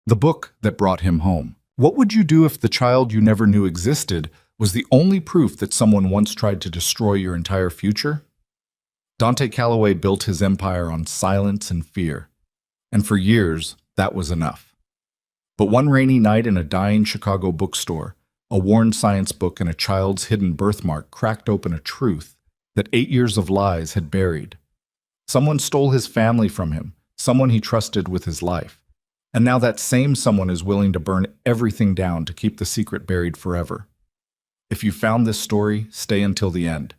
The book that brought him home. What would you do if the child you never knew existed was the only proof that someone once tried to destroy your entire future? Dante Calloway built his empire on silence and fear, and for years, that was enough. But one rainy night in a dying Chicago bookstore, a worn science book and a child's hidden birthmark cracked open a truth that 8 years of lies had buried. Someone stole his family from him, someone he trusted with his life. And now that same someone is willing to burn everything down to keep the secret buried forever. If you found this story, stay until the end.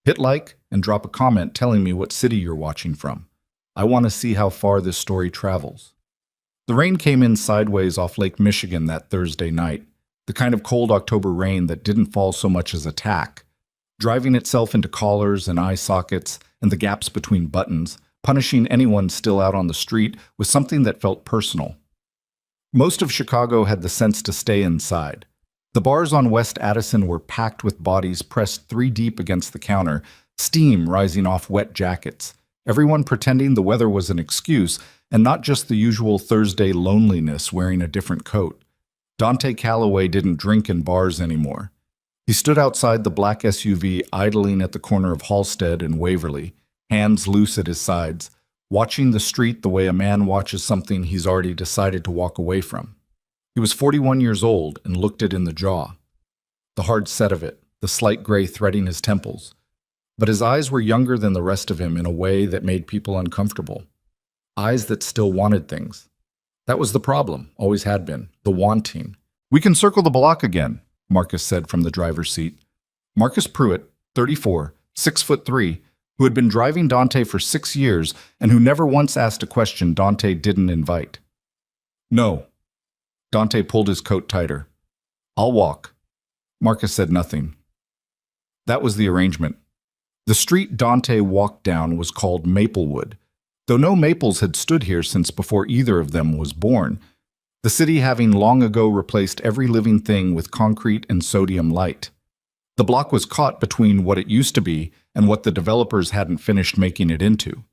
Hit like and drop a comment telling me what city you're watching from. I want to see how far this story travels. The rain came in sideways off Lake Michigan that Thursday night, the kind of cold October rain that didn't fall so much as a tack, driving itself into collars and eye sockets and the gaps between buttons, punishing anyone still out on the street with something that felt personal. Most of Chicago had the sense to stay inside. The bars on West Addison were packed with bodies pressed 3 deep against the counter, steam rising off wet jackets, everyone pretending the weather was an excuse and not just the usual Thursday loneliness wearing a different coat. Dante Calloway didn't drink in bars anymore. He stood outside the black SUV idling at the corner of Halsted and Waverly, hands loose at his sides, watching the street the way a man watches something he's already decided to walk away from. He was 41 years old and looked it in the jaw. The hard set of it, the slight gray threading his temples. But his eyes were younger than the rest of him in a way that made people uncomfortable. Eyes that still wanted things. That was the problem, always had been, the wanting. "We can circle the block again," Marcus said from the driver's seat. Marcus Pruitt, 34, 6'3", who had been driving Dante for 6 years and who never once asked a question Dante didn't invite. "No." Dante pulled his coat tighter. "I'll walk." Marcus said nothing. That was the arrangement. The street Dante walked down was called Maplewood, though no maples had stood here since before either of them was born, the city having long ago replaced every living thing with concrete and sodium light. The block was caught between what it used to be and what the developers hadn't finished making it into.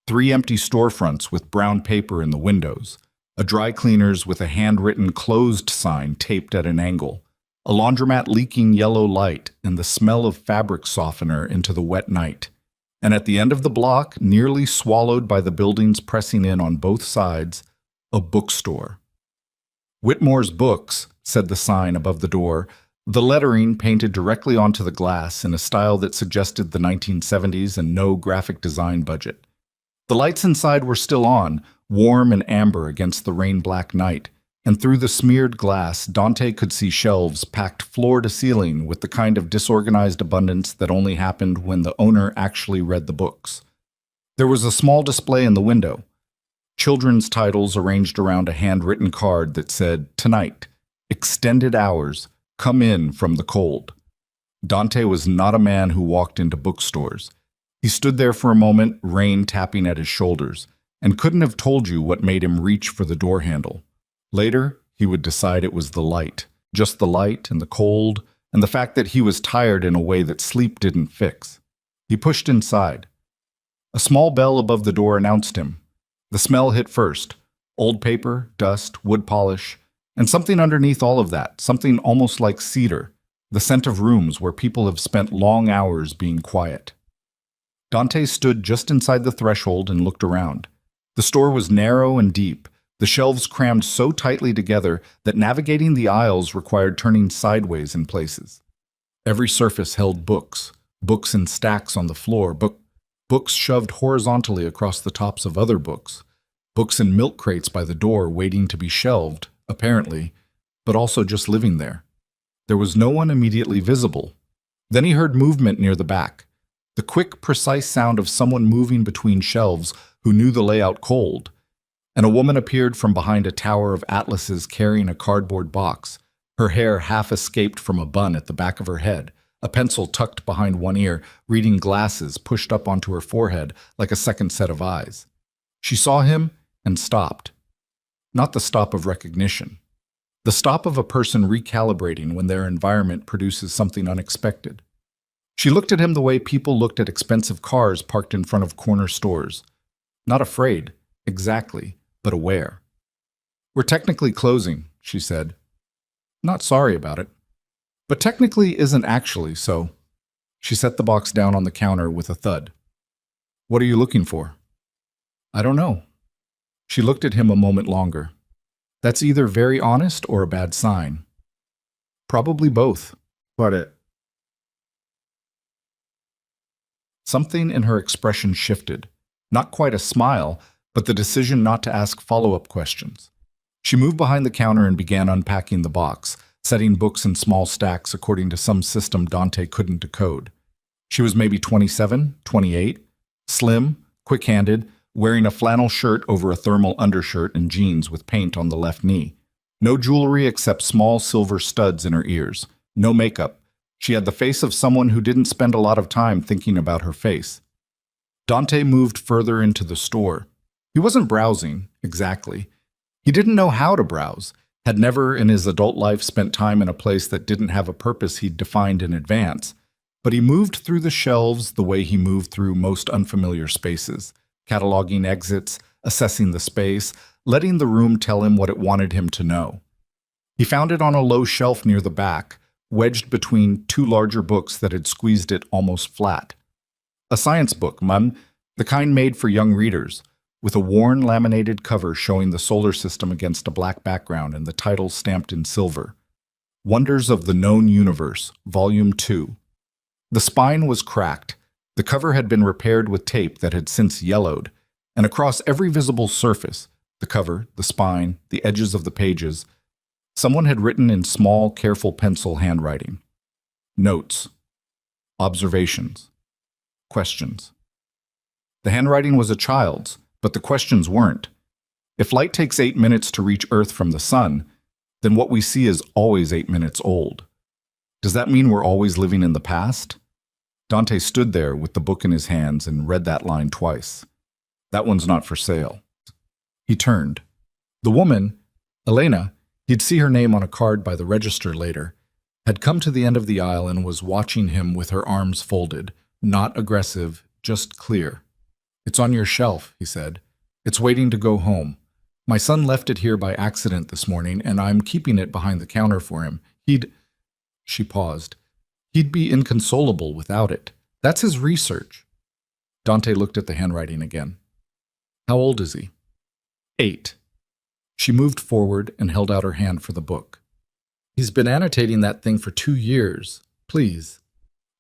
3 empty storefronts with brown paper in the windows, a dry cleaner's with a handwritten closed sign taped at an angle, a laundromat leaking yellow light and the smell of fabric softener into the wet night. And at the end of the block, nearly swallowed by the buildings pressing in on both sides, a bookstore. "Whitmore's Books," said the sign above the door, the lettering painted directly onto the glass in a style that suggested the 1970s and no graphic design budget. The lights inside were still on, warm and amber against the rain-black night, and through the smeared glass, Dante could see shelves packed floor to ceiling with the kind of disorganized abundance that only happened when the owner actually read the books. There was a small display in the window. Children's titles arranged around a handwritten card that said, "Tonight, extended hours, come in from the cold." Dante was not a man who walked into bookstores. He stood there for a moment, rain tapping at his shoulders, and couldn't have told you what made him reach for the door handle. Later, he would decide it was the light, just the light and the cold, and the fact that he was tired in a way that sleep didn't fix. He pushed inside. A small bell above the door announced him. The smell hit first: old paper, dust, wood polish, and something underneath all of that, something almost like cedar, the scent of rooms where people have spent long hours being quiet. Dante stood just inside the threshold and looked around. The store was narrow and deep, the shelves crammed so tightly together that navigating the aisles required turning sideways in places. Every surface held books, books in stacks on the floor, books shoved horizontally across the tops of other books, books in milk crates by the door waiting to be shelved, apparently, but also just living there. There was no one immediately visible. Then he heard movement near the back, the quick, precise sound of someone moving between shelves who knew the layout cold, and a woman appeared from behind a tower of atlases carrying a cardboard box, her hair half escaped from a bun at the back of her head, a pencil tucked behind one ear, reading glasses pushed up onto her forehead like a second set of eyes. She saw him and stopped. Not the stop of recognition. The stop of a person recalibrating when their environment produces something unexpected. She looked at him the way people looked at expensive cars parked in front of corner stores. Not afraid, exactly, but aware. We're technically closing, she said. Not sorry about it. But technically isn't actually, so. She set the box down on the counter with a thud. What are you looking for? I don't know. She looked at him a moment longer. That's either very honest or a bad sign. Probably both. But something in her expression shifted. Not quite a smile, but the decision not to ask follow-up questions. She moved behind the counter and began unpacking the box, setting books in small stacks according to some system Dante couldn't decode. She was maybe 27, 28, slim, quick-handed, wearing a flannel shirt over a thermal undershirt and jeans with paint on the left knee. No jewelry except small silver studs in her ears. No makeup. She had the face of someone who didn't spend a lot of time thinking about her face. Dante moved further into the store. He wasn't browsing, exactly. He didn't know how to browse, had never in his adult life spent time in a place that didn't have a purpose he'd defined in advance. But he moved through the shelves the way he moved through most unfamiliar spaces, cataloging exits, assessing the space, letting the room tell him what it wanted him to know. He found it on a low shelf near the back, wedged between two larger books that had squeezed it almost flat. A science book, Mum, the kind made for young readers, with a worn laminated cover showing the solar system against a black background and the title stamped in silver. Wonders of the Known Universe, Volume 2. The spine was cracked. The cover had been repaired with tape that had since yellowed, and across every visible surface, the cover, the spine, the edges of the pages, someone had written in small, careful pencil handwriting. Notes. Observations. Questions. The handwriting was a child's, but the questions weren't. If light takes 8 minutes to reach Earth from the sun, then what we see is always 8 minutes old. Does that mean we're always living in the past? Dante stood there with the book in his hands and read that line twice. That one's not for sale. He turned. The woman, Elena, he'd see her name on a card by the register later, had come to the end of the aisle and was watching him with her arms folded, not aggressive, just clear. It's on your shelf, he said. It's waiting to go home. My son left it here by accident this morning, and I'm keeping it behind the counter for him. She paused. He'd be inconsolable without it. That's his research. Dante looked at the handwriting again. How old is he? 8. She moved forward and held out her hand for the book. He's been annotating that thing for 2 years. Please.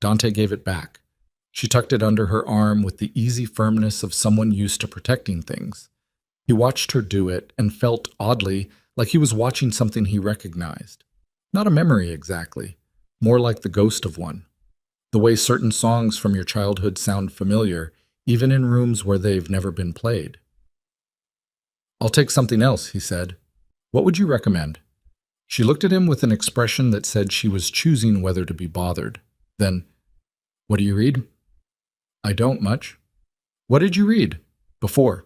Dante gave it back. She tucked it under her arm with the easy firmness of someone used to protecting things. He watched her do it and felt, oddly, like he was watching something he recognized. Not a memory exactly, more like the ghost of one. The way certain songs from your childhood sound familiar, even in rooms where they've never been played. I'll take something else, he said. What would you recommend? She looked at him with an expression that said she was choosing whether to be bothered. Then, what do you read? I don't much. What did you read? Before.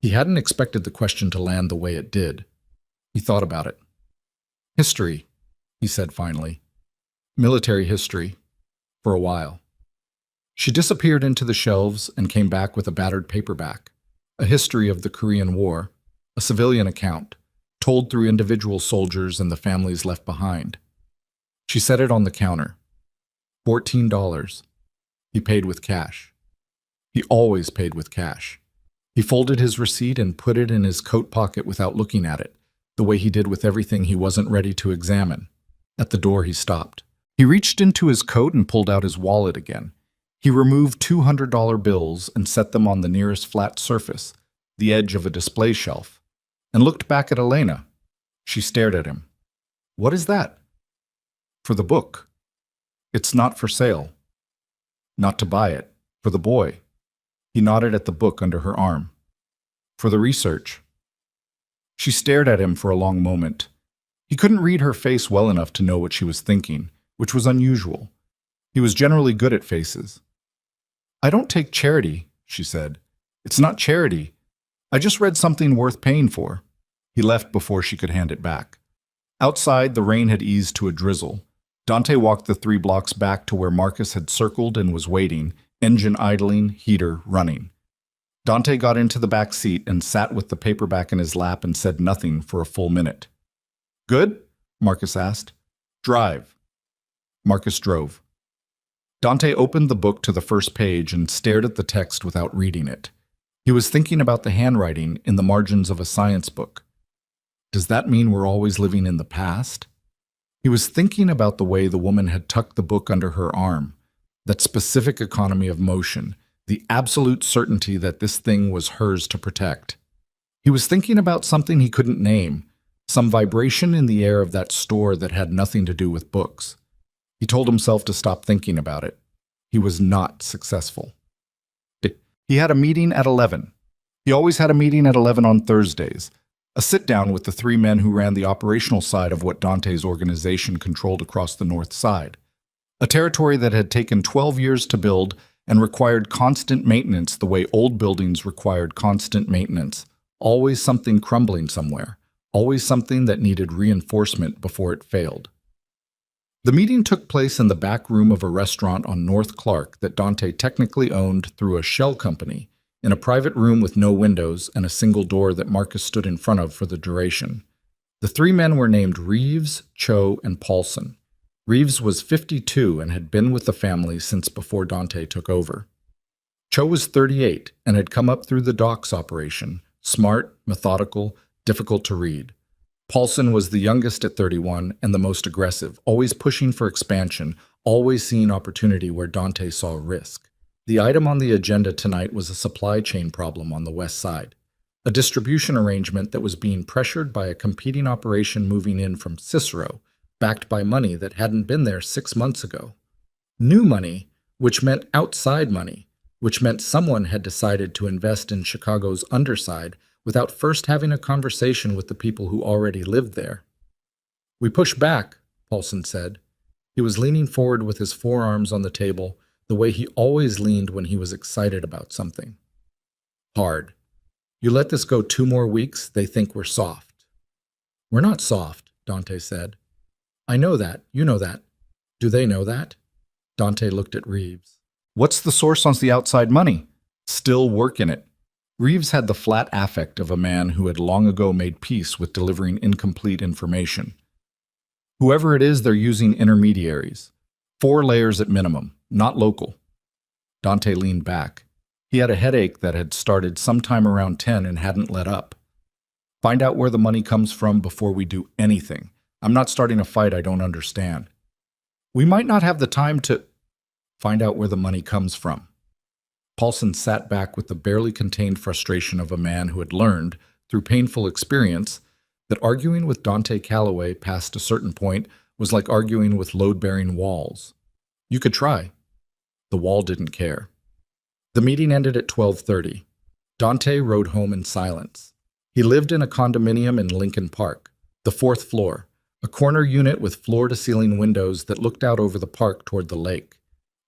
He hadn't expected the question to land the way it did. He thought about it. History, he said finally. Military history. For a while. She disappeared into the shelves and came back with a battered paperback. A history of the Korean War. A civilian account, told through individual soldiers and the families left behind. She set it on the counter. $14. He paid with cash. He always paid with cash. He folded his receipt and put it in his coat pocket without looking at it, the way he did with everything he wasn't ready to examine. At the door, he stopped. He reached into his coat and pulled out his wallet again. He removed $200 bills and set them on the nearest flat surface, the edge of a display shelf, and looked back at Elena. She stared at him. What is that? For the book. It's not for sale. Not to buy it. For the boy. He nodded at the book under her arm. For the research. She stared at him for a long moment. He couldn't read her face well enough to know what she was thinking, which was unusual. He was generally good at faces. I don't take charity, she said. It's not charity. I just read something worth paying for. He left before she could hand it back. Outside, the rain had eased to a drizzle. Dante walked the 3 blocks back to where Marcus had circled and was waiting, engine idling, heater running. Dante got into the back seat and sat with the paperback in his lap and said nothing for a full minute. Good? Marcus asked. Drive. Marcus drove. Dante opened the book to the first page and stared at the text without reading it. He was thinking about the handwriting in the margins of a science book. Does that mean we're always living in the past? He was thinking about the way the woman had tucked the book under her arm, that specific economy of motion, the absolute certainty that this thing was hers to protect. He was thinking about something he couldn't name, some vibration in the air of that store that had nothing to do with books. He told himself to stop thinking about it. He was not successful. He had a meeting at 11. He always had a meeting at 11 on Thursdays, a sit-down with the three men who ran the operational side of what Dante's organization controlled across the North Side, a territory that had taken 12 years to build and required constant maintenance the way old buildings required constant maintenance, always something crumbling somewhere, always something that needed reinforcement before it failed. The meeting took place in the back room of a restaurant on North Clark that Dante technically owned through a shell company, in a private room with no windows and a single door that Marcus stood in front of for the duration. The three men were named Reeves, Cho, and Paulson. Reeves was 52 and had been with the family since before Dante took over. Cho was 38 and had come up through the docks operation, smart, methodical, difficult to read. Paulson was the youngest at 31 and the most aggressive, always pushing for expansion, always seeing opportunity where Dante saw risk. The item on the agenda tonight was a supply chain problem on the west side, a distribution arrangement that was being pressured by a competing operation moving in from Cicero, backed by money that hadn't been there 6 months ago. New money, which meant outside money, which meant someone had decided to invest in Chicago's underside without first having a conversation with the people who already lived there. We push back, Paulson said. He was leaning forward with his forearms on the table, the way he always leaned when he was excited about something. Hard. You let this go 2 more weeks, they think we're soft. We're not soft, Dante said. I know that, you know that. Do they know that? Dante looked at Reeves. What's the source on the outside money? Still work in it. Reeves had the flat affect of a man who had long ago made peace with delivering incomplete information. Whoever it is, they're using intermediaries. 4 layers at minimum, not local. Dante leaned back. He had a headache that had started sometime around 10 and hadn't let up. Find out where the money comes from before we do anything. I'm not starting a fight I don't understand. We might not have the time to find out where the money comes from. Paulson sat back with the barely contained frustration of a man who had learned, through painful experience, that arguing with Dante Calloway past a certain point was like arguing with load-bearing walls. You could try. The wall didn't care. The meeting ended at 12:30. Dante rode home in silence. He lived in a condominium in Lincoln Park, the 4th floor, a corner unit with floor-to-ceiling windows that looked out over the park toward the lake.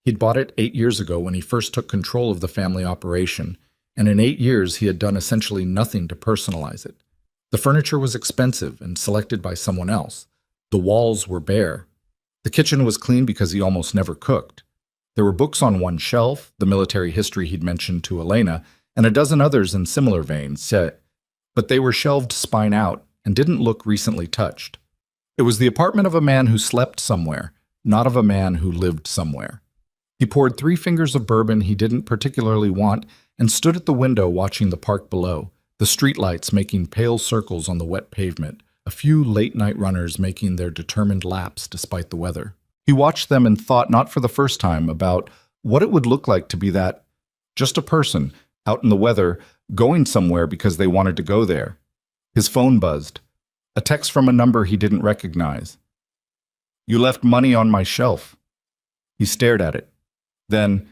He'd bought it 8 years ago when he first took control of the family operation, and in 8 years he had done essentially nothing to personalize it. The furniture was expensive and selected by someone else. The walls were bare. The kitchen was clean because he almost never cooked. There were books on one shelf, the military history he'd mentioned to Elena, and a dozen others in similar veins, but they were shelved spine out and didn't look recently touched. It was the apartment of a man who slept somewhere, not of a man who lived somewhere. He poured 3 fingers of bourbon he didn't particularly want and stood at the window watching the park below, the streetlights making pale circles on the wet pavement, a few late-night runners making their determined laps despite the weather. He watched them and thought, not for the first time, about what it would look like to be that, just a person, out in the weather, going somewhere because they wanted to go there. His phone buzzed. A text from a number he didn't recognize. You left money on my shelf. He stared at it. Then,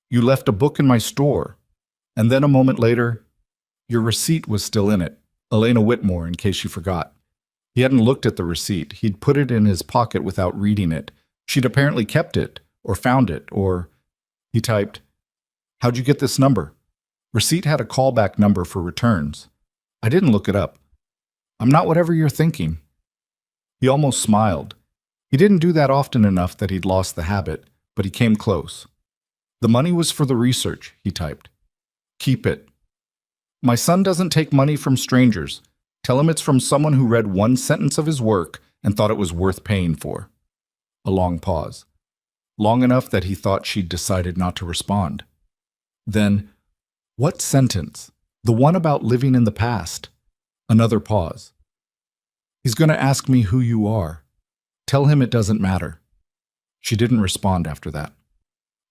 you left a book in my store. And then a moment later, your receipt was still in it. Elena Whitmore, in case you forgot. He hadn't looked at the receipt. He'd put it in his pocket without reading it. She'd apparently kept it, or found it, or... He typed, How'd you get this number? Receipt had a callback number for returns. I didn't look it up. I'm not whatever you're thinking. He almost smiled. He didn't do that often enough that he'd lost the habit, but he came close. The money was for the research, he typed. Keep it. My son doesn't take money from strangers. Tell him it's from someone who read one sentence of his work and thought it was worth paying for. A long pause. Long enough that he thought she'd decided not to respond. Then, what sentence? The one about living in the past. Another pause. He's going to ask me who you are. Tell him it doesn't matter. She didn't respond after that.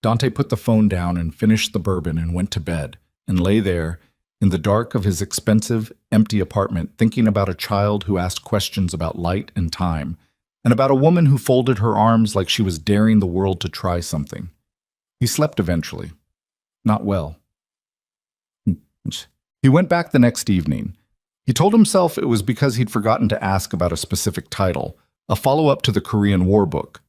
Dante put the phone down and finished the bourbon and went to bed, and lay there, in the dark of his expensive, empty apartment, thinking about a child who asked questions about light and time, and about a woman who folded her arms like she was daring the world to try something. He slept eventually. Not well. He went back the next evening. He told himself it was because he'd forgotten to ask about a specific title, a follow-up to the Korean War book.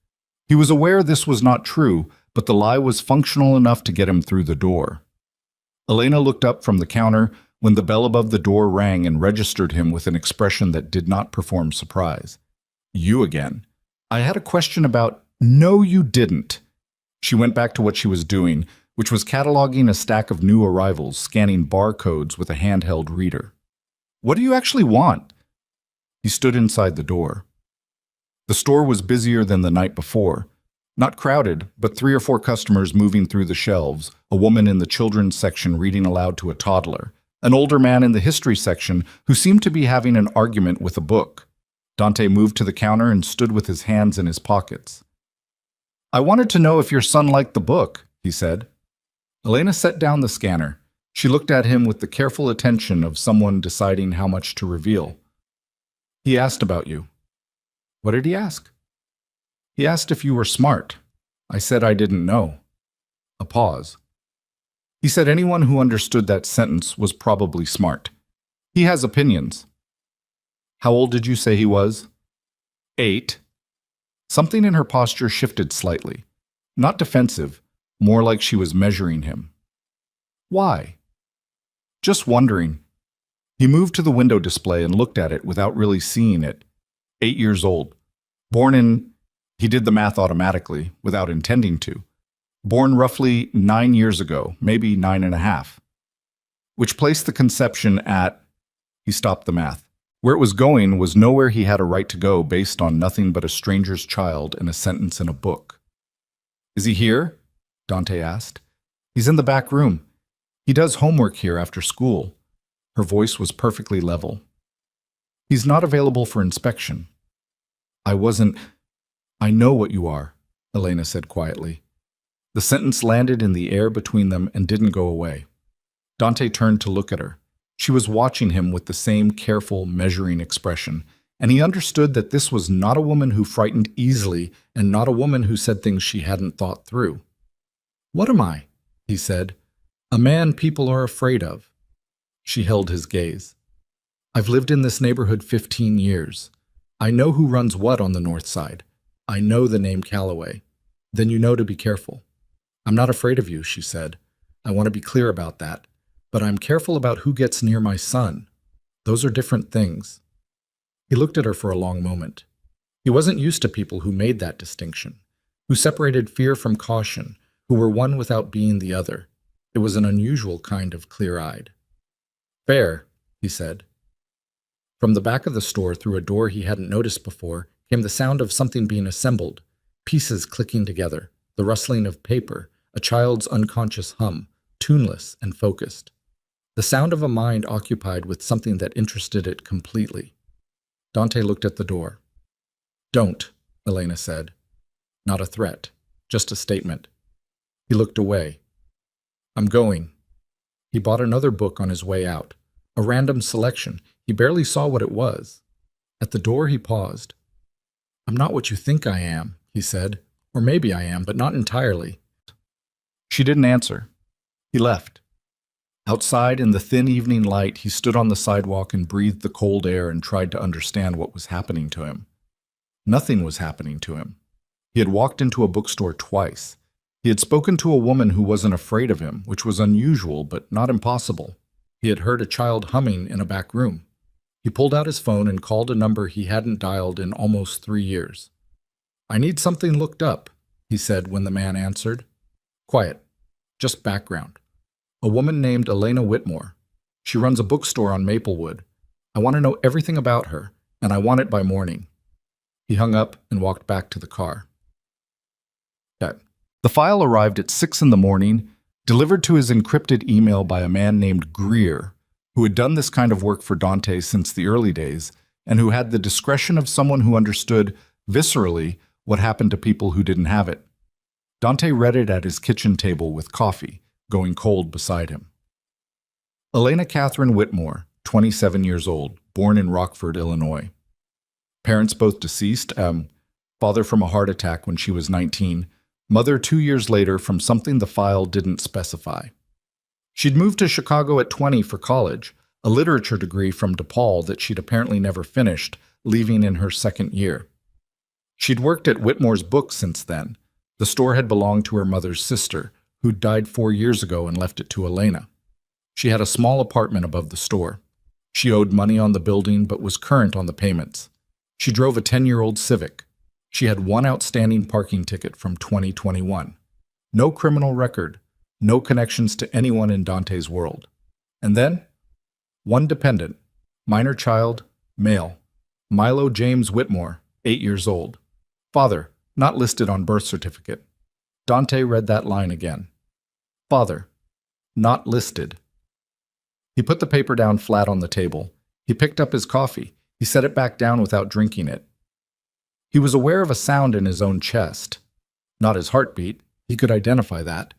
He was aware this was not true, but the lie was functional enough to get him through the door. Elena looked up from the counter when the bell above the door rang and registered him with an expression that did not perform surprise. You again. I had a question about— No, you didn't. She went back to what she was doing, which was cataloging a stack of new arrivals, scanning barcodes with a handheld reader. What do you actually want? He stood inside the door. The store was busier than the night before. Not crowded, but 3 or 4 customers moving through the shelves, a woman in the children's section reading aloud to a toddler, an older man in the history section who seemed to be having an argument with a book. Dante moved to the counter and stood with his hands in his pockets. I wanted to know if your son liked the book, he said. Elena set down the scanner. She looked at him with the careful attention of someone deciding how much to reveal. He asked about you. What did he ask? He asked if you were smart. I said I didn't know. A pause. He said anyone who understood that sentence was probably smart. He has opinions. How old did you say he was? 8. Something in her posture shifted slightly. Not defensive, more like she was measuring him. Why? Just wondering. He moved to the window display and looked at it without really seeing it. 8 years old. Born in— He did the math automatically, without intending to. Born roughly 9 years ago, maybe 9.5. Which placed the conception at— He stopped the math. Where it was going was nowhere he had a right to go based on nothing but a stranger's child and a sentence in a book. Is he here? Dante asked. He's in the back room. He does homework here after school. Her voice was perfectly level. He's not available for inspection. I know what you are, Elena said quietly. The sentence landed in the air between them and didn't go away. Dante turned to look at her. She was watching him with the same careful, measuring expression, and he understood that this was not a woman who frightened easily and not a woman who said things she hadn't thought through. What am I? He said. A man people are afraid of. She held his gaze. I've lived in this neighborhood 15 years. I know who runs what on the north side. I know the name Calloway. Then you know to be careful. I'm not afraid of you, she said. I want to be clear about that. But I'm careful about who gets near my son. Those are different things. He looked at her for a long moment. He wasn't used to people who made that distinction, who separated fear from caution, who were one without being the other. It was an unusual kind of clear-eyed. Fair, he said. From the back of the store, through a door he hadn't noticed before, came the sound of something being assembled, pieces clicking together, the rustling of paper, a child's unconscious hum, tuneless and focused. The sound of a mind occupied with something that interested it completely. Dante looked at the door. Don't, Elena said. Not a threat, just a statement. He looked away. I'm going. He bought another book on his way out. A random selection. He barely saw what it was. At the door he paused. I'm not what you think I am, he said. Or maybe I am, but not entirely. She didn't answer. He left. Outside, in the thin evening light, he stood on the sidewalk and breathed the cold air and tried to understand what was happening to him. Nothing was happening to him. He had walked into a bookstore twice. He had spoken to a woman who wasn't afraid of him, which was unusual but not impossible. He had heard a child humming in a back room. He pulled out his phone and called a number he hadn't dialed in almost 3 years. I need something looked up, he said when the man answered. Quiet. Just background. A woman named Elena Whitmore. She runs a bookstore on Maplewood. I want to know everything about her, and I want it by morning." He hung up and walked back to the car. Okay. The file arrived at 6 in the morning, delivered to his encrypted email by a man named Greer, who had done this kind of work for Dante since the early days, and who had the discretion of someone who understood, viscerally, what happened to people who didn't have it. Dante read it at his kitchen table with coffee, going cold beside him. Elena Catherine Whitmore, 27 years old, born in Rockford, Illinois. Parents both deceased, father from a heart attack when she was 19, mother 2 years later from something the file didn't specify. She'd moved to Chicago at 20 for college, a literature degree from DePaul that she'd apparently never finished, leaving in her second year. She'd worked at Whitmore's Books since then. The store had belonged to her mother's sister, who'd died 4 years ago and left it to Elena. She had a small apartment above the store. She owed money on the building but was current on the payments. She drove a 10-year-old Civic. She had one outstanding parking ticket from 2021. No criminal record, no connections to anyone in Dante's world. And then, one dependent, minor child, male, Milo James Whitmore, 8 years old. Father, not listed on birth certificate. Dante read that line again. Father, not listed. He put the paper down flat on the table. He picked up his coffee. He set it back down without drinking it. He was aware of a sound in his own chest. Not his heartbeat, he could identify that,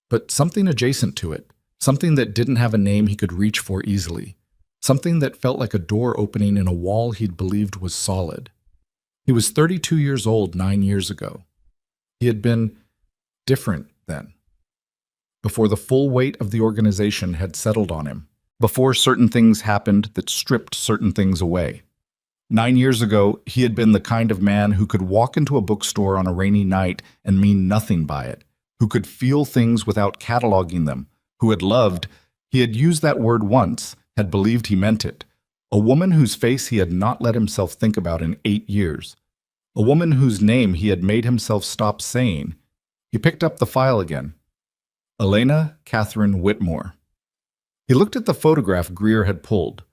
but something adjacent to it, something that didn't have a name he could reach for easily, something that felt like a door opening in a wall he'd believed was solid. He was 32 years old 9 years ago. He had been different then. Before the full weight of the organization had settled on him, before certain things happened that stripped certain things away. 9 years ago, he had been the kind of man who could walk into a bookstore on a rainy night and mean nothing by it, who could feel things without cataloging them, who had loved, he had used that word once, had believed he meant it, a woman whose face he had not let himself think about in 8 years, a woman whose name he had made himself stop saying. He picked up the file again. Elena Catherine Whitmore. He looked at the photograph Greer had pulled.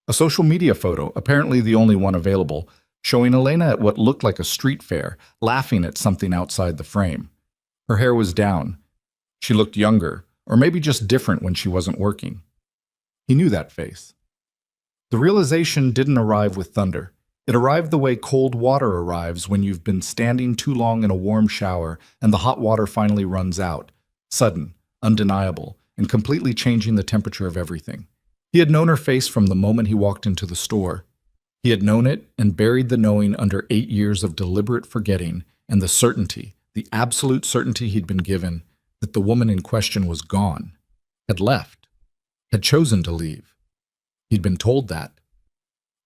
A social media photo, apparently the only one available, showing Elena at what looked like a street fair, laughing at something outside the frame. Her hair was down. She looked younger, or maybe just different when she wasn't working. He knew that face. The realization didn't arrive with thunder. It arrived the way cold water arrives when you've been standing too long in a warm shower and the hot water finally runs out. Sudden, undeniable, and completely changing the temperature of everything. He had known her face from the moment he walked into the store. He had known it and buried the knowing under 8 years of deliberate forgetting and the certainty, the absolute certainty he'd been given, that the woman in question was gone, had left, had chosen to leave. He'd been told that.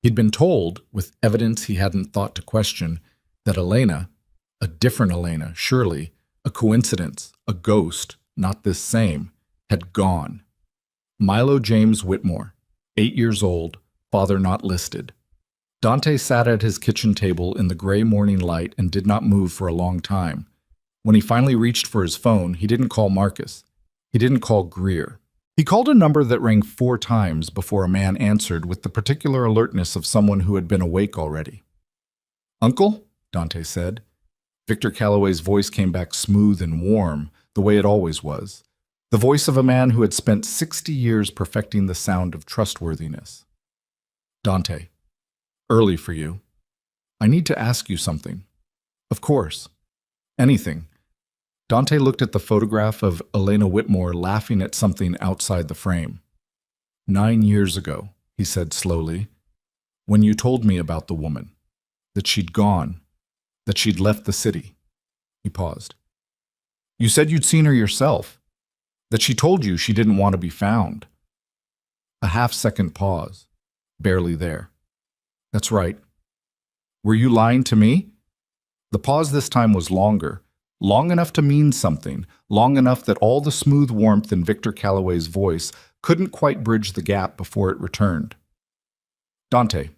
He'd been told, with evidence he hadn't thought to question, that Elena, a different Elena, surely, a coincidence, a ghost, not this same, had gone. Milo James Whitmore, 8 years old, father not listed. Dante sat at his kitchen table in the gray morning light and did not move for a long time. When he finally reached for his phone, he didn't call Marcus. He didn't call Greer. He called a number that rang 4 times before a man answered with the particular alertness of someone who had been awake already. "Uncle?" Dante said. Victor Calloway's voice came back smooth and warm, the way it always was. The voice of a man who had spent 60 years perfecting the sound of trustworthiness. "Dante, early for you. I need to ask you something." "Of course. Anything." Dante looked at the photograph of Elena Whitmore laughing at something outside the frame. 9 years ago, he said slowly, when you told me about the woman, that she'd gone, that she'd left the city. He paused. You said you'd seen her yourself, that she told you she didn't want to be found. A half-second pause, barely there. That's right. Were you lying to me? The pause this time was longer, long enough to mean something, long enough that all the smooth warmth in Victor Calloway's voice couldn't quite bridge the gap before it returned. Dante,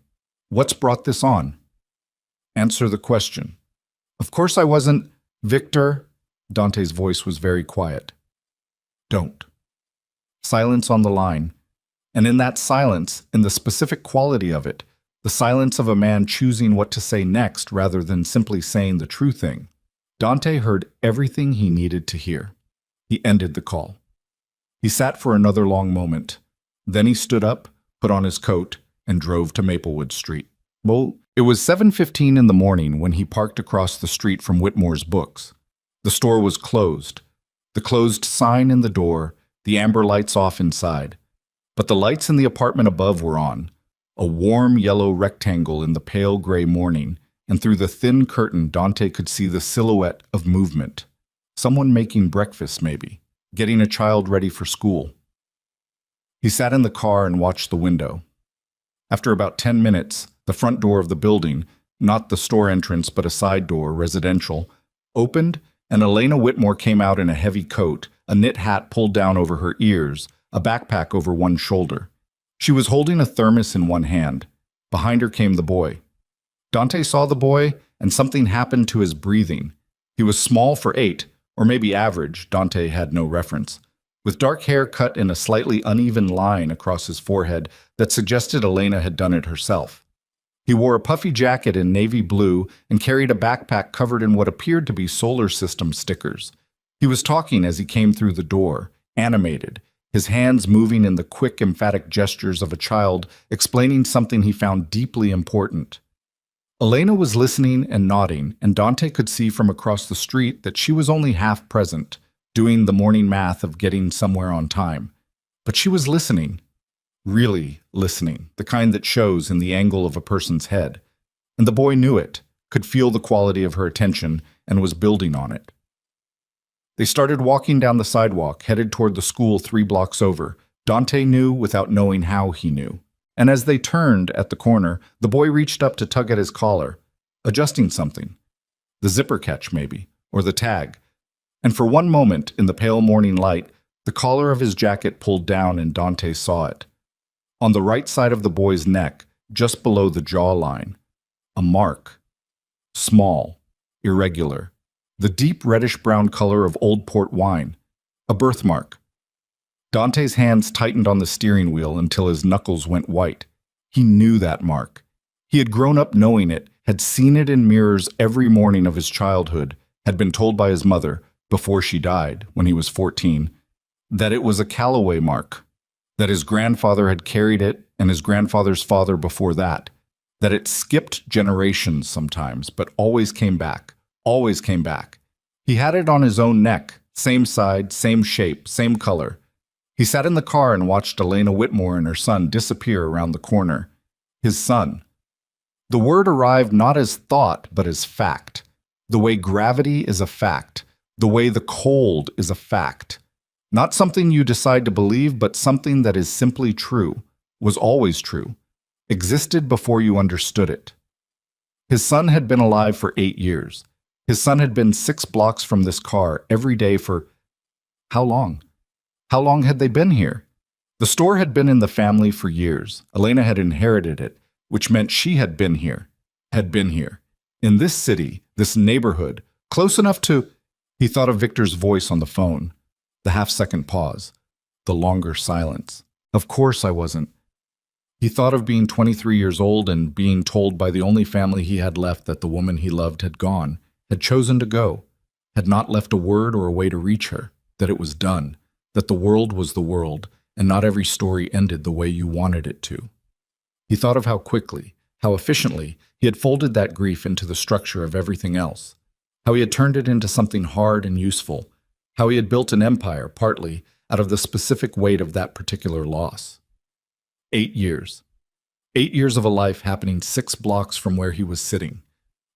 what's brought this on? Answer the question. Of course I wasn't. Victor, Dante's voice was very quiet. Don't. Silence on the line. And in that silence, in the specific quality of it, the silence of a man choosing what to say next rather than simply saying the true thing, Dante heard everything he needed to hear. He ended the call. He sat for another long moment. Then he stood up, put on his coat, and drove to Maplewood Street. Well, it was 7:15 in the morning when he parked across the street from Whitmore's Books. The store was closed. The closed sign in the door, the amber lights off inside. But the lights in the apartment above were on, a warm yellow rectangle in the pale gray morning, and through the thin curtain Dante could see the silhouette of movement. Someone making breakfast, maybe, getting a child ready for school. He sat in the car and watched the window. After about 10 minutes, the front door of the building, not the store entrance but a side door, residential, opened, and Elena Whitmore came out in a heavy coat, a knit hat pulled down over her ears, a backpack over one shoulder. She was holding a thermos in one hand. Behind her came the boy. Dante saw the boy, and something happened to his breathing. He was small for 8, or maybe average, Dante had no reference, with dark hair cut in a slightly uneven line across his forehead that suggested Elena had done it herself. He wore a puffy jacket in navy blue and carried a backpack covered in what appeared to be solar system stickers. He was talking as he came through the door, animated, his hands moving in the quick, emphatic gestures of a child explaining something he found deeply important. Elena was listening and nodding, and Dante could see from across the street that she was only half present, doing the morning math of getting somewhere on time. But she was listening, really listening, the kind that shows in the angle of a person's head. And the boy knew it, could feel the quality of her attention, and was building on it. They started walking down the sidewalk, headed toward the school 3 blocks over. Dante knew without knowing how he knew. And as they turned at the corner, the boy reached up to tug at his collar, adjusting something. The zipper catch, maybe, or the tag. And for one moment, in the pale morning light, the collar of his jacket pulled down and Dante saw it. On the right side of the boy's neck, just below the jawline, a mark. Small, irregular. The deep reddish-brown color of old port wine. A birthmark. Dante's hands tightened on the steering wheel until his knuckles went white. He knew that mark. He had grown up knowing it, had seen it in mirrors every morning of his childhood, had been told by his mother, before she died, when he was 14, that it was a Callaway mark, that his grandfather had carried it and his grandfather's father before that it skipped generations sometimes, but always came back. Always came back. He had it on his own neck, same side, same shape, same color. He sat in the car and watched Elena Whitmore and her son disappear around the corner. His son. The word arrived not as thought, but as fact. The way gravity is a fact. The way the cold is a fact. Not something you decide to believe, but something that is simply true, was always true, existed before you understood it. His son had been alive for 8 years. His son had been 6 blocks from this car every day for how long? How long had they been here? The store had been in the family for years. Elena had inherited it, which meant she had been here. In this city, this neighborhood, close enough to... He thought of Victor's voice on the phone. The half-second pause. The longer silence. Of course I wasn't. He thought of being 23 years old and being told by the only family he had left that the woman he loved had gone, had chosen to go, had not left a word or a way to reach her, that it was done, that the world was the world, and not every story ended the way you wanted it to. He thought of how quickly, how efficiently he had folded that grief into the structure of everything else, how he had turned it into something hard and useful, how he had built an empire, partly, out of the specific weight of that particular loss. 8 years. 8 years of a life happening 6 blocks from where he was sitting.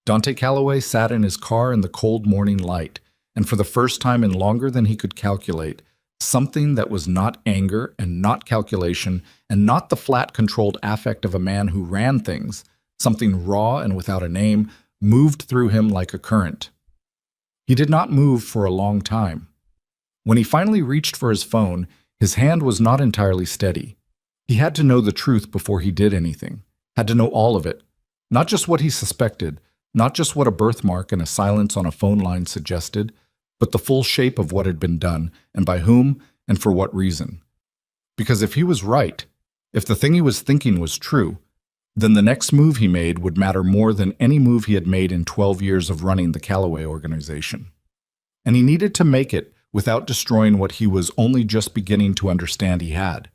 Dante Callaway sat in his car in the cold morning light, and for the first time in longer than he could calculate, something that was not anger and not calculation and not the flat, controlled affect of a man who ran things, something raw and without a name, moved through him like a current. He did not move for a long time. When he finally reached for his phone, his hand was not entirely steady. He had to know the truth before he did anything, had to know all of it, not just what he suspected, not just what a birthmark and a silence on a phone line suggested, but the full shape of what had been done, and by whom, and for what reason. Because if he was right, If the thing he was thinking was true, then the next move he made would matter more than any move he had made in 12 years of running the Callaway organization. And he needed to make it without destroying what he was only just beginning to understand he had.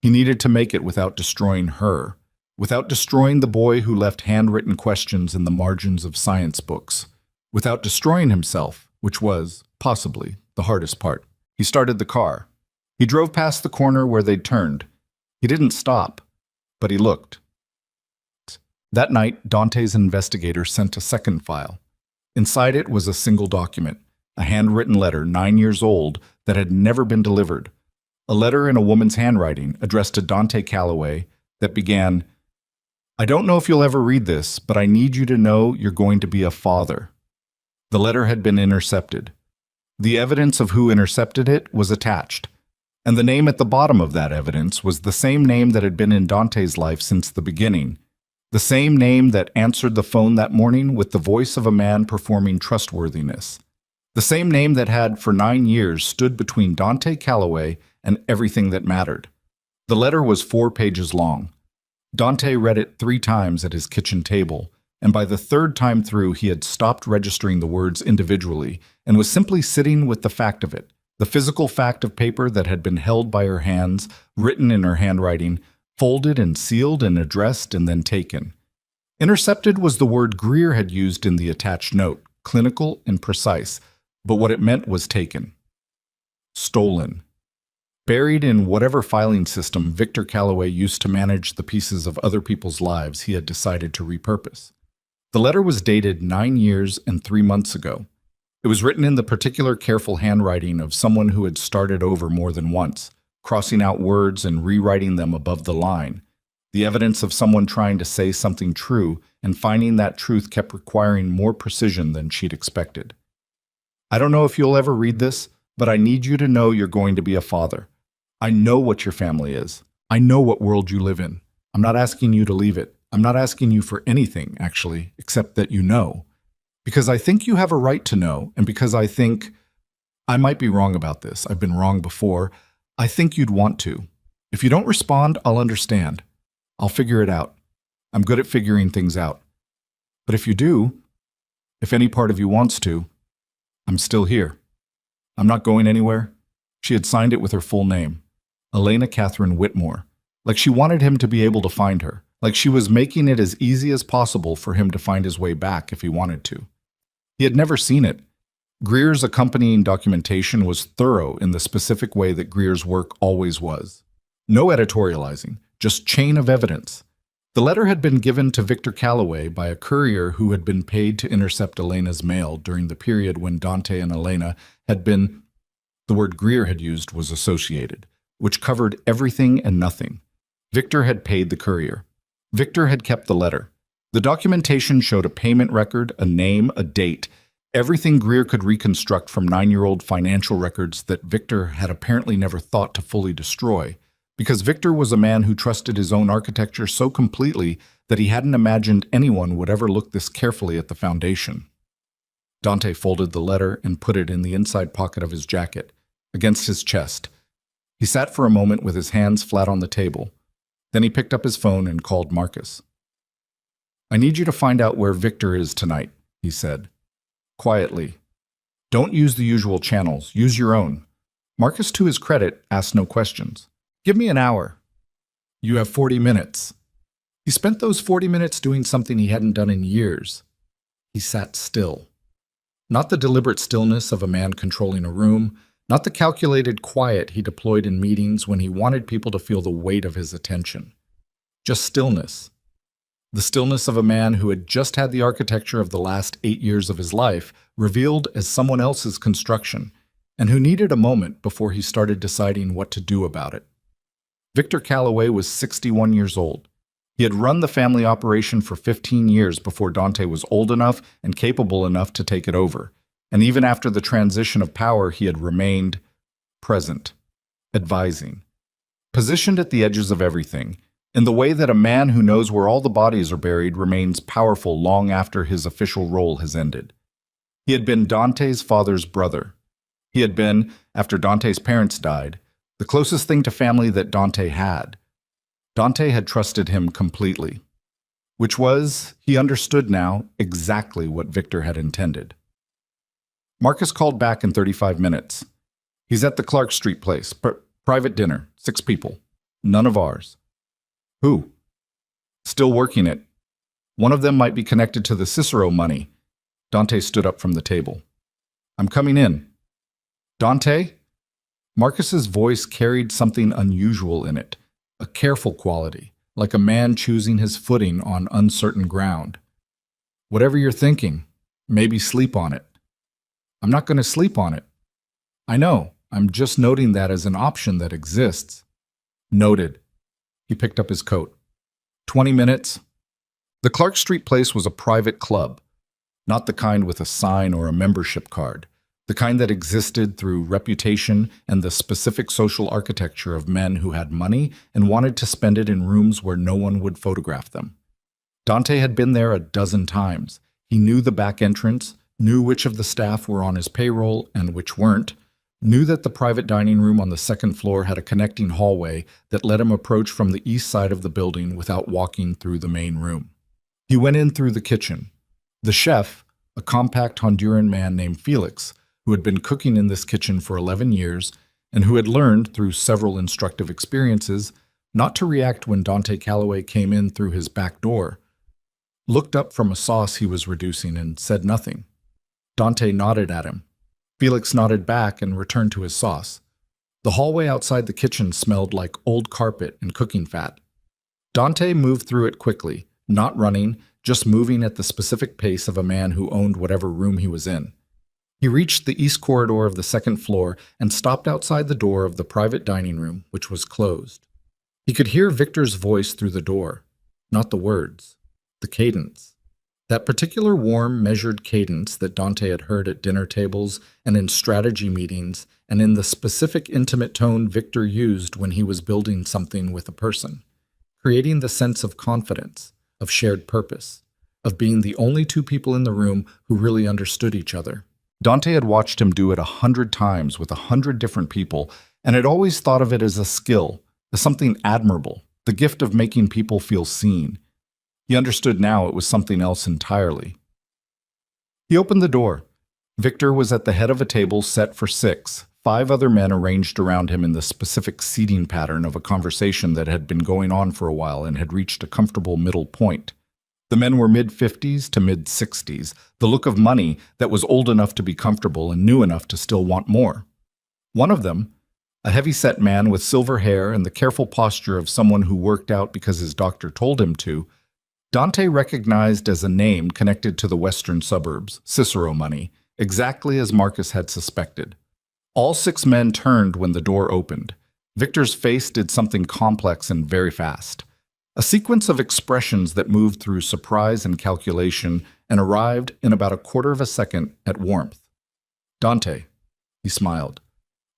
He needed to make it without destroying her, without destroying the boy who left handwritten questions in the margins of science books, without destroying himself, which was, possibly, the hardest part. He started the car. He drove past the corner where they'd turned. He didn't stop, but he looked. That night, Dante's investigator sent a second file. Inside it was a single document, a handwritten letter 9 years old that had never been delivered. A letter in a woman's handwriting addressed to Dante Callaway that began, "I don't know if you'll ever read this, but I need you to know you're going to be a father." The letter had been intercepted. The evidence of who intercepted it was attached, and the name at the bottom of that evidence was the same name that had been in Dante's life since the beginning, the same name that answered the phone that morning with the voice of a man performing trustworthiness, the same name that had for 9 years stood between Dante Callaway and everything that mattered. The letter was 4 pages long. Dante read it 3 times at his kitchen table, and by the 3rd time through he had stopped registering the words individually and was simply sitting with the fact of it, the physical fact of paper that had been held by her hands, written in her handwriting, folded and sealed and addressed and then taken. Intercepted was the word Greer had used in the attached note, clinical and precise, but what it meant was taken. Stolen. Buried in whatever filing system Victor Callaway used to manage the pieces of other people's lives he had decided to repurpose. The letter was dated 9 years and 3 months ago. It was written in the particular careful handwriting of someone who had started over more than once, crossing out words and rewriting them above the line, the evidence of someone trying to say something true and finding that truth kept requiring more precision than she'd expected. "I don't know if you'll ever read this, but I need you to know you're going to be a father. I know what your family is. I know what world you live in. I'm not asking you to leave it. I'm not asking you for anything, actually, except that you know. Because I think you have a right to know, and because I think I might be wrong about this. I've been wrong before. I think you'd want to. If you don't respond, I'll understand. I'll figure it out. I'm good at figuring things out. But if you do, if any part of you wants to, I'm still here. I'm not going anywhere." She had signed it with her full name, Elena Catherine Whitmore, like she wanted him to be able to find her, like she was making it as easy as possible for him to find his way back if he wanted to. He had never seen it. Greer's accompanying documentation was thorough in the specific way that Greer's work always was. No editorializing, just chain of evidence. The letter had been given to Victor Callaway by a courier who had been paid to intercept Elena's mail during the period when Dante and Elena had been, the word Greer had used was associated, which covered everything and nothing. Victor had paid the courier. Victor had kept the letter. The documentation showed a payment record, a name, a date, everything Greer could reconstruct from 9-year-old financial records that Victor had apparently never thought to fully destroy, because Victor was a man who trusted his own architecture so completely that he hadn't imagined anyone would ever look this carefully at the foundation. Dante folded the letter and put it in the inside pocket of his jacket, against his chest. He sat for a moment with his hands flat on the table. Then he picked up his phone and called Marcus. "I need you to find out where Victor is tonight," he said. Quietly. "Don't use the usual channels. Use your own." Marcus, to his credit, asked no questions. "Give me an hour." "You have 40 minutes. He spent those 40 minutes doing something he hadn't done in years. He sat still. Not the deliberate stillness of a man controlling a room, not the calculated quiet he deployed in meetings when he wanted people to feel the weight of his attention. Just stillness. The stillness of a man who had just had the architecture of the last 8 years of his life revealed as someone else's construction, and who needed a moment before he started deciding what to do about it. Victor Callaway was 61 years old. He had run the family operation for 15 years before Dante was old enough and capable enough to take it over. And even after the transition of power, he had remained present, advising, positioned at the edges of everything, in the way that a man who knows where all the bodies are buried remains powerful long after his official role has ended. He had been Dante's father's brother. He had been, after Dante's parents died, the closest thing to family that Dante had. Dante had trusted him completely, which was, he understood now, exactly what Victor had intended. Marcus called back in 35 minutes. He's at the Clark Street place, private dinner, 6 people. None of ours. Who? Still working it. One of them might be connected to the Cicero money. Dante stood up from the table. I'm coming in. Dante? Marcus's voice carried something unusual in it, a careful quality, like a man choosing his footing on uncertain ground. Whatever you're thinking, maybe sleep on it. I'm not going to sleep on it. I know, I'm just noting that as an option that exists. Noted. He picked up his coat. 20 minutes. The Clark Street place was a private club, not the kind with a sign or a membership card, the kind that existed through reputation and the specific social architecture of men who had money and wanted to spend it in rooms where no one would photograph them. Dante had been there a dozen times. He knew the back entrance, knew which of the staff were on his payroll and which weren't, knew that the private dining room on the second floor had a connecting hallway that let him approach from the east side of the building without walking through the main room. He went in through the kitchen. The chef, a compact Honduran man named Felix, who had been cooking in this kitchen for 11 years and who had learned through several instructive experiences not to react when Dante Calloway came in through his back door, looked up from a sauce he was reducing and said nothing. Dante nodded at him. Felix nodded back and returned to his sauce. The hallway outside the kitchen smelled like old carpet and cooking fat. Dante moved through it quickly, not running, just moving at the specific pace of a man who owned whatever room he was in. He reached the east corridor of the second floor and stopped outside the door of the private dining room, which was closed. He could hear Victor's voice through the door, not the words, the cadence. That particular warm, measured cadence that Dante had heard at dinner tables and in strategy meetings, and in the specific intimate tone Victor used when he was building something with a person, creating the sense of confidence, of shared purpose, of being the only 2 people in the room who really understood each other. Dante had watched him do it 100 times with 100 different people, and had always thought of it as a skill, as something admirable, the gift of making people feel seen. He understood now it was something else entirely. He opened the door. Victor was at the head of a table set for 6, 5 other men arranged around him in the specific seating pattern of a conversation that had been going on for a while and had reached a comfortable middle point. The men were mid-50s to mid-60s, the look of money that was old enough to be comfortable and new enough to still want more. One of them, a heavy-set man with silver hair and the careful posture of someone who worked out because his doctor told him to, Dante recognized as a name connected to the western suburbs, Cicero money, exactly as Marcus had suspected. All 6 men turned when the door opened. Victor's face did something complex and very fast. A sequence of expressions that moved through surprise and calculation and arrived in about a quarter of a second at warmth. Dante, he smiled.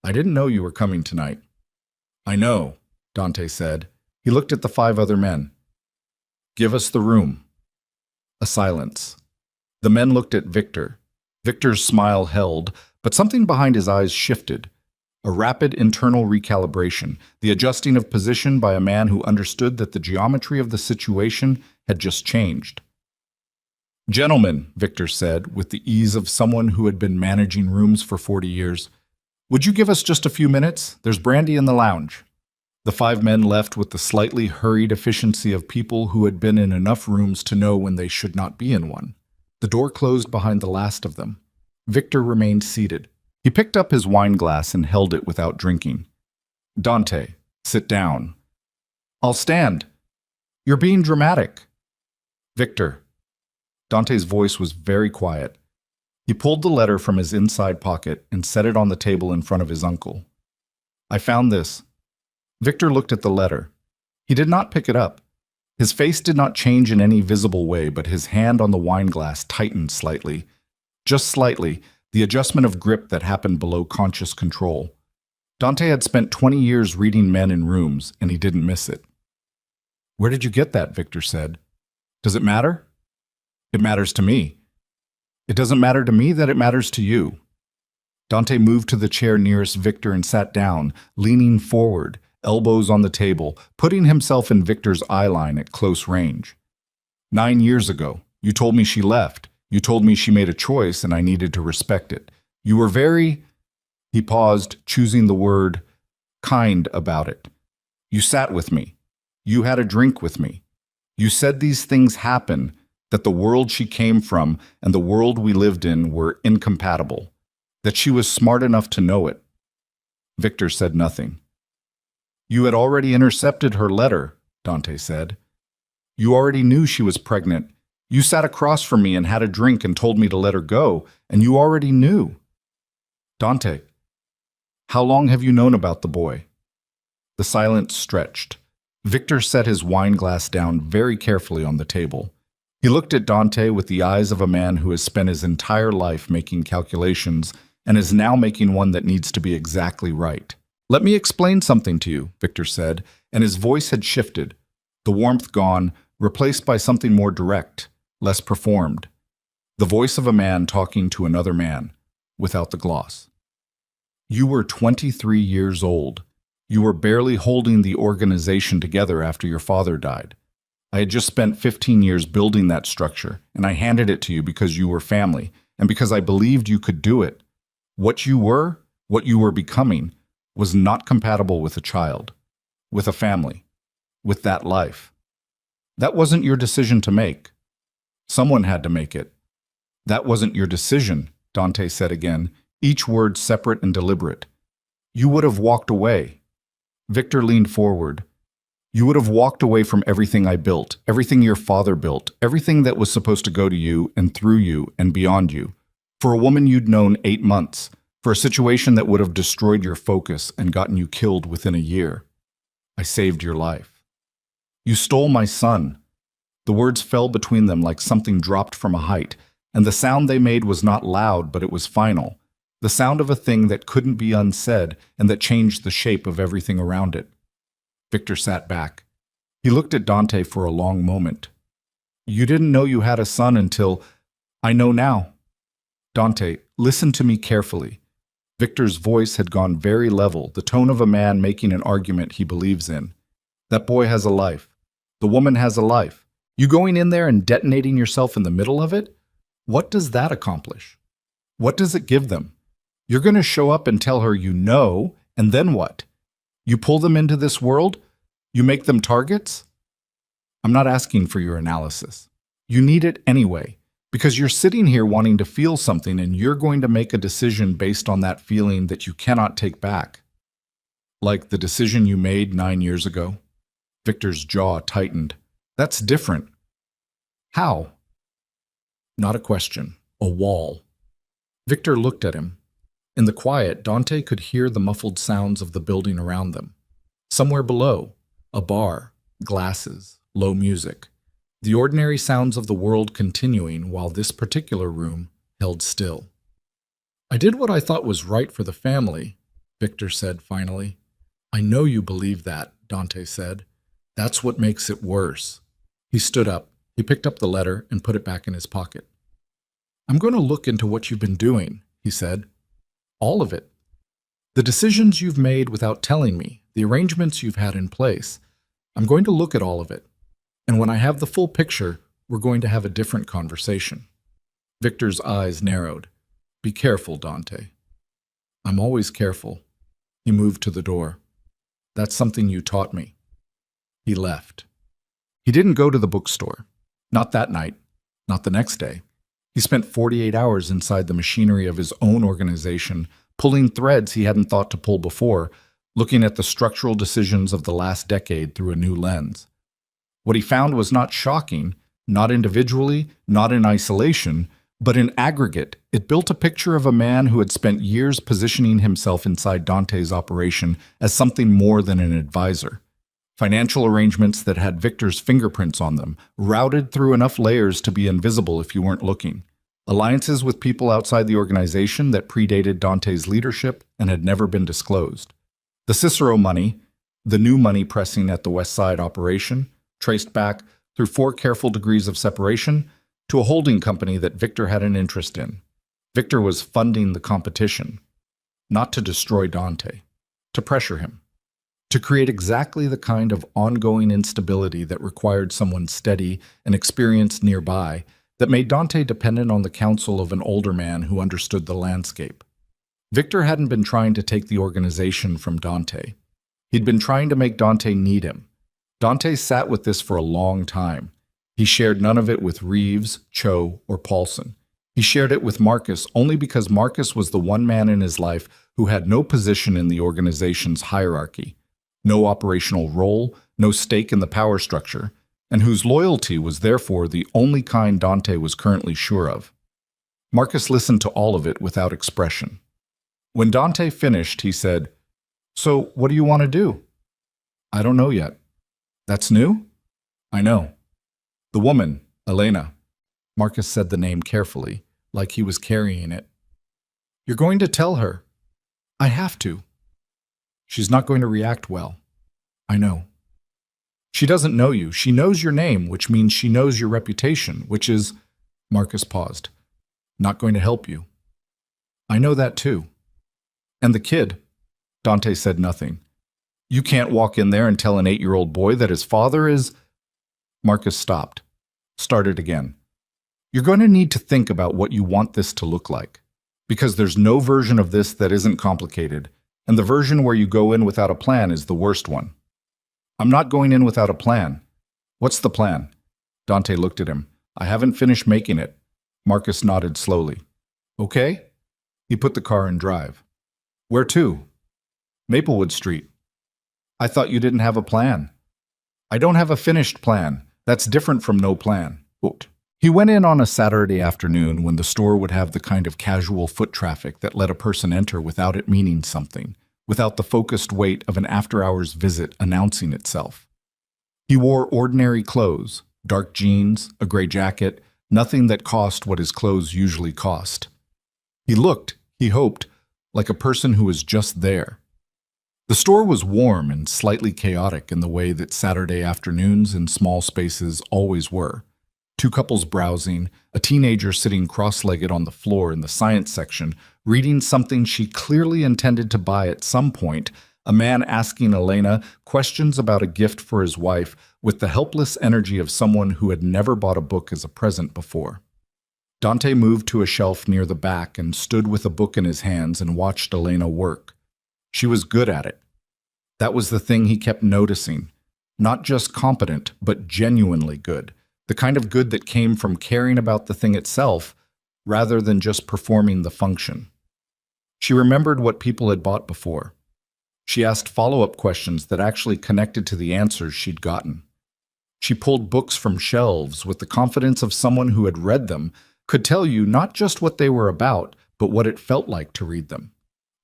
I didn't know you were coming tonight. I know, Dante said. He looked at the 5 other men. Give us the room. A silence. The men looked at Victor. Victor's smile held, but something behind his eyes shifted. A rapid internal recalibration, the adjusting of position by a man who understood that the geometry of the situation had just changed. Gentlemen, Victor said, with the ease of someone who had been managing rooms for 40 years, would you give us just a few minutes? There's brandy in the lounge. The 5 men left with the slightly hurried efficiency of people who had been in enough rooms to know when they should not be in one. The door closed behind the last of them. Victor remained seated. He picked up his wine glass and held it without drinking. Dante, sit down. I'll stand. You're being dramatic. Victor. Dante's voice was very quiet. He pulled the letter from his inside pocket and set it on the table in front of his uncle. I found this. Victor looked at the letter. He did not pick it up. His face did not change in any visible way, but his hand on the wine glass tightened slightly. Just slightly, the adjustment of grip that happened below conscious control. Dante had spent 20 years reading men in rooms, and he didn't miss it. Where did you get that? Victor said. Does it matter? It matters to me. It doesn't matter to me that it matters to you. Dante moved to the chair nearest Victor and sat down, leaning forward, elbows on the table, putting himself in Victor's eye line at close range. 9 years ago, you told me she left. You told me she made a choice and I needed to respect it. You were very— He paused, choosing the word kind about it. You sat with me. You had a drink with me. You said these things happen, that the world she came from and the world we lived in were incompatible, that she was smart enough to know it. Victor said nothing. You had already intercepted her letter, Dante said. You already knew she was pregnant. You sat across from me and had a drink and told me to let her go, and you already knew. Dante, how long have you known about the boy? The silence stretched. Victor set his wine glass down very carefully on the table. He looked at Dante with the eyes of a man who has spent his entire life making calculations and is now making one that needs to be exactly right. Let me explain something to you, Victor said, and his voice had shifted, the warmth gone, replaced by something more direct, less performed. The voice of a man talking to another man, without the gloss. You were 23 years old. You were barely holding the organization together after your father died. I had just spent 15 years building that structure, and I handed it to you because you were family, and because I believed you could do it. What you were becoming, was not compatible with a child, with a family, with that life. That wasn't your decision to make. Someone had to make it. That wasn't your decision, Dante said again, each word separate and deliberate. You would have walked away. Victor leaned forward. You would have walked away from everything I built, everything your father built, everything that was supposed to go to you and through you and beyond you, for a woman you'd known 8 months, for a situation that would have destroyed your focus and gotten you killed within a year. I saved your life. You stole my son. The words fell between them like something dropped from a height, and the sound they made was not loud, but it was final, the sound of a thing that couldn't be unsaid and that changed the shape of everything around it. Victor sat back. He looked at Dante for a long moment. You didn't know you had a son until— I know now. Dante, listen to me carefully. Victor's voice had gone very level, the tone of a man making an argument he believes in. That boy has a life. The woman has a life. You going in there and detonating yourself in the middle of it? What does that accomplish? What does it give them? You're going to show up and tell her you know, and then what? You pull them into this world? You make them targets? I'm not asking for your analysis. You need it anyway, because you're sitting here wanting to feel something and you're going to make a decision based on that feeling that you cannot take back. Like the decision you made 9 years ago? Victor's jaw tightened. That's different. How? Not a question, a wall. Victor looked at him. In the quiet, Dante could hear the muffled sounds of the building around them. Somewhere below, a bar, glasses, low music. The ordinary sounds of the world continuing while this particular room held still. I did what I thought was right for the family, Victor said finally. I know you believe that, Dante said. That's what makes it worse. He stood up. He picked up the letter and put it back in his pocket. I'm going to look into what you've been doing, he said. All of it. The decisions you've made without telling me, the arrangements you've had in place. I'm going to look at all of it. And when I have the full picture, we're going to have a different conversation. Victor's eyes narrowed. Be careful, Dante. I'm always careful. He moved to the door. That's something you taught me. He left. He didn't go to the bookstore. Not that night. Not the next day. He spent 48 hours inside the machinery of his own organization, pulling threads he hadn't thought to pull before, looking at the structural decisions of the last decade through a new lens. What he found was not shocking, not individually, not in isolation, but in aggregate. It built a picture of a man who had spent years positioning himself inside Dante's operation as something more than an advisor. Financial arrangements that had Victor's fingerprints on them, routed through enough layers to be invisible if you weren't looking. Alliances with people outside the organization that predated Dante's leadership and had never been disclosed. The Cicero money, the new money pressing at the West Side operation, traced back through 4 careful degrees of separation to a holding company that Victor had an interest in. Victor was funding the competition, not to destroy Dante, to pressure him. to create exactly the kind of ongoing instability that required someone steady and experienced nearby, that made Dante dependent on the counsel of an older man who understood the landscape. Victor hadn't been trying to take the organization from Dante. He'd been trying to make Dante need him. Dante sat with this for a long time. He shared none of it with Reeves, Cho, or Paulson. He shared it with Marcus only because Marcus was the one man in his life who had no position in the organization's hierarchy, no operational role, no stake in the power structure, and whose loyalty was therefore the only kind Dante was currently sure of. Marcus listened to all of it without expression. When Dante finished, he said, "So, what do you want to do?" "I don't know yet." "That's new?" "I know." "The woman, Elena." Marcus said the name carefully, like he was carrying it. "You're going to tell her." "I have to." "She's not going to react well." "I know." "She doesn't know you. She knows your name, which means she knows your reputation, which is—" Marcus paused. "Not going to help you." "I know that too." "And the kid?" Dante said nothing. "You can't walk in there and tell an 8-year-old boy that his father is—" Marcus stopped. Started again. "You're going to need to think about what you want this to look like. Because there's no version of this that isn't complicated, and the version where you go in without a plan is the worst one." "I'm not going in without a plan." "What's the plan?" Dante looked at him. "I haven't finished making it." Marcus nodded slowly. "Okay." He put the car in drive. "Where to?" "Maplewood Street." "I thought you didn't have a plan." "I don't have a finished plan. That's different from no plan." He went in on a Saturday afternoon when the store would have the kind of casual foot traffic that let a person enter without it meaning something, without the focused weight of an after-hours visit announcing itself. He wore ordinary clothes, dark jeans, a gray jacket, nothing that cost what his clothes usually cost. He looked, he hoped, like a person who was just there. The store was warm and slightly chaotic in the way that Saturday afternoons in small spaces always were. 2 couples browsing, a teenager sitting cross-legged on the floor in the science section, reading something she clearly intended to buy at some point, a man asking Elena questions about a gift for his wife with the helpless energy of someone who had never bought a book as a present before. Dante moved to a shelf near the back and stood with a book in his hands and watched Elena work. She was good at it. That was the thing he kept noticing. Not just competent, but genuinely good. The kind of good that came from caring about the thing itself, rather than just performing the function. She remembered what people had bought before. She asked follow-up questions that actually connected to the answers she'd gotten. She pulled books from shelves with the confidence of someone who had read them, could tell you not just what they were about, but what it felt like to read them.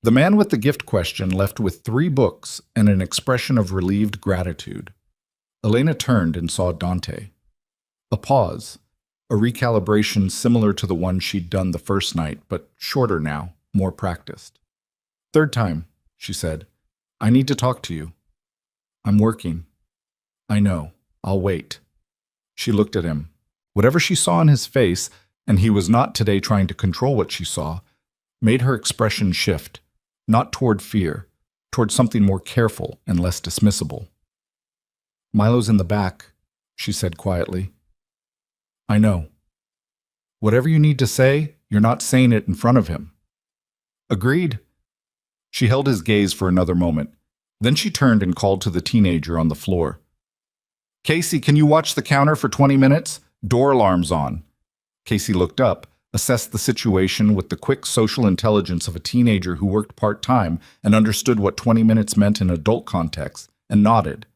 The man with the gift question left with 3 books and an expression of relieved gratitude. Elena turned and saw Dante. A pause, a recalibration similar to the one she'd done the first night, but shorter now, more practiced. "Third time," she said. "I need to talk to you." "I'm working." "I know. I'll wait." She looked at him. Whatever she saw in his face, and he was not today trying to control what she saw, made her expression shift, not toward fear, toward something more careful and less dismissible. "Milo's in the back," she said quietly. "I know." "Whatever you need to say, you're not saying it in front of him." "Agreed." She held his gaze for another moment. Then she turned and called to the teenager on the floor. "Casey, can you watch the counter for 20 minutes? Door alarm's on." Casey looked up, assessed the situation with the quick social intelligence of a teenager who worked part-time and understood what 20 minutes meant in adult context, and nodded.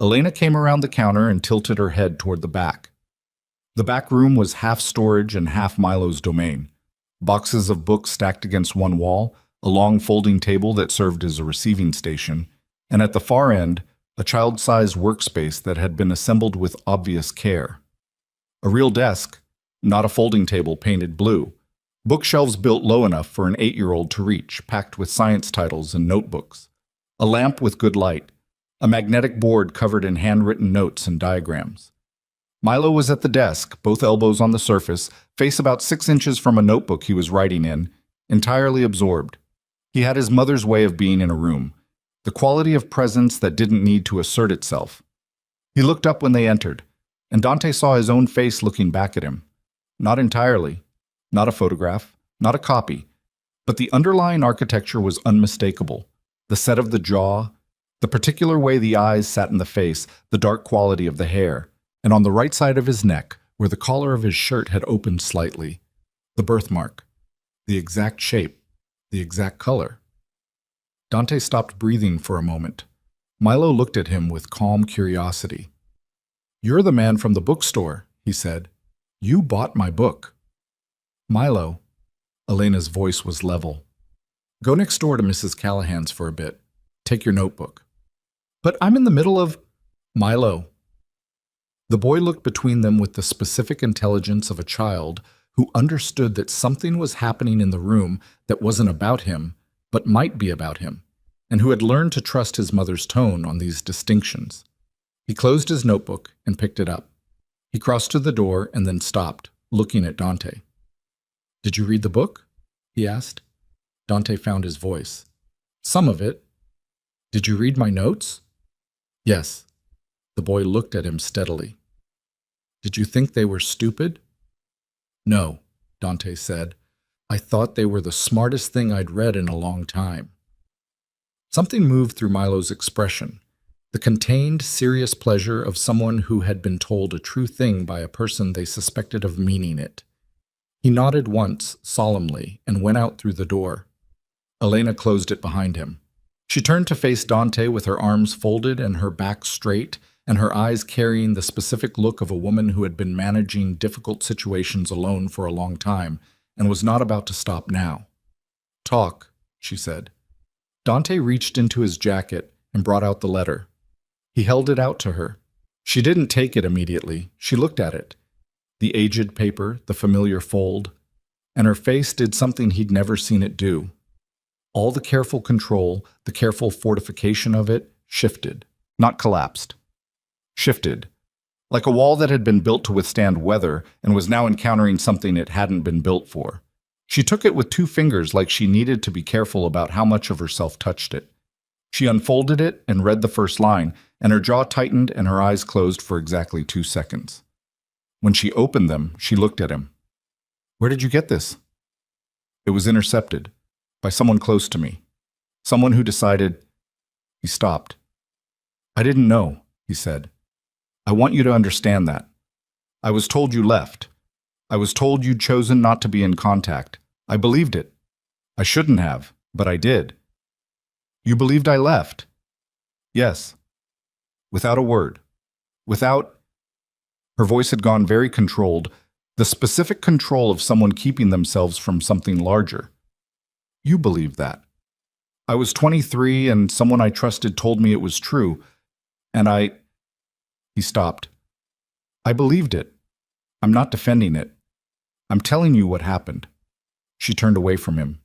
Elena came around the counter and tilted her head toward the back. The back room was half storage and half Milo's domain. Boxes of books stacked against one wall, a long folding table that served as a receiving station, and at the far end, a child-sized workspace that had been assembled with obvious care. A real desk, not a folding table painted blue. Bookshelves built low enough for an 8-year-old to reach, packed with science titles and notebooks. A lamp with good light. A magnetic board covered in handwritten notes and diagrams. Milo was at the desk, both elbows on the surface, face about 6 inches from a notebook he was writing in, entirely absorbed. He had his mother's way of being in a room. the quality of presence that didn't need to assert itself. He looked up when they entered, and Dante saw his own face looking back at him. Not entirely, not a photograph, not a copy, but the underlying architecture was unmistakable. The set of the jaw, the particular way the eyes sat in the face, the dark quality of the hair, and on the right side of his neck, where the collar of his shirt had opened slightly, the birthmark, the exact shape, the exact color. Dante stopped breathing for a moment. Milo looked at him with calm curiosity. "You're the man from the bookstore," he said. "You bought my book." "Milo," Elena's voice was level. "Go next door to Mrs. Callahan's for a bit. Take your notebook." "But I'm in the middle of—" "Milo." The boy looked between them with the specific intelligence of a child who understood that something was happening in the room that wasn't about him, but might be about him, and who had learned to trust his mother's tone on these distinctions. He closed his notebook and picked it up. He crossed to the door and then stopped, looking at Dante. "Did you read the book?" he asked. Dante found his voice. "Some of it." "Did you read my notes?" "Yes." The boy looked at him steadily. "Did you think they were stupid?" "No," Dante said. "I thought they were the smartest thing I'd read in a long time." Something moved through Milo's expression, the contained, serious pleasure of someone who had been told a true thing by a person they suspected of meaning it. He nodded once, solemnly, and went out through the door. Elena closed it behind him. She turned to face Dante with her arms folded and her back straight, and her eyes carrying the specific look of a woman who had been managing difficult situations alone for a long time and was not about to stop now. "Talk," she said. Dante reached into his jacket and brought out the letter. He held it out to her. She didn't take it immediately. She looked at it. The aged paper, the familiar fold, and her face did something he'd never seen it do. All the careful control, the careful fortification of it, shifted, not collapsed. Shifted, like a wall that had been built to withstand weather and was now encountering something it hadn't been built for. She took it with 2 fingers like she needed to be careful about how much of herself touched it. She unfolded it and read the first line, and her jaw tightened and her eyes closed for exactly 2 seconds. When she opened them, she looked at him. "Where did you get this?" "It was intercepted. By someone close to me. Someone who decided—" He stopped. "I didn't know," he said. "I want you to understand that. I was told you left. I was told you'd chosen not to be in contact. I believed it. I shouldn't have, but I did." "You believed I left?" "Yes." Without a word. Without— Her voice had gone very controlled, the specific control of someone keeping themselves from something larger. "You believed that. I was 23 and someone I trusted told me it was true, and I—" He stopped. "I believed it. I'm not defending it. I'm telling you what happened." She turned away from him.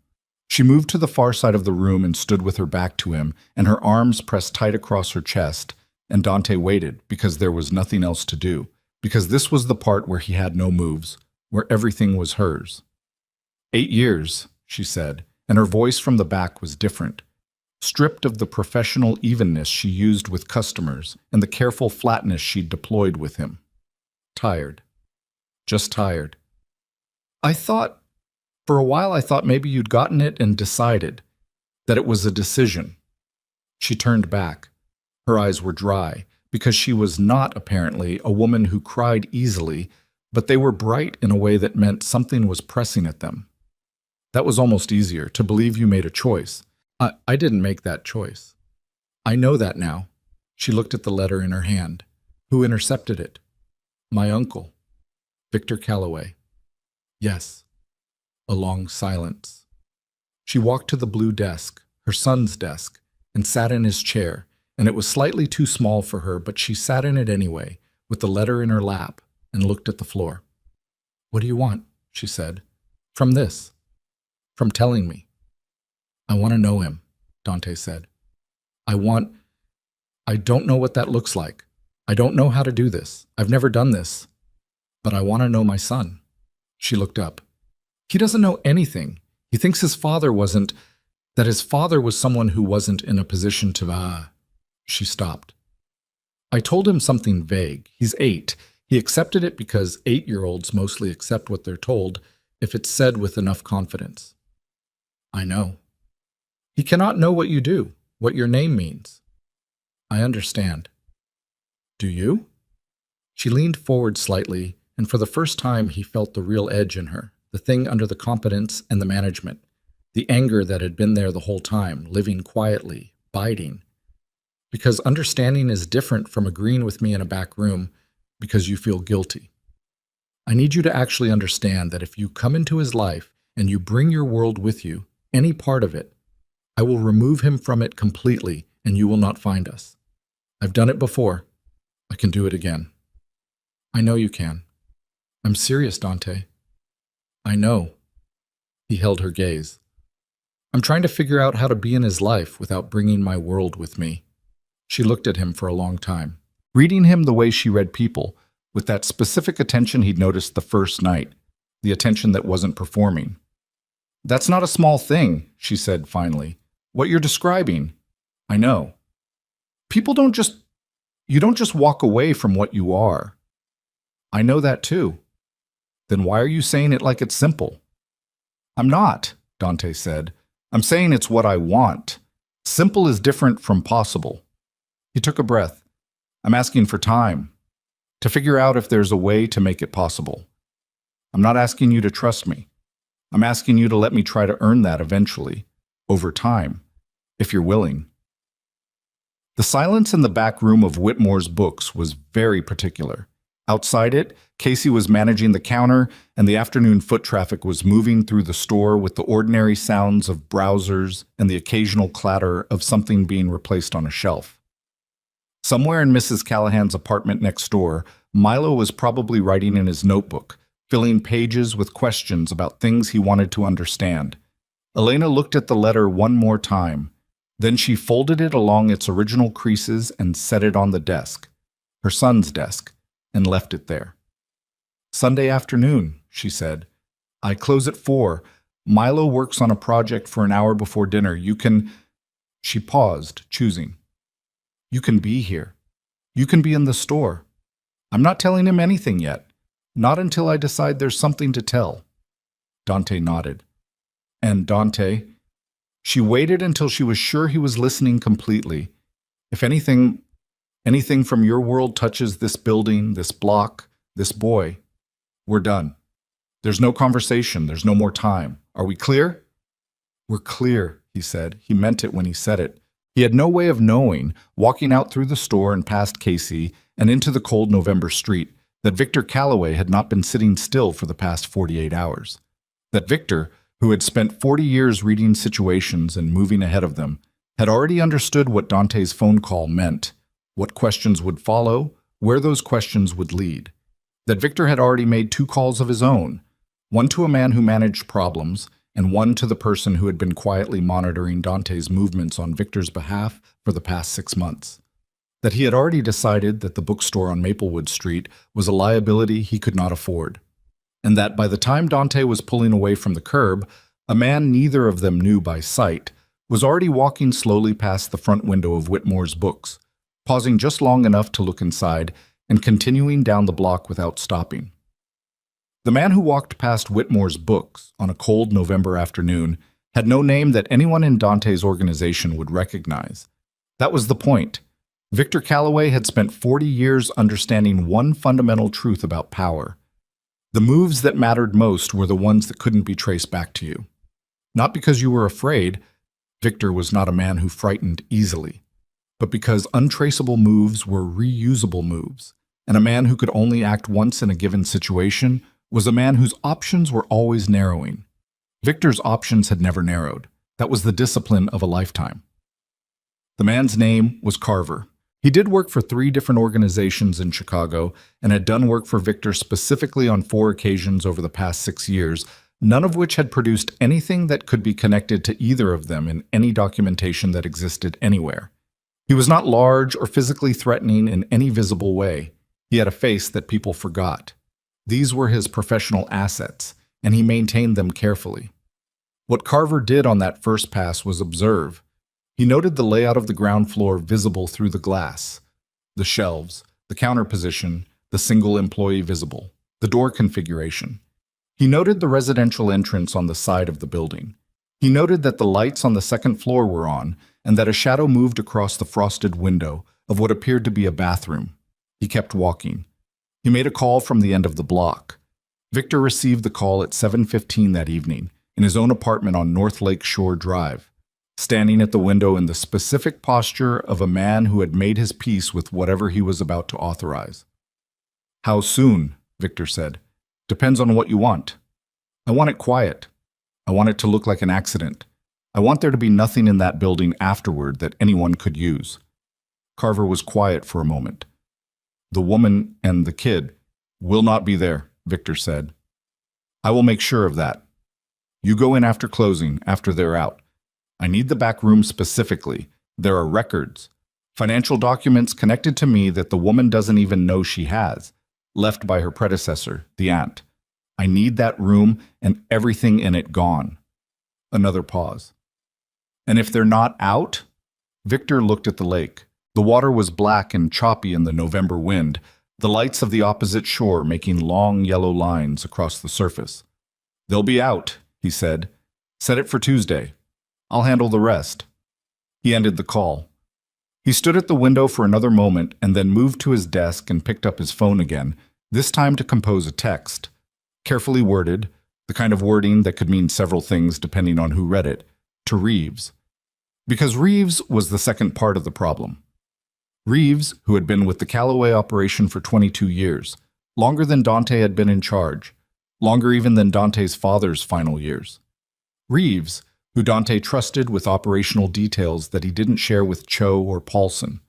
She moved to the far side of the room and stood with her back to him, and her arms pressed tight across her chest, and Dante waited because there was nothing else to do, because this was the part where he had no moves, where everything was hers. 8 years, she said, and her voice from the back was different, stripped of the professional evenness she used with customers and the careful flatness she'd deployed with him. Tired. Just tired. For a while I thought maybe you'd gotten it and decided that it was a decision." She turned back. Her eyes were dry, because she was not, apparently, a woman who cried easily, but they were bright in a way that meant something was pressing at them. "That was almost easier, to believe you made a choice. I didn't make that choice. I know that now." She looked at the letter in her hand. "Who intercepted it?" "My uncle. Victor Calloway." "Yes." A long silence. She walked to the blue desk, her son's desk, and sat in his chair, and it was slightly too small for her, but she sat in it anyway, with the letter in her lap, and looked at the floor. "What do you want?" she said. "From this. From telling me." "I want to know him," Dante said. I don't know what that looks like. I don't know how to do this. I've never done this. But I want to know my son." She looked up. "He doesn't know anything. He thinks his father wasn't—" That his father was someone who wasn't in a position to, She stopped. I told him something vague. He's 8. He accepted it because 8-year-olds mostly accept what they're told if it's said with enough confidence. I know. He cannot know what you do, what your name means. I understand. Do you? She leaned forward slightly, and for the first time he felt the real edge in her, the thing under the competence and the management, the anger that had been there the whole time, living quietly, biding. Because understanding is different from agreeing with me in a back room because you feel guilty. I need you to actually understand that if you come into his life and you bring your world with you, any part of it, I will remove him from it completely and you will not find us. I've done it before. I can do it again. I know you can. I'm serious, Dante. I know. He held her gaze. I'm trying to figure out how to be in his life without bringing my world with me. She looked at him for a long time, reading him the way she read people, with that specific attention he'd noticed the first night, the attention that wasn't performing. That's not a small thing, she said finally. What you're describing, I know. You don't just walk away from what you are. I know that too. Then why are you saying it like it's simple? I'm not, Dante said. I'm saying it's what I want. Simple is different from possible. He took a breath. I'm asking for time, to figure out if there's a way to make it possible. I'm not asking you to trust me. I'm asking you to let me try to earn that eventually, over time, if you're willing. The silence in the back room of Whitmore's Books was very particular. Outside it, Casey was managing the counter, and the afternoon foot traffic was moving through the store with the ordinary sounds of browsers and the occasional clatter of something being replaced on a shelf. Somewhere in Mrs. Callahan's apartment next door, Milo was probably writing in his notebook, filling pages with questions about things he wanted to understand. Elena looked at the letter one more time. Then she folded it along its original creases and set it on the desk, her son's desk, and left it there. Sunday afternoon, she said. I close at 4. Milo works on a project for an hour before dinner. You can... She paused, choosing. You can be here. You can be in the store. I'm not telling him anything yet. Not until I decide there's something to tell. Dante nodded. And Dante... She waited until she was sure he was listening completely. If anything from your world touches this building, this block, this boy, we're done. There's no conversation. There's no more time. Are we clear? We're clear, he said. He meant it when he said it. He had no way of knowing, walking out through the store and past Casey and into the cold November street, that Victor Calloway had not been sitting still for the past 48 hours. That Victor, who had spent 40 years reading situations and moving ahead of them, had already understood what Dante's phone call meant, what questions would follow, where those questions would lead. That Victor had already made 2 calls of his own, one to a man who managed problems, and one to the person who had been quietly monitoring Dante's movements on Victor's behalf for the past 6 months. That he had already decided that the bookstore on Maplewood Street was a liability he could not afford. And that by the time Dante was pulling away from the curb, a man neither of them knew by sight was already walking slowly past the front window of Whitmore's Books, pausing just long enough to look inside and continuing down the block without stopping. The man who walked past Whitmore's Books on a cold November afternoon had no name that anyone in Dante's organization would recognize. That was the point. Victor Calloway had spent 40 years understanding one fundamental truth about power. The moves that mattered most were the ones that couldn't be traced back to you. Not because you were afraid. Victor was not a man who frightened easily, but because untraceable moves were reusable moves, and a man who could only act once in a given situation was a man whose options were always narrowing. Victor's options had never narrowed. That was the discipline of a lifetime. The man's name was Carver. He did work for 3 different organizations in Chicago and had done work for Victor specifically on 4 occasions over the past 6 years, none of which had produced anything that could be connected to either of them in any documentation that existed anywhere. He was not large or physically threatening in any visible way. He had a face that people forgot. These were his professional assets, and he maintained them carefully. What Carver did on that first pass was observe. He noted the layout of the ground floor visible through the glass, the shelves, the counter position, the single employee visible, the door configuration. He noted the residential entrance on the side of the building. He noted that the lights on the second floor were on and that a shadow moved across the frosted window of what appeared to be a bathroom. He kept walking. He made a call from the end of the block. Victor received the call at 7:15 that evening in his own apartment on North Lake Shore Drive, standing at the window in the specific posture of a man who had made his peace with whatever he was about to authorize. "How soon?" Victor said. "Depends on what you want. I want it quiet. I want it to look like an accident. I want there to be nothing in that building afterward that anyone could use." Carver was quiet for a moment. "The woman and the kid will not be there," Victor said. "I will make sure of that. You go in after closing, after they're out. I need the back room specifically. There are records, financial documents connected to me that the woman doesn't even know she has, left by her predecessor, the aunt. I need that room and everything in it gone." Another pause. "And if they're not out?" Victor looked at the lake. The water was black and choppy in the November wind, the lights of the opposite shore making long yellow lines across the surface. "They'll be out," he said. "Set it for Tuesday. I'll handle the rest." He ended the call. He stood at the window for another moment and then moved to his desk and picked up his phone again, this time to compose a text. Carefully worded, the kind of wording that could mean several things depending on who read it, to Reeves. Because Reeves was the second part of the problem. Reeves, who had been with the Callaway operation for 22 years, longer than Dante had been in charge, longer even than Dante's father's final years. Reeves, who Dante trusted with operational details that he didn't share with Cho or Paulson.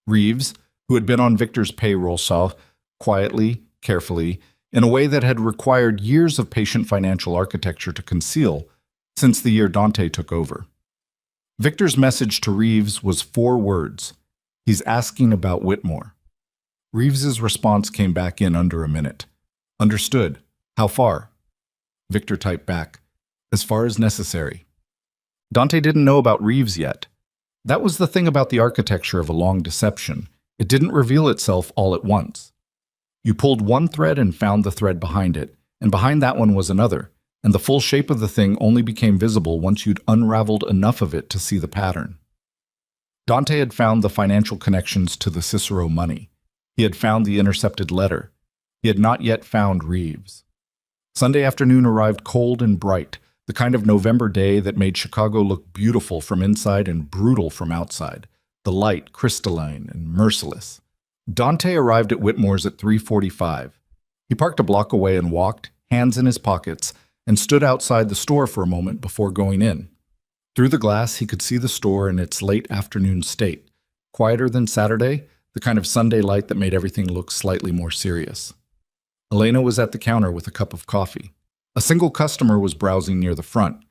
Reeves, who had been on Victor's payroll, saw quietly, carefully, in a way that had required years of patient financial architecture to conceal since the year Dante took over. Victor's message to Reeves was 4 words. "He's asking about Whitmore." Reeves's response came back in under a minute. "Understood. How far?" Victor typed back, "As far as necessary." Dante didn't know about Reeves yet. That was the thing about the architecture of a long deception. It didn't reveal itself all at once. You pulled one thread and found the thread behind it, and behind that one was another, and the full shape of the thing only became visible once you'd unraveled enough of it to see the pattern. Dante had found the financial connections to the Cicero money. He had found the intercepted letter. He had not yet found Reeves. Sunday afternoon arrived cold and bright, the kind of November day that made Chicago look beautiful from inside and brutal from outside, the light crystalline and merciless. Dante arrived at Whitmore's at 3:45. He parked a block away and walked, hands in his pockets, and stood outside the store for a moment before going in. Through the glass, he could see the store in its late afternoon state, quieter than Saturday, the kind of Sunday light that made everything look slightly more serious. Elena was at the counter with a cup of coffee. A single customer was browsing near the front.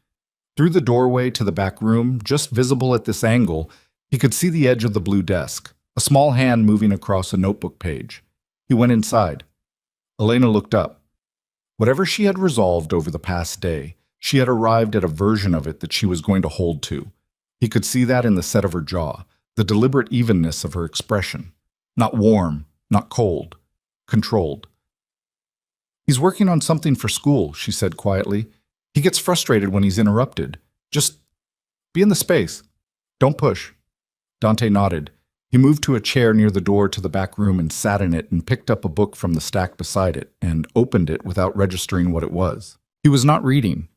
Through the doorway to the back room, just visible at this angle, he could see the edge of the blue desk, a small hand moving across a notebook page. He went inside. Elena looked up. Whatever she had resolved over the past day, she had arrived at a version of it that she was going to hold to. He could see that in the set of her jaw, the deliberate evenness of her expression. Not warm, not cold, controlled. "He's working on something for school," she said quietly. "He gets frustrated when he's interrupted. Just be in the space. Don't push." Dante nodded. He moved to a chair near the door to the back room and sat in it and picked up a book from the stack beside it and opened it without registering what it was. He was not reading.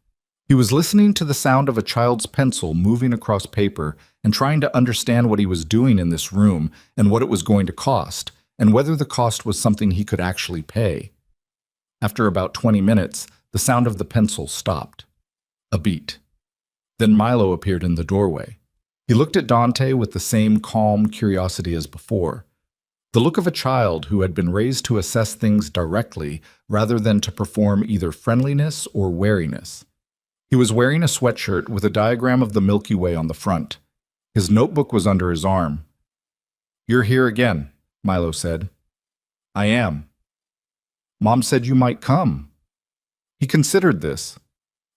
He was listening to the sound of a child's pencil moving across paper and trying to understand what he was doing in this room and what it was going to cost, and whether the cost was something he could actually pay. After about 20 minutes, the sound of the pencil stopped. A beat. Then Milo appeared in the doorway. He looked at Dante with the same calm curiosity as before. The look of a child who had been raised to assess things directly rather than to perform either friendliness or wariness. He was wearing a sweatshirt with a diagram of the Milky Way on the front. His notebook was under his arm. "You're here again," Milo said. "I am." "Mom said you might come." He considered this.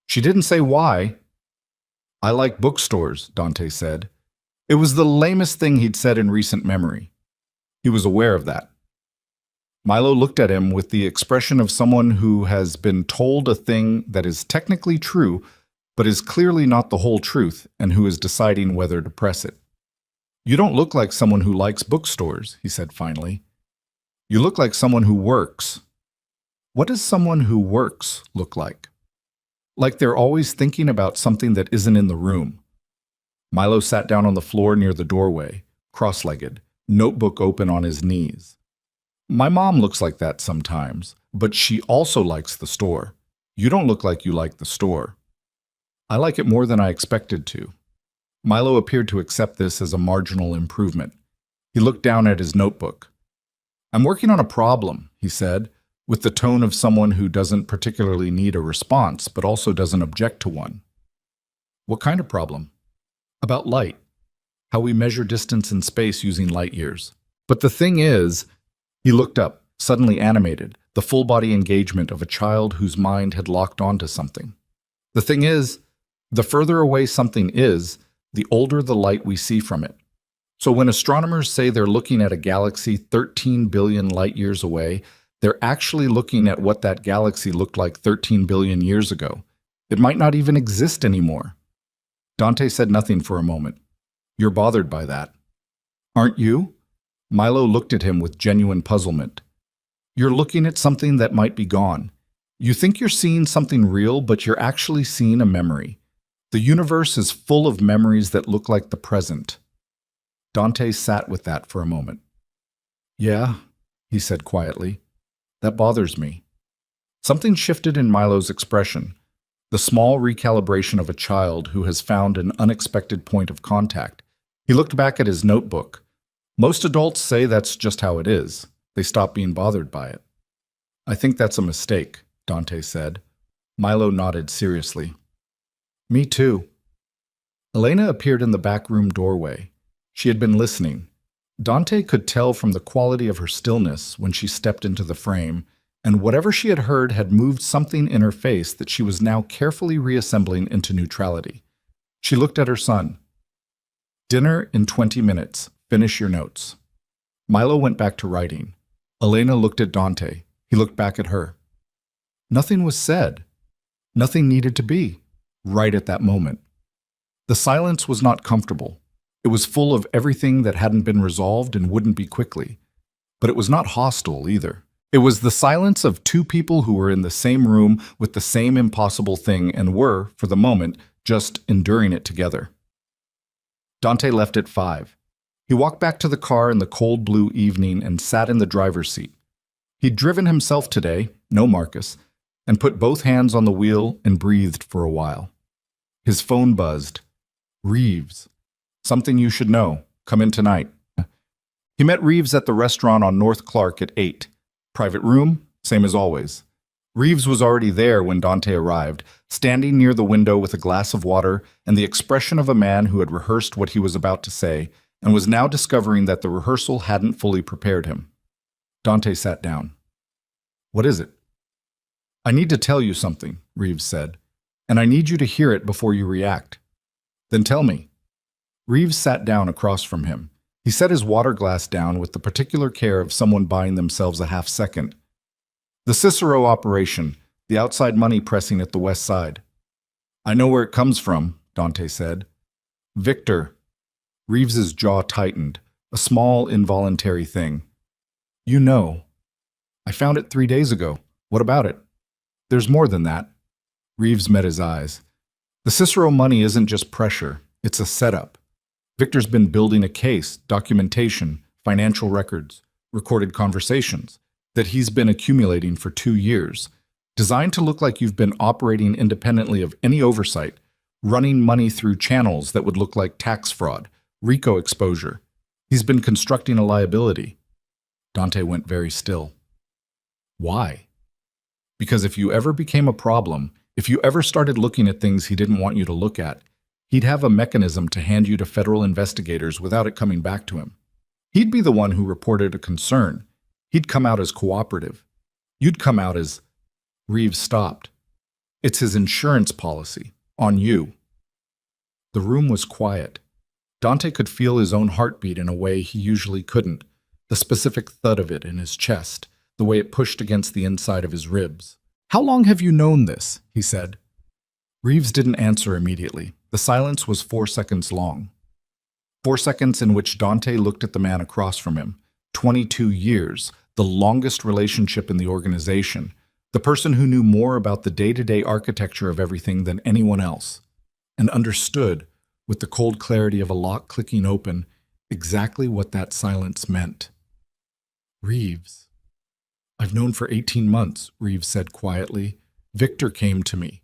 She didn't say why. I like bookstores, Dante said. It was the lamest thing he'd said in recent memory. He was aware of that. Milo looked at him with the expression of someone who has been told a thing that is technically true, but is clearly not the whole truth, and who is deciding whether to press it. You don't look like someone who likes bookstores, he said finally. You look like someone who works. What does someone who works look like? Like they're always thinking about something that isn't in the room. Milo sat down on the floor near the doorway, cross-legged, notebook open on his knees. My mom looks like that sometimes, but she also likes the store. You don't look like you like the store. I like it more than I expected to. Milo appeared to accept this as a marginal improvement. He looked down at his notebook. I'm working on a problem, he said, with the tone of someone who doesn't particularly need a response, but also doesn't object to one. What kind of problem? About light. How we measure distance and space using light years. But the thing is, he looked up, suddenly animated, the full-body engagement of a child whose mind had locked onto something. The thing is, the further away something is, the older the light we see from it. So when astronomers say they're looking at a galaxy 13 billion light years away, they're actually looking at what that galaxy looked like 13 billion years ago. It might not even exist anymore. Dante said nothing for a moment. You're bothered by that. Aren't you? Milo looked at him with genuine puzzlement. You're looking at something that might be gone. You think you're seeing something real, but you're actually seeing a memory. The universe is full of memories that look like the present. Dante sat with that for a moment. Yeah, he said quietly. That bothers me. Something shifted in Milo's expression, the small recalibration of a child who has found an unexpected point of contact. He looked back at his notebook. Most adults say that's just how it is. They stop being bothered by it. I think that's a mistake, Dante said. Milo nodded seriously. Me too. Elena appeared in the back room doorway. She had been listening. Dante could tell from the quality of her stillness when she stepped into the frame, and whatever she had heard had moved something in her face that she was now carefully reassembling into neutrality. She looked at her son. Dinner in 20 minutes. Finish your notes. Milo went back to writing. Elena looked at Dante. He looked back at her. Nothing was said. Nothing needed to be, right at that moment. The silence was not comfortable. It was full of everything that hadn't been resolved and wouldn't be quickly. But it was not hostile either. It was the silence of two people who were in the same room with the same impossible thing and were, for the moment, just enduring it together. Dante left at 5. He walked back to the car in the cold blue evening and sat in the driver's seat. He'd driven himself today, no Marcus, and put both hands on the wheel and breathed for a while. His phone buzzed. Reeves. Something you should know. Come in tonight. He met Reeves at the restaurant on North Clark at 8. Private room, same as always. Reeves was already there when Dante arrived, standing near the window with a glass of water and the expression of a man who had rehearsed what he was about to say and was now discovering that the rehearsal hadn't fully prepared him. Dante sat down. What is it? I need to tell you something, Reeves said, and I need you to hear it before you react. Then tell me. Reeves sat down across from him. He set his water glass down with the particular care of someone buying themselves a half second. The Cicero operation, the outside money pressing at the west side. I know where it comes from, Dante said. Victor. Reeves's jaw tightened, a small, involuntary thing. You know. I found it 3 days ago. What about it? There's more than that. Reeves met his eyes. The Cicero money isn't just pressure, it's a setup. Victor's been building a case, documentation, financial records, recorded conversations that he's been accumulating for 2 years, designed to look like you've been operating independently of any oversight, running money through channels that would look like tax fraud, RICO exposure. He's been constructing a liability. Dante went very still. Why? Because if you ever became a problem, if you ever started looking at things he didn't want you to look at, he'd have a mechanism to hand you to federal investigators without it coming back to him. He'd be the one who reported a concern. He'd come out as cooperative. You'd come out as... Reeves stopped. It's his insurance policy. On you. The room was quiet. Dante could feel his own heartbeat in a way he usually couldn't, the specific thud of it in his chest, the way it pushed against the inside of his ribs. "How long have you known this?" he said. Reeves didn't answer immediately. The silence was 4 seconds long. 4 seconds in which Dante looked at the man across from him. 22 years, the longest relationship in the organization, the person who knew more about the day-to-day architecture of everything than anyone else, and understood, with the cold clarity of a lock clicking open, exactly what that silence meant. "Reeves. I've known for 18 months, Reeves said quietly. Victor came to me.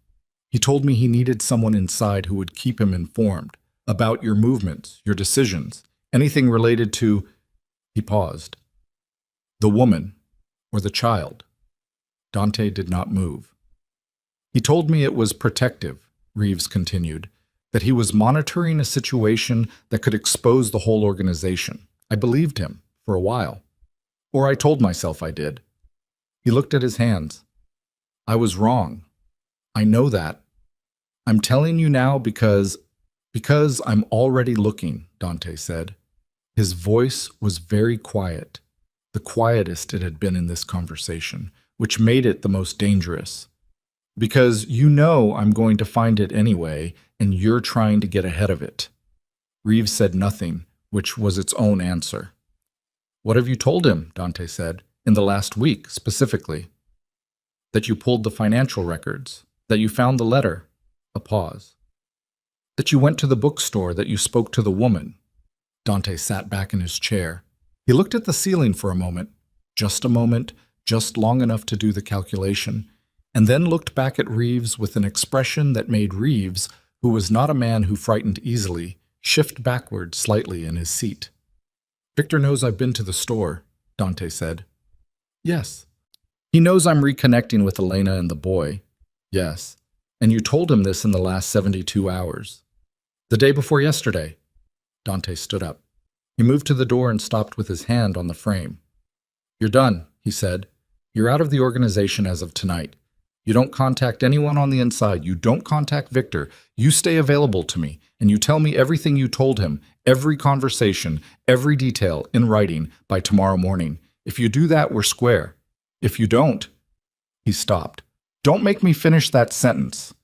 He told me he needed someone inside who would keep him informed about your movements, your decisions, anything related to—" He paused. "The woman, or the child." Dante did not move. "He told me it was protective," Reeves continued, "that he was monitoring a situation that could expose the whole organization. I believed him, for a while. Or I told myself I did." He looked at his hands. "I was wrong. I know that. I'm telling you now because I'm already looking," Dante said. His voice was very quiet, the quietest it had been in this conversation, which made it the most dangerous. "Because you know I'm going to find it anyway, and you're trying to get ahead of it." Reeves said nothing, which was its own answer. "What have you told him?" Dante said. "In the last week, specifically." "That you pulled the financial records. That you found the letter." A pause. "That you went to the bookstore, that you spoke to the woman." Dante sat back in his chair. He looked at the ceiling for a moment, just long enough to do the calculation, and then looked back at Reeves with an expression that made Reeves, who was not a man who frightened easily, shift backward slightly in his seat. "Victor knows I've been to the store," Dante said. "Yes." "He knows I'm reconnecting with Elena and the boy." "Yes." "And you told him this in the last 72 hours. The day before yesterday." Dante stood up. He moved to the door and stopped with his hand on the frame. "You're done," he said. "You're out of the organization as of tonight. You don't contact anyone on the inside. You don't contact Victor. You stay available to me, and you tell me everything you told him, every conversation, every detail, in writing, by tomorrow morning. If you do that, we're square. If you don't—" He stopped. "Don't make me finish that sentence."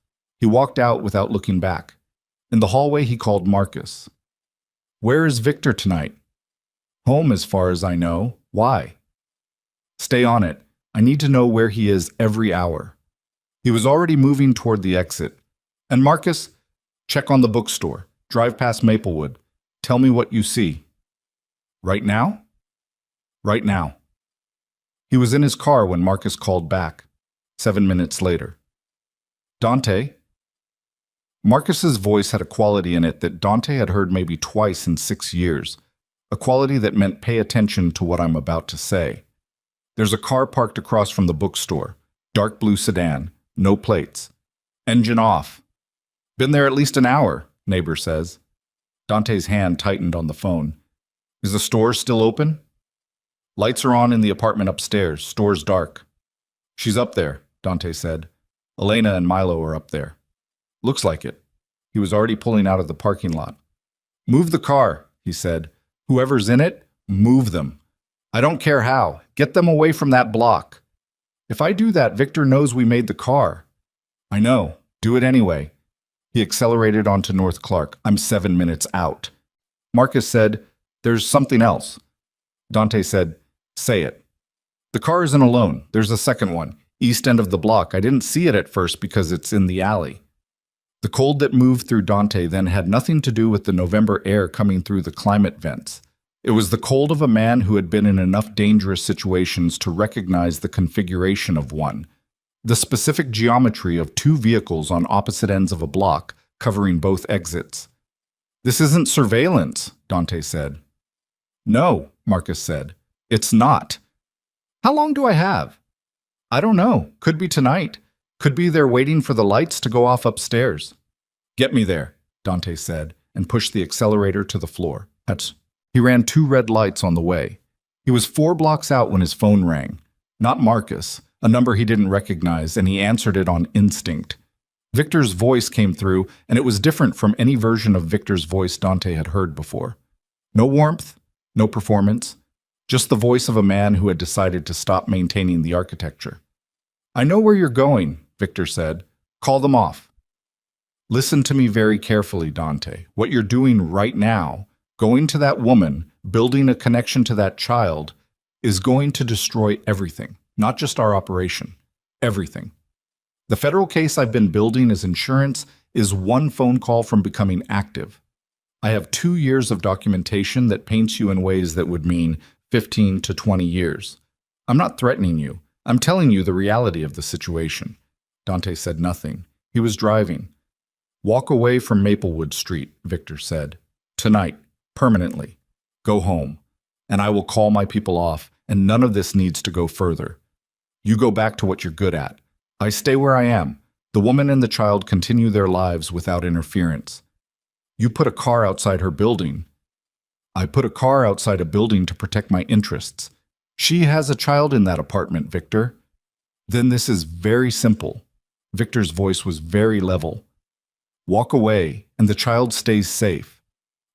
He walked out without looking back. In the hallway, he called Marcus. "Where is Victor tonight?" "Home, as far as I know. Why?" "Stay on it. I need to know where he is every hour." He was already moving toward the exit. "And Marcus, check on the bookstore. Drive past Maplewood. Tell me what you see." "Right now?" "Right now." He was in his car when Marcus called back. 7 minutes later. "Dante?" Marcus's voice had a quality in it that Dante had heard maybe twice in 6 years, a quality that meant pay attention to what I'm about to say. "There's a car parked across from the bookstore. Dark blue sedan. No plates. Engine off. Been there at least an hour, neighbor says." Dante's hand tightened on the phone. "Is the store still open?" "Lights are on in the apartment upstairs. Store's dark." "She's up there," Dante said. "Elena and Milo are up there." "Looks like it." He was already pulling out of the parking lot. "Move the car," he said. "Whoever's in it, move them. I don't care how. Get them away from that block." "If I do that, Victor knows we made the car." "I know. Do it anyway." He accelerated onto North Clark. "I'm 7 minutes out." Marcus said, "There's something else." Dante said, "Say it." "The car isn't alone. There's a second one. East end of the block. I didn't see it at first because it's in the alley." The cold that moved through Dante then had nothing to do with the November air coming through the climate vents. It was the cold of a man who had been in enough dangerous situations to recognize the configuration of one, the specific geometry of 2 vehicles on opposite ends of a block, covering both exits. "This isn't surveillance," Dante said. "No," Marcus said. "It's not." "How long do I have?" "I don't know. Could be tonight. Could be they're waiting for the lights to go off upstairs." "Get me there," Dante said, and pushed the accelerator to the floor. He ran 2 red lights on the way. He was 4 blocks out when his phone rang. Not Marcus, a number he didn't recognize, and he answered it on instinct. Victor's voice came through, and it was different from any version of Victor's voice Dante had heard before. No warmth, no performance, just the voice of a man who had decided to stop maintaining the architecture. "I know where you're going," Victor said. "Call them off." "Listen to me very carefully, Dante. What you're doing right now, going to that woman, building a connection to that child, is going to destroy everything, not just our operation. Everything. The federal case I've been building as insurance is one phone call from becoming active. I have 2 years of documentation that paints you in ways that would mean 15 to 20 years. I'm not threatening you. I'm telling you the reality of the situation." Dante said nothing. He was driving. "Walk away from Maplewood Street," Victor said. "Tonight, permanently. Go home. And I will call my people off, and none of this needs to go further. You go back to what you're good at. I stay where I am. The woman and the child continue their lives without interference. You put a car outside her building. I put a car outside a building to protect my interests. She has a child in that apartment, Victor. Then this is very simple." Victor's voice was very level. "Walk away, and the child stays safe.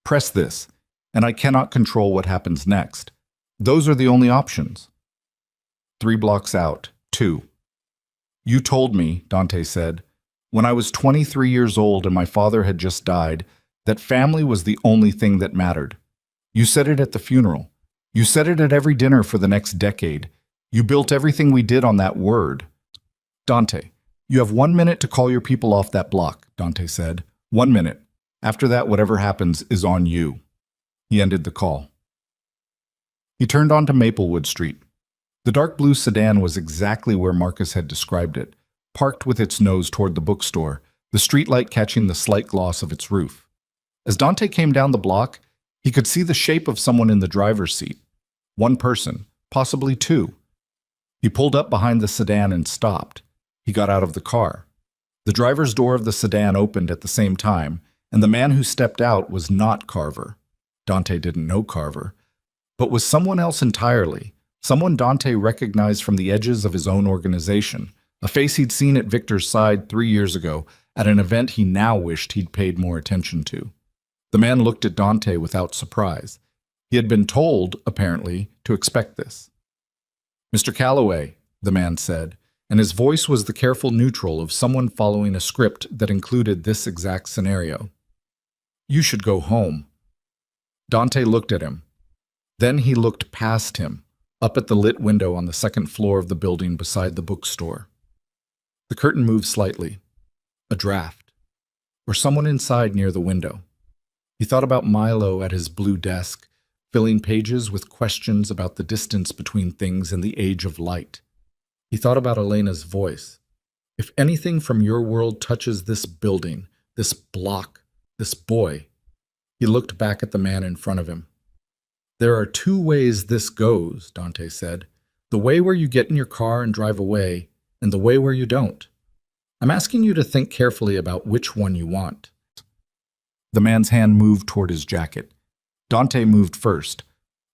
Press this, and I cannot control what happens next. Those are the only options." 3 blocks out, 2. "You told me," Dante said, "when I was 23 years old and my father had just died, that family was the only thing that mattered. You said it at the funeral. You said it at every dinner for the next decade. You built everything we did on that word." "Dante, you have 1 minute to call your people off that block," Dante said. 1 minute. After that, whatever happens is on you." He ended the call. He turned onto Maplewood Street. The dark blue sedan was exactly where Marcus had described it, parked with its nose toward the bookstore, the streetlight catching the slight gloss of its roof. As Dante came down the block, he could see the shape of someone in the driver's seat. 1 person, possibly 2. He pulled up behind the sedan and stopped. He got out of the car. The driver's door of the sedan opened at the same time, and the man who stepped out was not Carver. Dante didn't know Carver, but was someone else entirely, someone Dante recognized from the edges of his own organization, a face he'd seen at Victor's side 3 years ago at an event he now wished he'd paid more attention to. The man looked at Dante without surprise. He had been told, apparently, to expect this. "Mr. Calloway," the man said, and his voice was the careful neutral of someone following a script that included this exact scenario. "You should go home." Dante looked at him. Then he looked past him, up at the lit window on the 2nd floor of the building beside the bookstore. The curtain moved slightly. A draft. Or someone inside near the window. He thought about Milo at his blue desk, filling pages with questions about the distance between things in the age of light. He thought about Elena's voice. "If anything from your world touches this building, this block, this boy." He looked back at the man in front of him. "There are 2 ways this goes," Dante said. "The way where you get in your car and drive away, and the way where you don't. I'm asking you to think carefully about which one you want." The man's hand moved toward his jacket. Dante moved first.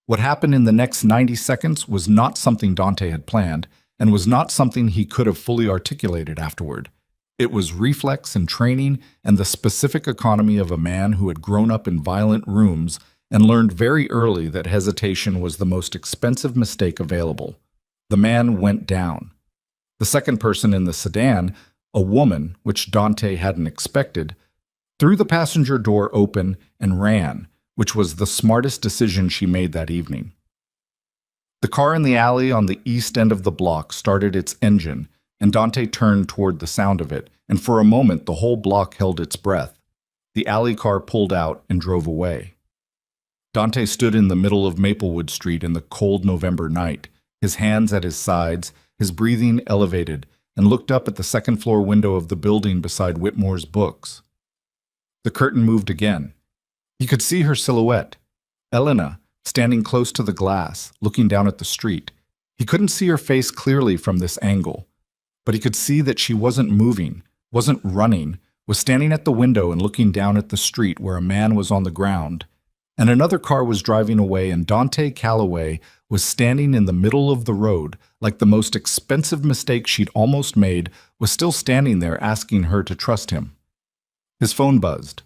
What happened in the next 90 seconds was not something Dante had planned, and was not something he could have fully articulated afterward. It was reflex and training and the specific economy of a man who had grown up in violent rooms and learned very early that hesitation was the most expensive mistake available. The man went down. The second person in the sedan, a woman, which Dante hadn't expected, threw the passenger door open and ran, which was the smartest decision she made that evening. The car in the alley on the east end of the block started its engine, and Dante turned toward the sound of it, and for a moment the whole block held its breath. The alley car pulled out and drove away. Dante stood in the middle of Maplewood Street in the cold November night, his hands at his sides, his breathing elevated, and looked up at the 2nd floor window of the building beside Whitmore's books. The curtain moved again. He could see her silhouette, Elena, standing close to the glass, looking down at the street. He couldn't see her face clearly from this angle, but he could see that she wasn't moving, wasn't running, was standing at the window and looking down at the street where a man was on the ground. and another car was driving away, and Dante Calloway was standing in the middle of the road, like the most expensive mistake she'd almost made, was still standing there asking her to trust him. His phone buzzed.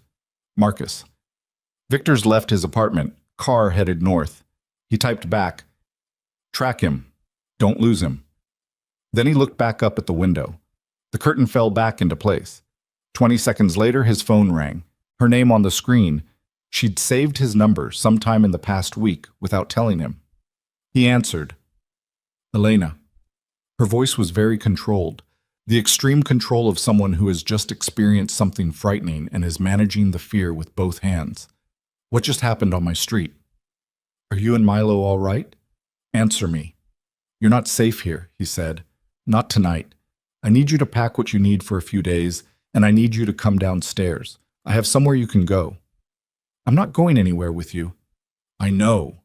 Marcus. Victor's left his apartment, car headed north. He typed back, "Track him. Don't lose him." Then he looked back up at the window. The curtain fell back into place. 20 seconds later, his phone rang. Her name on the screen. She'd saved his number sometime in the past week without telling him. He answered. Elena. Her voice was very controlled, the extreme control of someone who has just experienced something frightening and is managing the fear with both hands. What just happened on my street? Are you and Milo all right? Answer me. You're not safe here, he said. Not tonight. I need you to pack what you need for a few days, and I need you to come downstairs. I have somewhere you can go. I'm not going anywhere with you. I know.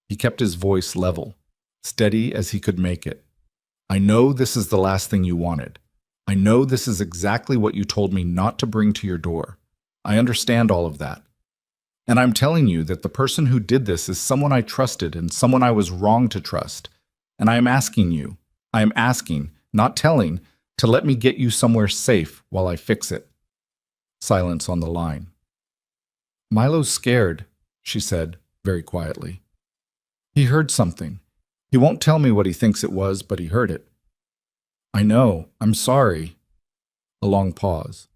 He kept his voice level, steady as he could make it. I know this is the last thing you wanted. I know this is exactly what you told me not to bring to your door. I understand all of that. And I'm telling you that the person who did this is someone I trusted and someone I was wrong to trust. And I am asking, not telling, to let me get you somewhere safe while I fix it. Silence on the line. Milo's scared, she said, very quietly. He heard something. He won't tell me what he thinks it was, but he heard it. I know. I'm sorry. A long pause.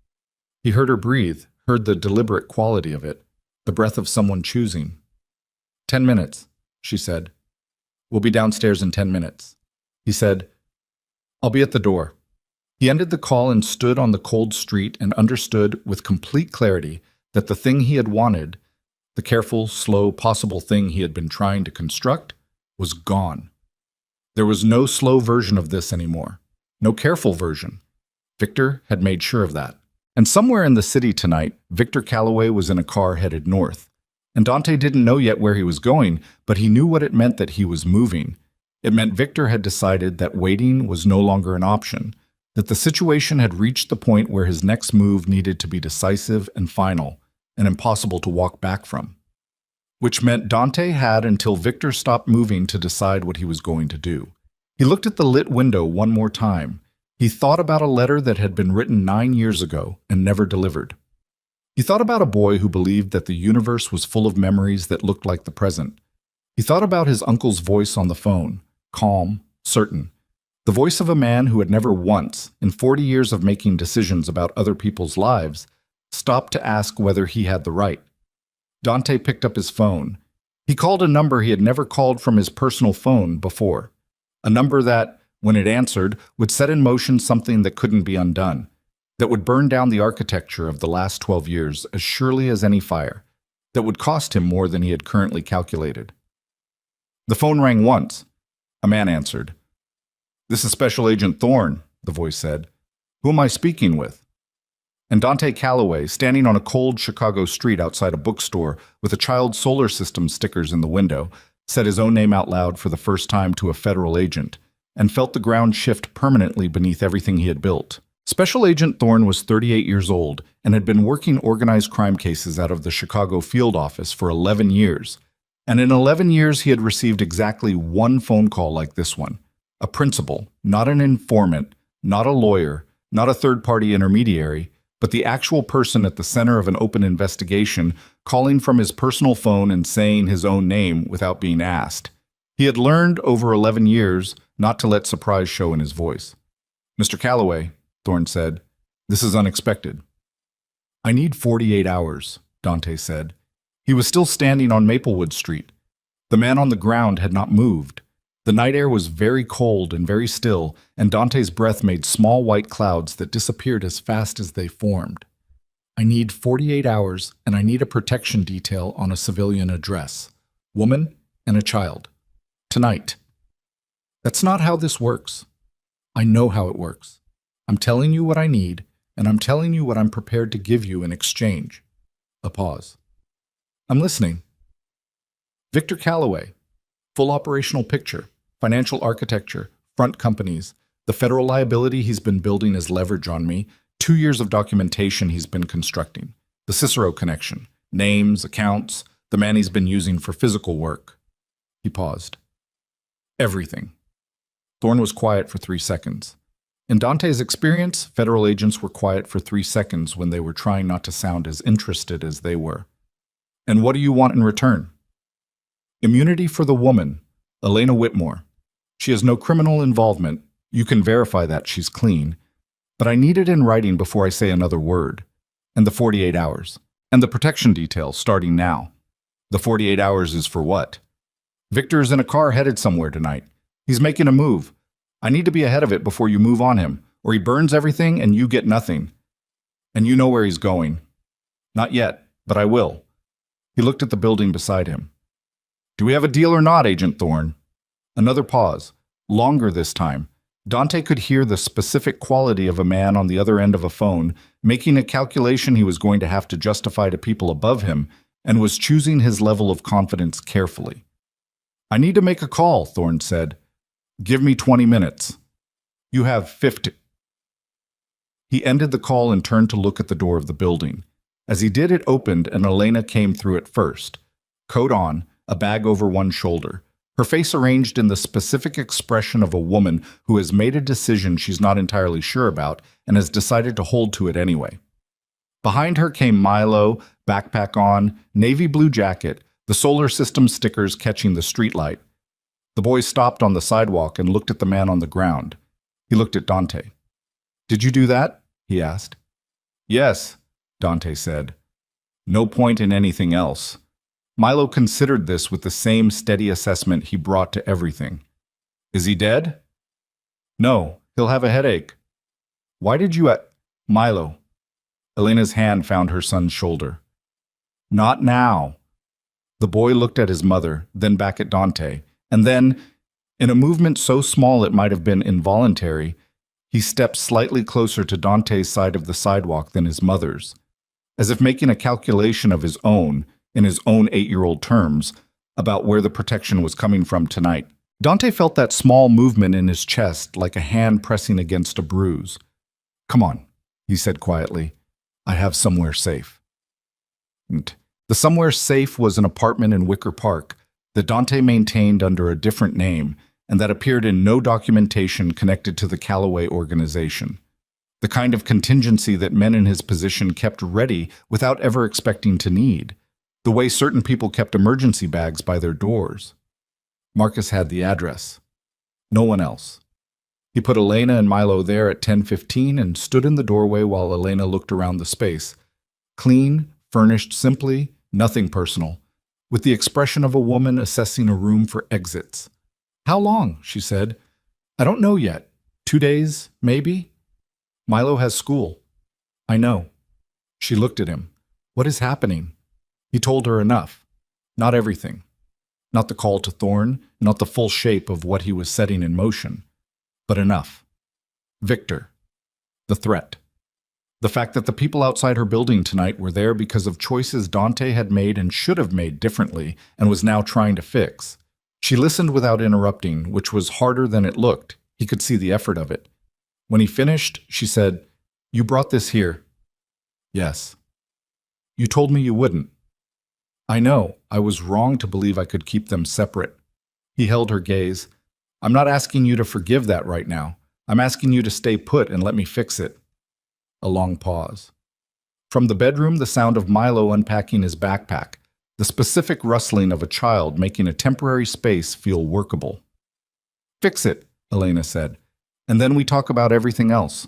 He heard her breathe, heard the deliberate quality of it, the breath of someone choosing. 10 minutes, she said. We'll be downstairs in 10 minutes. He said, I'll be at the door. He ended the call and stood on the cold street and understood with complete clarity that the thing he had wanted, the careful, slow, possible thing he had been trying to construct, was gone. There was no slow version of this anymore. No careful version. Victor had made sure of that. And somewhere in the city tonight, Victor Calloway was in a car headed north. And Dante didn't know yet where he was going, but he knew what it meant that he was moving. It meant Victor had decided that waiting was no longer an option, that the situation had reached the point where his next move needed to be decisive and final, and impossible to walk back from. Which meant Dante had until Victor stopped moving to decide what he was going to do. He looked at the lit window one more time. He thought about a letter that had been written 9 years ago and never delivered. He thought about a boy who believed that the universe was full of memories that looked like the present. He thought about his uncle's voice on the phone, calm, certain. The voice of a man who had never once, in 40 years of making decisions about other people's lives, stopped to ask whether he had the right. Dante picked up his phone. He called a number he had never called from his personal phone before. A number that, when it answered, would set in motion something that couldn't be undone, that would burn down the architecture of the last 12 years as surely as any fire, that would cost him more than he had currently calculated. The phone rang once. A man answered. This is Special Agent Thorne, the voice said. Who am I speaking with? And Dante Calloway, standing on a cold Chicago street outside a bookstore with a child's solar system stickers in the window, said his own name out loud for the first time to a federal agent, and felt the ground shift permanently beneath everything he had built. Special Agent Thorne was 38 years old and had been working organized crime cases out of the Chicago field office for 11 years. And in 11 years, he had received exactly one phone call like this one. A principal, not an informant, not a lawyer, not a third-party intermediary, but the actual person at the center of an open investigation calling from his personal phone and saying his own name without being asked. He had learned over 11 years not to let surprise show in his voice. Mr. Calloway, Thorne said, this is unexpected. I need 48 hours, Dante said. He was still standing on Maplewood Street. The man on the ground had not moved. The night air was very cold and very still, and Dante's breath made small white clouds that disappeared as fast as they formed. I need 48 hours, and I need a protection detail on a civilian address. Woman and a child. Tonight. That's not how this works. I know how it works. I'm telling you what I need, and I'm telling you what I'm prepared to give you in exchange. A pause. I'm listening. Victor Calloway. Full operational picture. Financial architecture, front companies, the federal liability he's been building as leverage on me, 2 years of documentation he's been constructing, the Cicero connection, names, accounts, The man he's been using for physical work. He paused. Everything. Thorne was quiet for 3 seconds. In Dante's experience, federal agents were quiet for 3 seconds when they were trying not to sound as interested as they were. And what do you want in return? Immunity for the woman, Elena Whitmore. She has no criminal involvement. You can verify that she's clean. But I need it in writing before I say another word. And the 48 hours. And the protection details starting now. The 48 hours is for what? Victor's in a car headed somewhere tonight. He's making a move. I need to be ahead of it before you move on him, or he burns everything and you get nothing. And you know where he's going. Not yet, but I will. He looked at the building beside him. Do we have a deal or not, Agent Thorne? Another pause, longer this time. Dante could hear the specific quality of a man on the other end of a phone, making a calculation he was going to have to justify to people above him, and was choosing his level of confidence carefully. I need to make a call, Thorne said. Give me 20 minutes. You have 50. He ended the call and turned to look at the door of the building. As he did, it opened and Elena came through it first. Coat on, a bag over one shoulder. Her face arranged in the specific expression of a woman who has made a decision she's not entirely sure about and has decided to hold to it anyway. Behind her came Milo, backpack on, navy blue jacket, the solar system stickers catching the streetlight. The boy stopped on the sidewalk and looked at the man on the ground. He looked at Dante. Did you do that? He asked. Yes, Dante said. No point in anything else. Milo considered this with the same steady assessment he brought to everything. Is he dead? No, he'll have a headache. Why did you Milo. Elena's hand found her son's shoulder. Not now. The boy looked at his mother, then back at Dante, and then, in a movement so small it might have been involuntary, he stepped slightly closer to Dante's side of the sidewalk than his mother's, as if making a calculation of his own, in his own 8-year-old terms, about where the protection was coming from tonight. Dante felt that small movement in his chest like a hand pressing against a bruise. Come on, he said quietly. I have somewhere safe. The somewhere safe was an apartment in Wicker Park that Dante maintained under a different name and that appeared in no documentation connected to the Calloway organization. The kind of contingency that men in his position kept ready without ever expecting to need. The way certain people kept emergency bags by their doors. Marcus had the address. No one else. He put Elena and Milo there at 10:15 and stood in the doorway while Elena looked around the space. Clean, furnished simply, nothing personal, with the expression of a woman assessing a room for exits. How long? She said. I don't know yet. 2 days, maybe? Milo has school. I know. She looked at him. What is happening? He told her enough. Not everything. Not the call to Thorne, not the full shape of what he was setting in motion. But enough. Victor. The threat. The fact that the people outside her building tonight were there because of choices Dante had made and should have made differently and was now trying to fix. She listened without interrupting, which was harder than it looked. He could see the effort of it. When he finished, she said, You brought this here. Yes. You told me you wouldn't. I know. I was wrong to believe I could keep them separate. He held her gaze. I'm not asking you to forgive that right now. I'm asking you to stay put and let me fix it. A long pause. From the bedroom, the sound of Milo unpacking his backpack, the specific rustling of a child making a temporary space feel workable. Fix it, Elena said, and then we talk about everything else.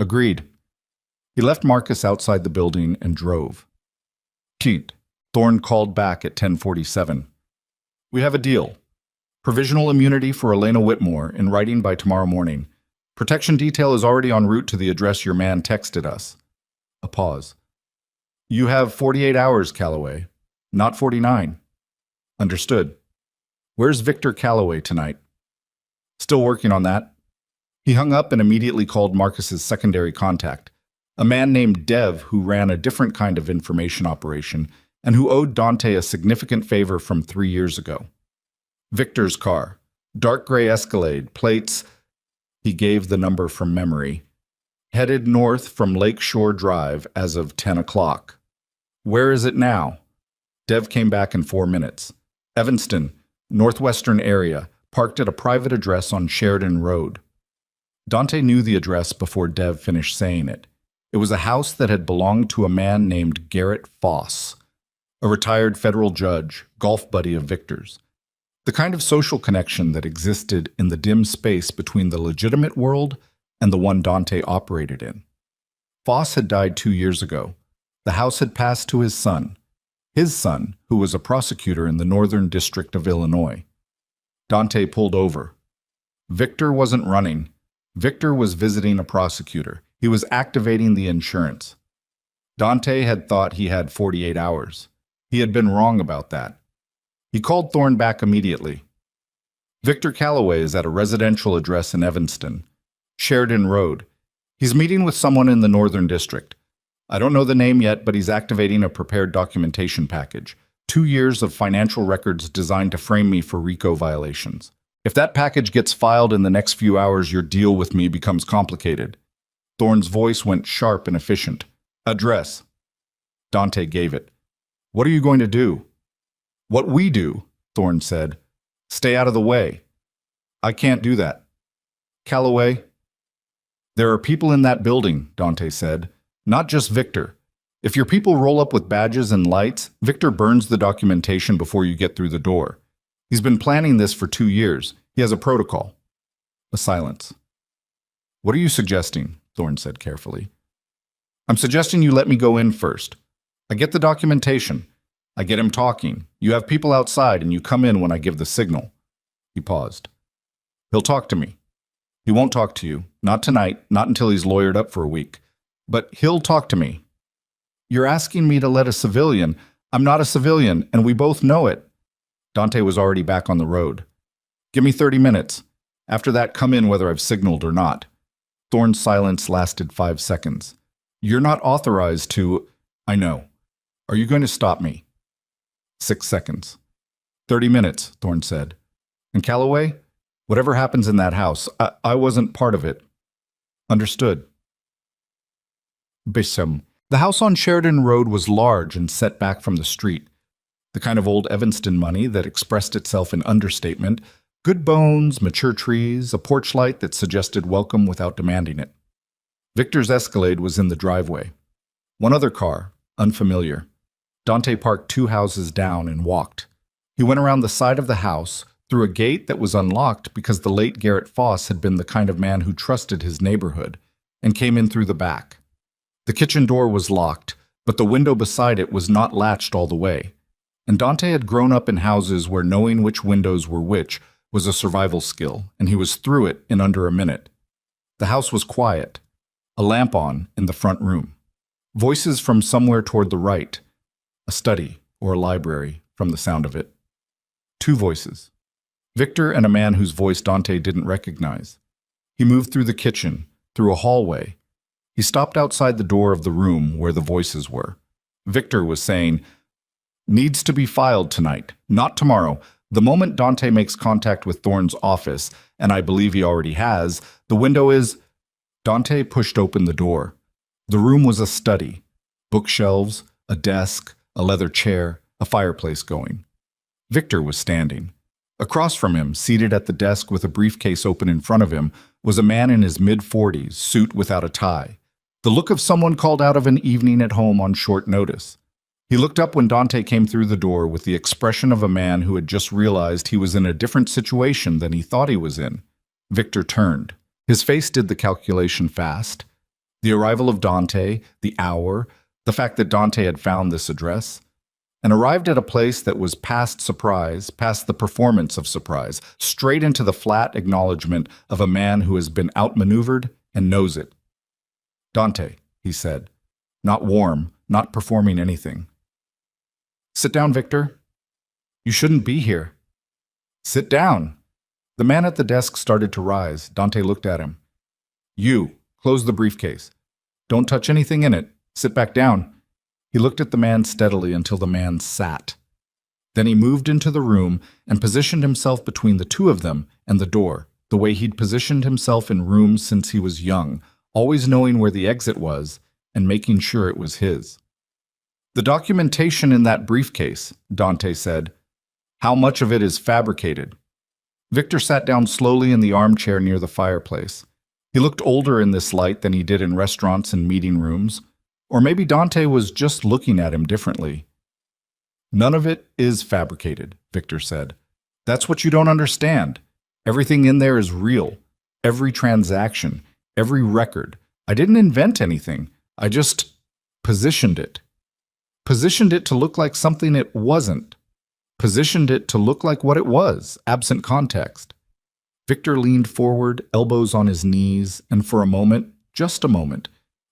Agreed. He left Marcus outside the building and drove. Keat. Thorne called back at 10:47. We have a deal. Provisional immunity for Elena Whitmore in writing by tomorrow morning. Protection detail is already en route to the address your man texted us. A pause. You have 48 hours, Calloway. Not 49. Understood. Where's Victor Calloway tonight? Still working on that. He hung up and immediately called Marcus's secondary contact, a man named Dev who ran a different kind of information operation and who owed Dante a significant favor from 3 years ago. Victor's car, dark gray Escalade, plates, he gave the number from memory, headed north from Lakeshore Drive as of 10 o'clock. Where is it now? Dev came back in 4 minutes. Evanston, northwestern area, parked at a private address on Sheridan Road. Dante knew the address before Dev finished saying it. It was a house that had belonged to a man named Garrett Foss, a retired federal judge, golf buddy of Victor's. The kind of social connection that existed in the dim space between the legitimate world and the one Dante operated in. Foss had died 2 years ago. The house had passed to his son, who was a prosecutor in the Northern District of Illinois. Dante pulled over. Victor wasn't running. Victor was visiting a prosecutor. He was activating the insurance. Dante had thought he had 48 hours. He had been wrong about that. He called Thorne back immediately. Victor Calloway is at a residential address in Evanston, Sheridan Road. He's meeting with someone in the Northern District. I don't know the name yet, but he's activating a prepared documentation package. 2 years of financial records designed to frame me for RICO violations. If that package gets filed in the next few hours, your deal with me becomes complicated. Thorne's voice went sharp and efficient. Address. Dante gave it. What are you going to do? What we do, Thorne said. Stay out of the way. I can't do that. Calloway. There are people in that building, Dante said. Not just Victor. If your people roll up with badges and lights, Victor burns the documentation before you get through the door. He's been planning this for 2 years. He has a protocol. A silence. What are you suggesting? Thorne said carefully. I'm suggesting you let me go in first. I get the documentation. I get him talking. You have people outside and you come in when I give the signal. He paused. He'll talk to me. He won't talk to you. Not tonight, not until he's lawyered up for a week. But he'll talk to me. You're asking me to let a civilian. I'm not a civilian, and we both know it. Dante was already back on the road. Give me 30 minutes. After that, come in whether I've signaled or not. Thorne's silence lasted 5 seconds. You're not authorized to... I know. Are you going to stop me? 6 seconds. 30 minutes, Thorne said. And Calloway? Whatever happens in that house, I wasn't part of it. Understood. Bisham. The house on Sheridan Road was large and set back from the street. The kind of old Evanston money that expressed itself in understatement, good bones, mature trees, a porch light that suggested welcome without demanding it. Victor's Escalade was in the driveway. One other car, unfamiliar. Dante parked 2 houses down and walked. He went around the side of the house, through a gate that was unlocked because the late Garrett Foss had been the kind of man who trusted his neighborhood, and came in through the back. The kitchen door was locked, but the window beside it was not latched all the way. And Dante had grown up in houses where knowing which windows were which was a survival skill, and he was through it in under a minute. The house was quiet, a lamp on in the front room. Voices from somewhere toward the right, a study or a library from the sound of it. 2 voices. Victor and a man whose voice Dante didn't recognize. He moved through the kitchen, through a hallway. He stopped outside the door of the room where the voices were. Victor was saying, needs to be filed tonight, not tomorrow. The moment Dante makes contact with Thorne's office, and I believe he already has, the window is... Dante pushed open the door. The room was a study. Bookshelves, a desk, a leather chair, a fireplace going. Victor was standing. Across from him, seated at the desk with a briefcase open in front of him, was a man in his mid-40s, suit without a tie. The look of someone called out of an evening at home on short notice. He looked up when Dante came through the door with the expression of a man who had just realized he was in a different situation than he thought he was in. Victor turned. His face did the calculation fast. The arrival of Dante, the hour, the fact that Dante had found this address, and arrived at a place that was past surprise, past the performance of surprise, straight into the flat acknowledgement of a man who has been outmaneuvered and knows it. Dante, he said, not warm, not performing anything. Sit down, Victor. You shouldn't be here. Sit down. The man at the desk started to rise. Dante looked at him. You, close the briefcase. Don't touch anything in it. Sit back down. He looked at the man steadily until the man sat. Then he moved into the room and positioned himself between the 2 of them and the door, the way he'd positioned himself in rooms since he was young, always knowing where the exit was and making sure it was his. The documentation in that briefcase, Dante said. How much of it is fabricated? Victor sat down slowly in the armchair near the fireplace. He looked older in this light than he did in restaurants and meeting rooms. Or maybe Dante was just looking at him differently. None of it is fabricated, Victor said. That's what you don't understand. Everything in there is real. Every transaction, every record. I didn't invent anything. I just positioned it. Positioned it to look like something it wasn't. Positioned it to look like what it was, absent context. Victor leaned forward, elbows on his knees, and for a moment, just a moment,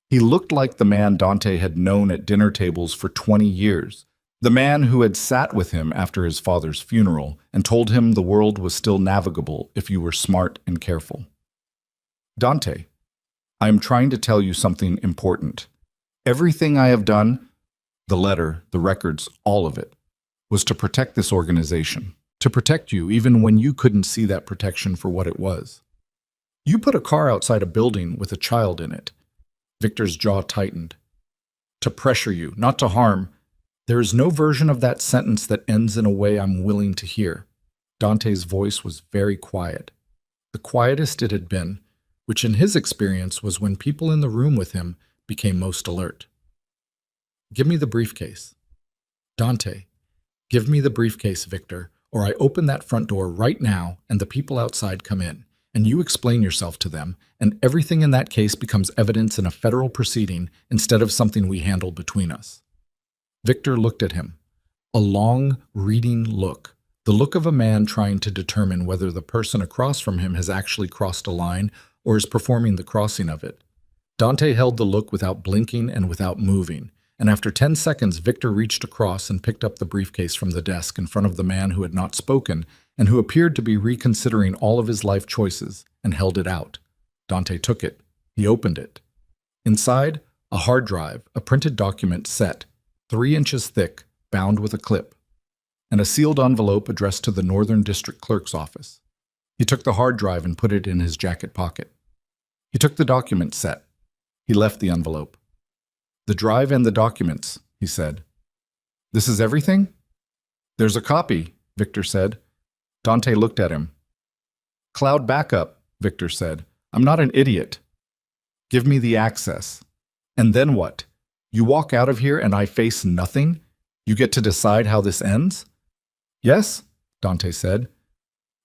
he looked like the man Dante had known at dinner tables for 20 years, the man who had sat with him after his father's funeral and told him the world was still navigable if you were smart and careful. Dante, I am trying to tell you something important. Everything I have done, the letter, the records, all of it, was to protect this organization, to protect you even when you couldn't see that protection for what it was. You put a car outside a building with a child in it. Victor's jaw tightened. To pressure you, not to harm. There is no version of that sentence that ends in a way I'm willing to hear. Dante's voice was very quiet. The quietest it had been, which in his experience was when people in the room with him became most alert. Give me the briefcase. Dante, give me the briefcase, Victor, or I open that front door right now and the people outside come in, and you explain yourself to them, and everything in that case becomes evidence in a federal proceeding instead of something we handle between us. Victor looked at him. A long, reading look. The look of a man trying to determine whether the person across from him has actually crossed a line or is performing the crossing of it. Dante held the look without blinking and without moving, and after 10 seconds, Victor reached across and picked up the briefcase from the desk in front of the man who had not spoken and who appeared to be reconsidering all of his life choices, and held it out. Dante took it. He opened it. Inside, a hard drive, a printed document set, 3 inches thick, bound with a clip, and a sealed envelope addressed to the Northern District Clerk's office. He took the hard drive and put it in his jacket pocket. He took the document set. He left the envelope. The drive and the documents, he said. This is everything? There's a copy, Victor said. Dante looked at him. Cloud backup, Victor said. I'm not an idiot. Give me the access. And then what? You walk out of here and I face nothing? You get to decide how this ends? Yes, Dante said.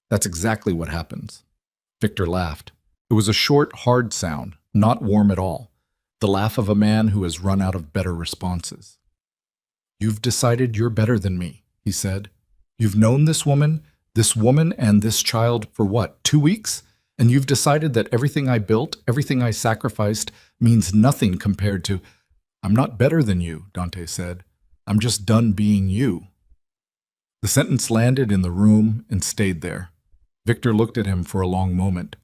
That's exactly what happens. Victor laughed. It was a short, hard sound, not warm at all. The laugh of a man who has run out of better responses. You've decided you're better than me, he said. You've known this woman and this child for what, 2 weeks? And you've decided that everything I built, everything I sacrificed, means nothing compared to... I'm not better than you, Dante said. I'm just done being you. The sentence landed in the room and stayed there. Victor looked at him for a long moment.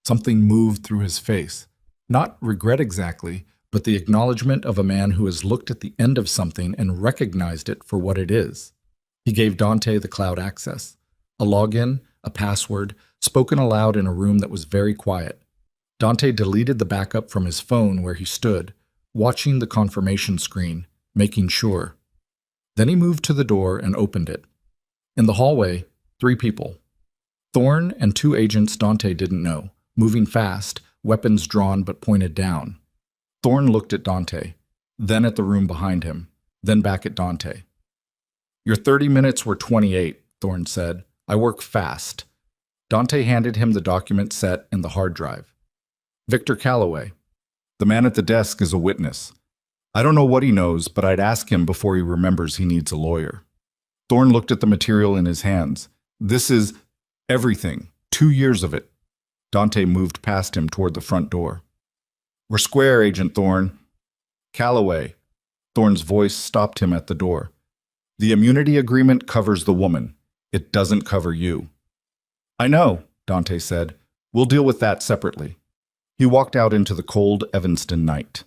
Something moved through his face. Not regret exactly, but the acknowledgement of a man who has looked at the end of something and recognized it for what it is. He gave Dante the cloud access. A login, a password, spoken aloud in a room that was very quiet. Dante deleted the backup from his phone where he stood, watching the confirmation screen, making sure. Then he moved to the door and opened it. In the hallway, 3 people. Thorne and 2 agents Dante didn't know, moving fast, weapons drawn but pointed down. Thorne looked at Dante, then at the room behind him, then back at Dante. Your 30 minutes were 28, Thorne said. I work fast. Dante handed him the document set and the hard drive. Victor Calloway. The man at the desk is a witness. I don't know what he knows, but I'd ask him before he remembers he needs a lawyer. Thorne looked at the material in his hands. This is everything, 2 years of it. Dante moved past him toward the front door. We're square, Agent Thorne. Calloway. Thorne's voice stopped him at the door. The immunity agreement covers the woman. It doesn't cover you. I know, Dante said. We'll deal with that separately. He walked out into the cold Evanston night.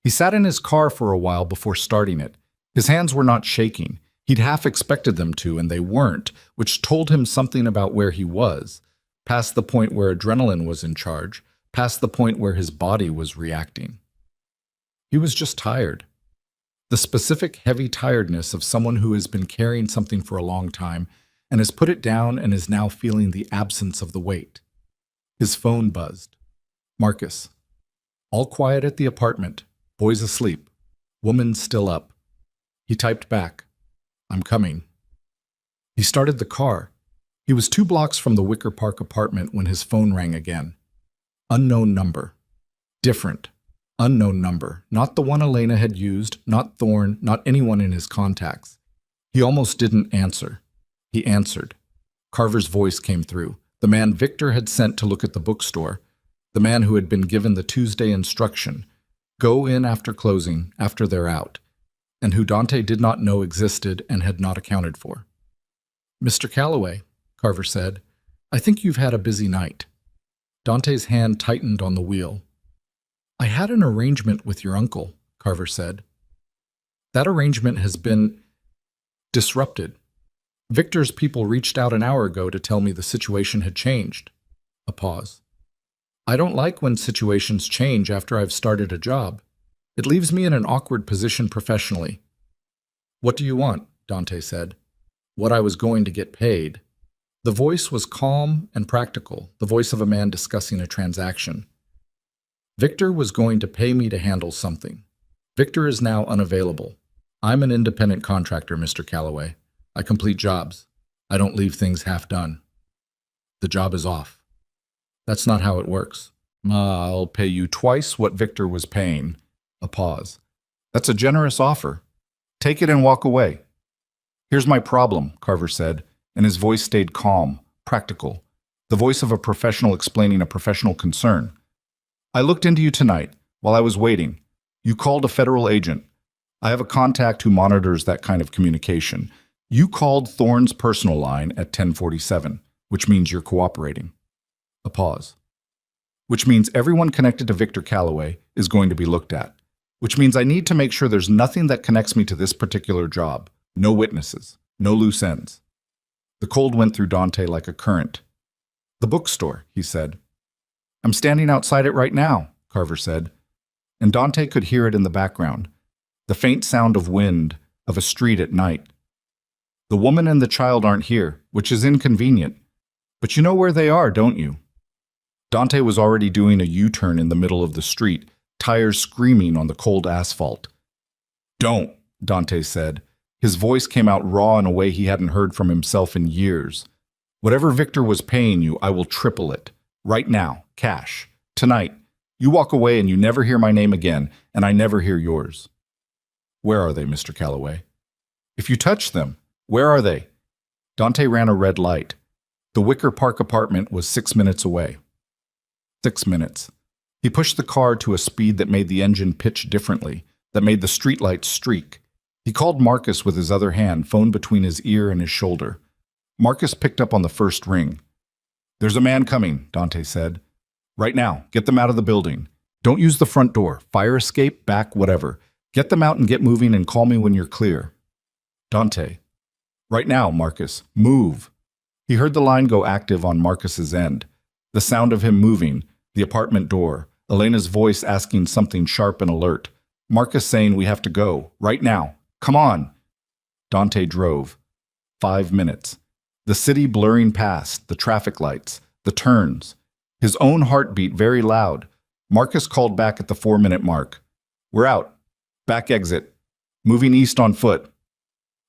He sat in his car for a while before starting it. His hands were not shaking. He'd half expected them to, and they weren't, which told him something about where he was, past the point where adrenaline was in charge, past the point where his body was reacting. He was just tired. The specific heavy tiredness of someone who has been carrying something for a long time and has put it down and is now feeling the absence of the weight. His phone buzzed. Marcus. All quiet at the apartment. Boys asleep. Woman still up. He typed back, I'm coming. He started the car. He was 2 blocks from the Wicker Park apartment when his phone rang again. Unknown number. Different. Unknown number. Not the one Elena had used, not Thorne, not anyone in his contacts. He almost didn't answer. He answered. Carver's voice came through. The man Victor had sent to look at the bookstore. The man who had been given the Tuesday instruction. Go in after closing, after they're out. And who Dante did not know existed and had not accounted for. Mr. Calloway, Carver said, I think you've had a busy night. Dante's hand tightened on the wheel. I had an arrangement with your uncle, Carver said. That arrangement has been disrupted. Victor's people reached out an hour ago to tell me the situation had changed. A pause. I don't like when situations change after I've started a job. It leaves me in an awkward position professionally. What do you want? Dante said. What I was going to get paid. The voice was calm and practical, the voice of a man discussing a transaction. Victor was going to pay me to handle something. Victor is now unavailable. I'm an independent contractor, Mr. Calloway. I complete jobs. I don't leave things half done. The job is off. That's not how it works. I'll pay you twice what Victor was paying. A pause. That's a generous offer. Take it and walk away. Here's my problem, Carver said, and his voice stayed calm, practical, the voice of a professional explaining a professional concern. I looked into you tonight while I was waiting. You called a federal agent. I have a contact who monitors that kind of communication. You called Thorne's personal line at 10:47, which means you're cooperating. A pause. Which means everyone connected to Victor Calloway is going to be looked at. Which means I need to make sure there's nothing that connects me to this particular job. No witnesses. No loose ends. The cold went through Dante like a current. The bookstore, he said. I'm standing outside it right now, Carver said. And Dante could hear it in the background. The faint sound of wind, of a street at night. The woman and the child aren't here, which is inconvenient. But you know where they are, don't you? Dante was already doing a U-turn in the middle of the street, tires screaming on the cold asphalt. Don't, Dante said. His voice came out raw in a way he hadn't heard from himself in years. Whatever Victor was paying you, I will triple it. Right now, cash. Tonight. You walk away and you never hear my name again, and I never hear yours. Where are they, Mr. Calloway? If you touch them, where are they? Dante ran a red light. The Wicker Park apartment was 6 minutes away. 6 minutes. He pushed the car to a speed that made the engine pitch differently, that made the streetlights streak. He called Marcus with his other hand, phone between his ear and his shoulder. Marcus picked up on the first ring. There's a man coming, Dante said. Right now, get them out of the building. Don't use the front door, fire escape, back, whatever. Get them out and get moving and call me when you're clear. Dante. Right now, Marcus, move. He heard the line go active on Marcus's end. The sound of him moving, the apartment door, Elena's voice asking something sharp and alert. Marcus saying we have to go, right now. Come on. Dante drove. 5 minutes. The city blurring past, the traffic lights, the turns. His own heartbeat very loud. Marcus called back at the 4-minute mark. We're out. Back exit. Moving east on foot.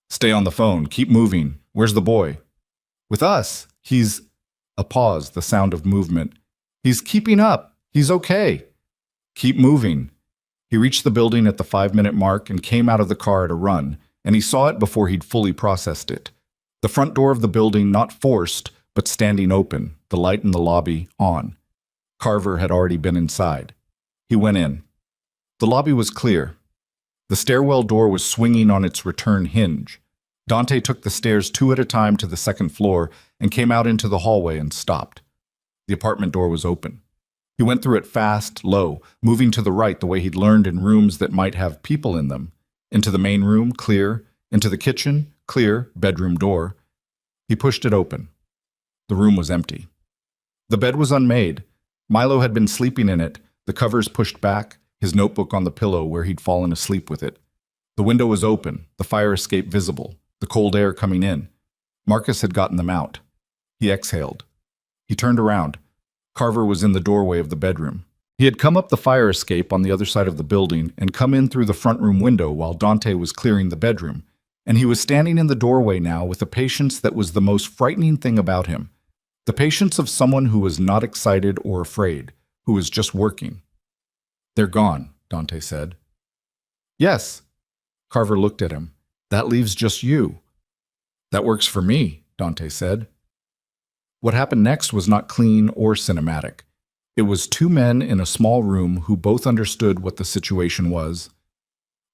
Stay on the phone. Keep moving. Where's the boy? With us. He's... A pause, the sound of movement. He's keeping up. He's okay. Keep moving. He reached the building at the 5-minute mark and came out of the car at a run, and he saw it before he'd fully processed it. The front door of the building not forced, but standing open, the light in the lobby on. Carver had already been inside. He went in. The lobby was clear. The stairwell door was swinging on its return hinge. Dante took the stairs 2 at a time to the 2nd floor and came out into the hallway and stopped. The apartment door was open. He went through it fast, low, moving to the right the way he'd learned in rooms that might have people in them. Into the main room, clear. Into the kitchen, clear, bedroom door. He pushed it open. The room was empty. The bed was unmade. Milo had been sleeping in it, the covers pushed back, his notebook on the pillow where he'd fallen asleep with it. The window was open, the fire escape visible, the cold air coming in. Marcus had gotten them out. He exhaled. He turned around. Carver was in the doorway of the bedroom. He had come up the fire escape on the other side of the building and come in through the front room window while Dante was clearing the bedroom, and he was standing in the doorway now with a patience that was the most frightening thing about him. The patience of someone who was not excited or afraid, who was just working. "They're gone," Dante said. "Yes." Carver looked at him. "That leaves just you." "That works for me," Dante said. What happened next was not clean or cinematic. It was two men in a small room who both understood what the situation was.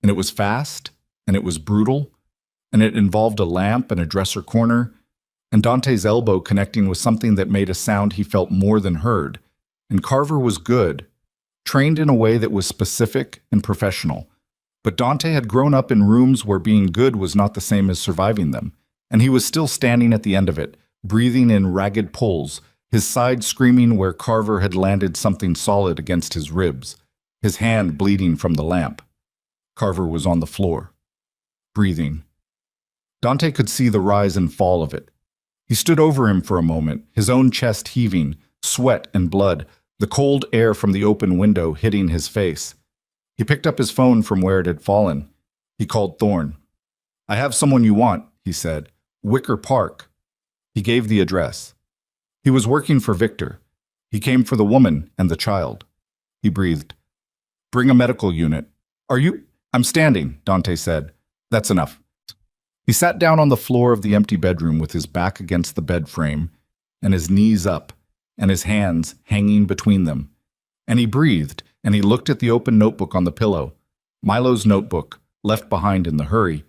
And it was fast, and it was brutal, and it involved a lamp and a dresser corner, and Dante's elbow connecting with something that made a sound he felt more than heard. And Carver was good, trained in a way that was specific and professional. But Dante had grown up in rooms where being good was not the same as surviving them, and he was still standing at the end of it, breathing in ragged pulls, his side screaming where Carver had landed something solid against his ribs, his hand bleeding from the lamp. Carver was on the floor, breathing. Dante could see the rise and fall of it. He stood over him for a moment, his own chest heaving, sweat and blood, the cold air from the open window hitting his face. He picked up his phone from where it had fallen. He called Thorne. "I have someone you want," he said. "Wicker Park." He gave the address. He was working for Victor. He came for the woman and the child. He breathed. "Bring a medical unit." "Are you—" "I'm standing," Dante said. "That's enough." He sat down on the floor of the empty bedroom with his back against the bed frame and his knees up and his hands hanging between them. And he breathed, and he looked at the open notebook on the pillow. Milo's notebook, left behind in the hurry,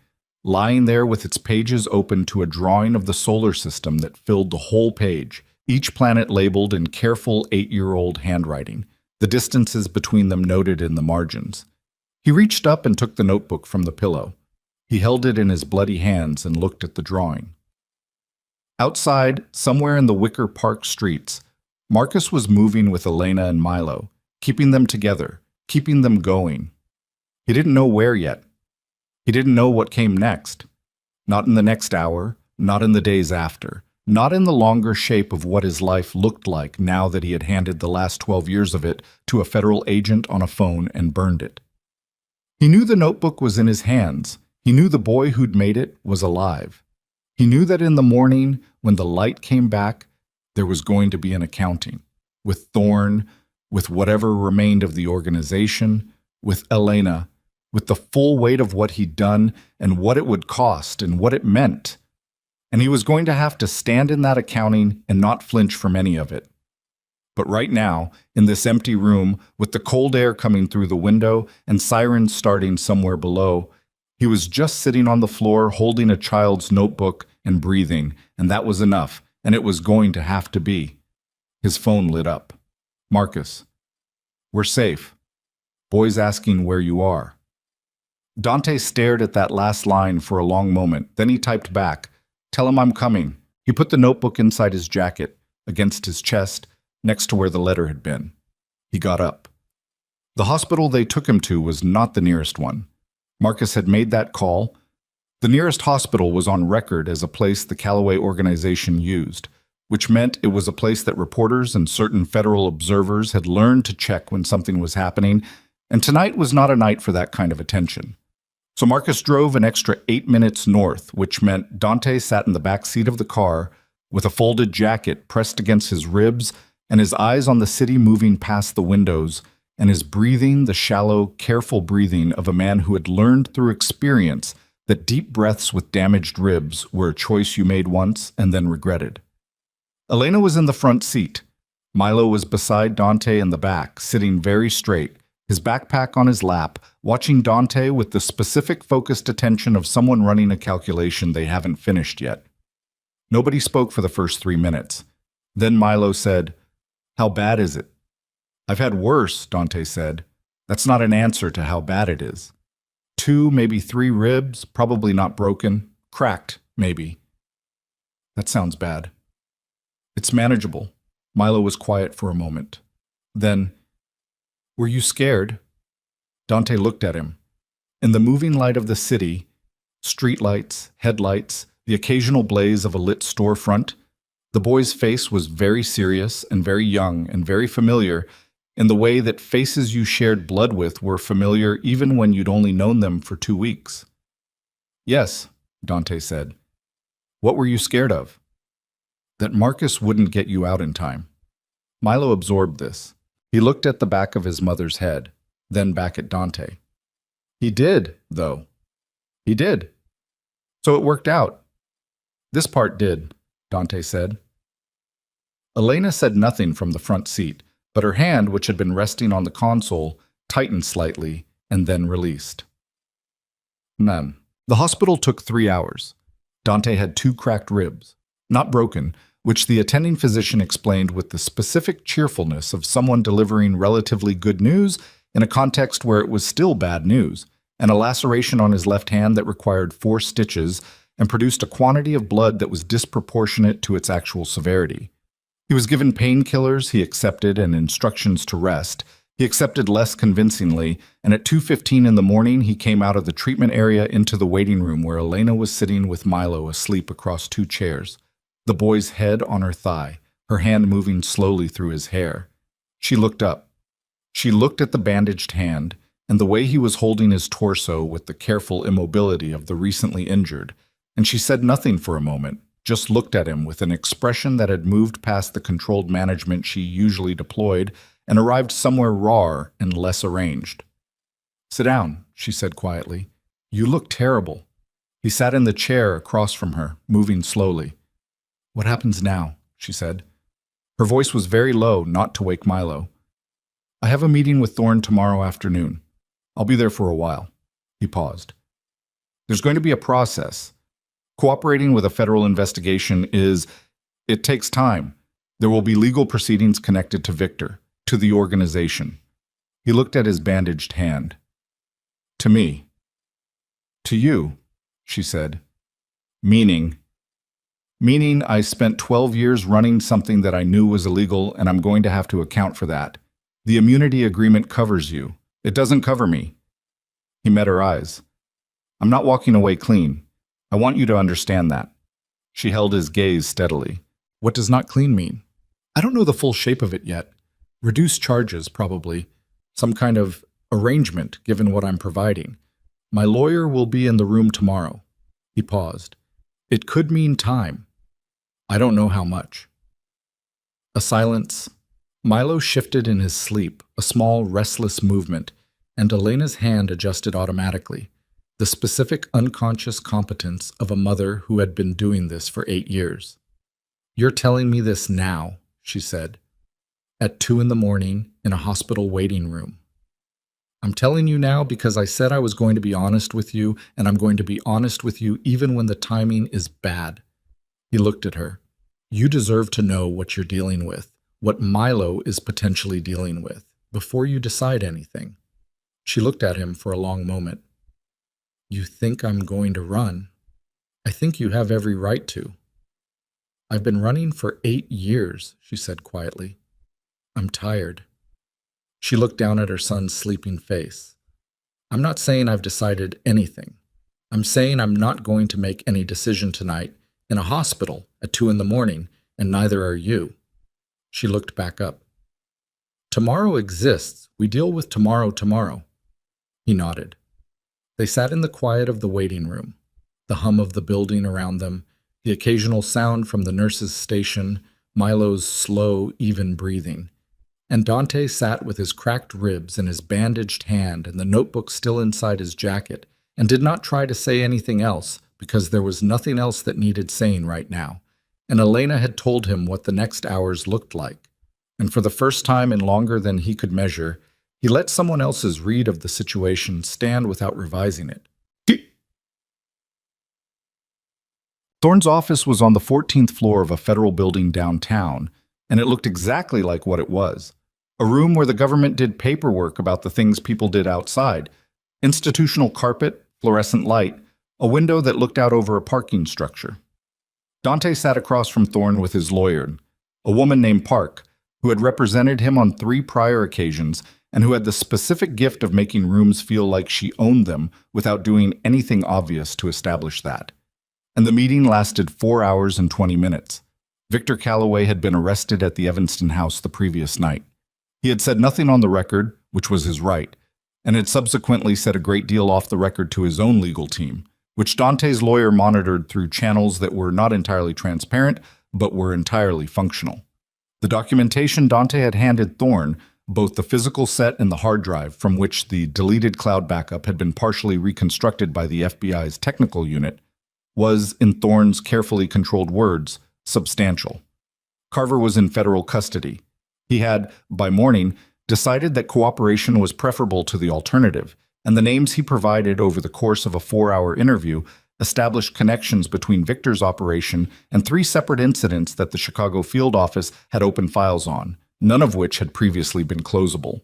lying there with its pages open to a drawing of the solar system that filled the whole page, each planet labeled in careful 8-year-old handwriting, the distances between them noted in the margins. He reached up and took the notebook from the pillow. He held it in his bloody hands and looked at the drawing. Outside, somewhere in the Wicker Park streets, Marcus was moving with Elena and Milo, keeping them together, keeping them going. He didn't know where yet. He didn't know what came next. Not in the next hour, not in the days after, not in the longer shape of what his life looked like now that he had handed the last 12 years of it to a federal agent on a phone and burned it. He knew the notebook was in his hands. He knew the boy who'd made it was alive. He knew that in the morning, when the light came back, there was going to be an accounting, with Thorne, with whatever remained of the organization, with Elena, with the full weight of what he'd done and what it would cost and what it meant. And he was going to have to stand in that accounting and not flinch from any of it. But right now, in this empty room, with the cold air coming through the window and sirens starting somewhere below, he was just sitting on the floor holding a child's notebook and breathing, and that was enough, and it was going to have to be. His phone lit up. "Marcus. We're safe. Boy's asking where you are." Dante stared at that last line for a long moment, then he typed back, "Tell him I'm coming." He put the notebook inside his jacket, against his chest, next to where the letter had been. He got up. The hospital they took him to was not the nearest one. Marcus had made that call. The nearest hospital was on record as a place the Callaway organization used, which meant it was a place that reporters and certain federal observers had learned to check when something was happening, and tonight was not a night for that kind of attention. So Marcus drove an extra 8 minutes north, which meant Dante sat in the back seat of the car with a folded jacket pressed against his ribs and his eyes on the city moving past the windows, and his breathing the shallow, careful breathing of a man who had learned through experience that deep breaths with damaged ribs were a choice you made once and then regretted. Elena was in the front seat. Milo was beside Dante in the back, sitting very straight, his backpack on his lap, watching Dante with the specific focused attention of someone running a calculation they haven't finished yet. Nobody spoke for the first 3 minutes. Then Milo said, "How bad is it?" "I've had worse," Dante said. "That's not an answer to how bad it is. 2, maybe 3 ribs, probably not broken. Cracked, maybe." "That sounds bad." "It's manageable." Milo was quiet for a moment. Then, "Were you scared?" Dante looked at him. In the moving light of the city, streetlights, headlights, the occasional blaze of a lit storefront, the boy's face was very serious and very young and very familiar in the way that faces you shared blood with were familiar even when you'd only known them for 2 weeks. "Yes," Dante said. "What were you scared of?" "That Marcus wouldn't get you out in time." Milo absorbed this. He looked at the back of his mother's head, then back at Dante. "He did, though. He did. So it worked out." "This part did," Dante said. Elena said nothing from the front seat, but her hand, which had been resting on the console, tightened slightly and then released. None. The hospital took 3 hours. Dante had 2 cracked ribs, not broken, which the attending physician explained with the specific cheerfulness of someone delivering relatively good news in a context where it was still bad news, and a laceration on his left hand that required 4 stitches and produced a quantity of blood that was disproportionate to its actual severity. He was given painkillers he accepted and instructions to rest. He accepted less convincingly, and at 2:15 in the morning he came out of the treatment area into the waiting room where Elena was sitting with Milo asleep across 2 chairs, the boy's head on her thigh, her hand moving slowly through his hair. She looked up. She looked at the bandaged hand and the way he was holding his torso with the careful immobility of the recently injured, and she said nothing for a moment, just looked at him with an expression that had moved past the controlled management she usually deployed and arrived somewhere raw and less arranged. "Sit down," she said quietly. "You look terrible." He sat in the chair across from her, moving slowly. "What happens now?" she said. Her voice was very low, not to wake Milo. "I have a meeting with Thorne tomorrow afternoon. I'll be there for a while." He paused. "There's going to be a process. Cooperating with a federal investigation it takes time. There will be legal proceedings connected to Victor, to the organization." He looked at his bandaged hand. "To me." "To you," she said. Meaning I spent 12 years running something that I knew was illegal, and I'm going to have to account for that. The immunity agreement covers you. It doesn't cover me." He met her eyes. "I'm not walking away clean. I want you to understand that." She held his gaze steadily. "What does not clean mean?" "I don't know the full shape of it yet. Reduced charges, probably. Some kind of arrangement, given what I'm providing. My lawyer will be in the room tomorrow." He paused. "It could mean time. I don't know how much." A silence. Milo shifted in his sleep, a small, restless movement, and Elena's hand adjusted automatically. The specific unconscious competence of a mother who had been doing this for 8 years. "You're telling me this now," she said, "at 2 in the morning in a hospital waiting room. I'm telling you now because I said I was going to be honest with you, and I'm going to be honest with you even when the timing is bad." He looked at her. "You deserve to know what you're dealing with, what Milo is potentially dealing with, before you decide anything." She looked at him for a long moment. "You think I'm going to run? I think you have every right to." "I've been running for 8 years, she said quietly. "I'm tired." She looked down at her son's sleeping face. "I'm not saying I've decided anything. I'm saying I'm not going to make any decision tonight in a hospital at 2 in the morning, and neither are you." She looked back up. "Tomorrow exists. We deal with tomorrow. He nodded. They sat in the quiet of the waiting room, the hum of the building around them, the occasional sound from the nurse's station, Milo's slow, even breathing. And Dante sat with his cracked ribs and his bandaged hand and the notebook still inside his jacket, and did not try to say anything else, because there was nothing else that needed saying right now. And Elena had told him what the next hours looked like. And for the first time in longer than he could measure, he let someone else's read of the situation stand without revising it. Thorne's office was on the 14th floor of a federal building downtown, and it looked exactly like what it was. A room where the government did paperwork about the things people did outside. Institutional carpet, fluorescent light, a window that looked out over a parking structure. Dante sat across from Thorne with his lawyer, a woman named Park, who had represented him on 3 prior occasions and who had the specific gift of making rooms feel like she owned them without doing anything obvious to establish that. And the meeting lasted 4 hours and 20 minutes. Victor Calloway had been arrested at the Evanston house the previous night. He had said nothing on the record, which was his right, and had subsequently said a great deal off the record to his own legal team, which Dante's lawyer monitored through channels that were not entirely transparent, but were entirely functional. The documentation Dante had handed Thorne, both the physical set and the hard drive from which the deleted cloud backup had been partially reconstructed by the FBI's technical unit, was, in Thorne's carefully controlled words, substantial. Carver was in federal custody. He had, by morning, decided that cooperation was preferable to the alternative, and the names he provided over the course of a 4-hour interview established connections between Victor's operation and 3 separate incidents that the Chicago field office had opened files on, none of which had previously been closable.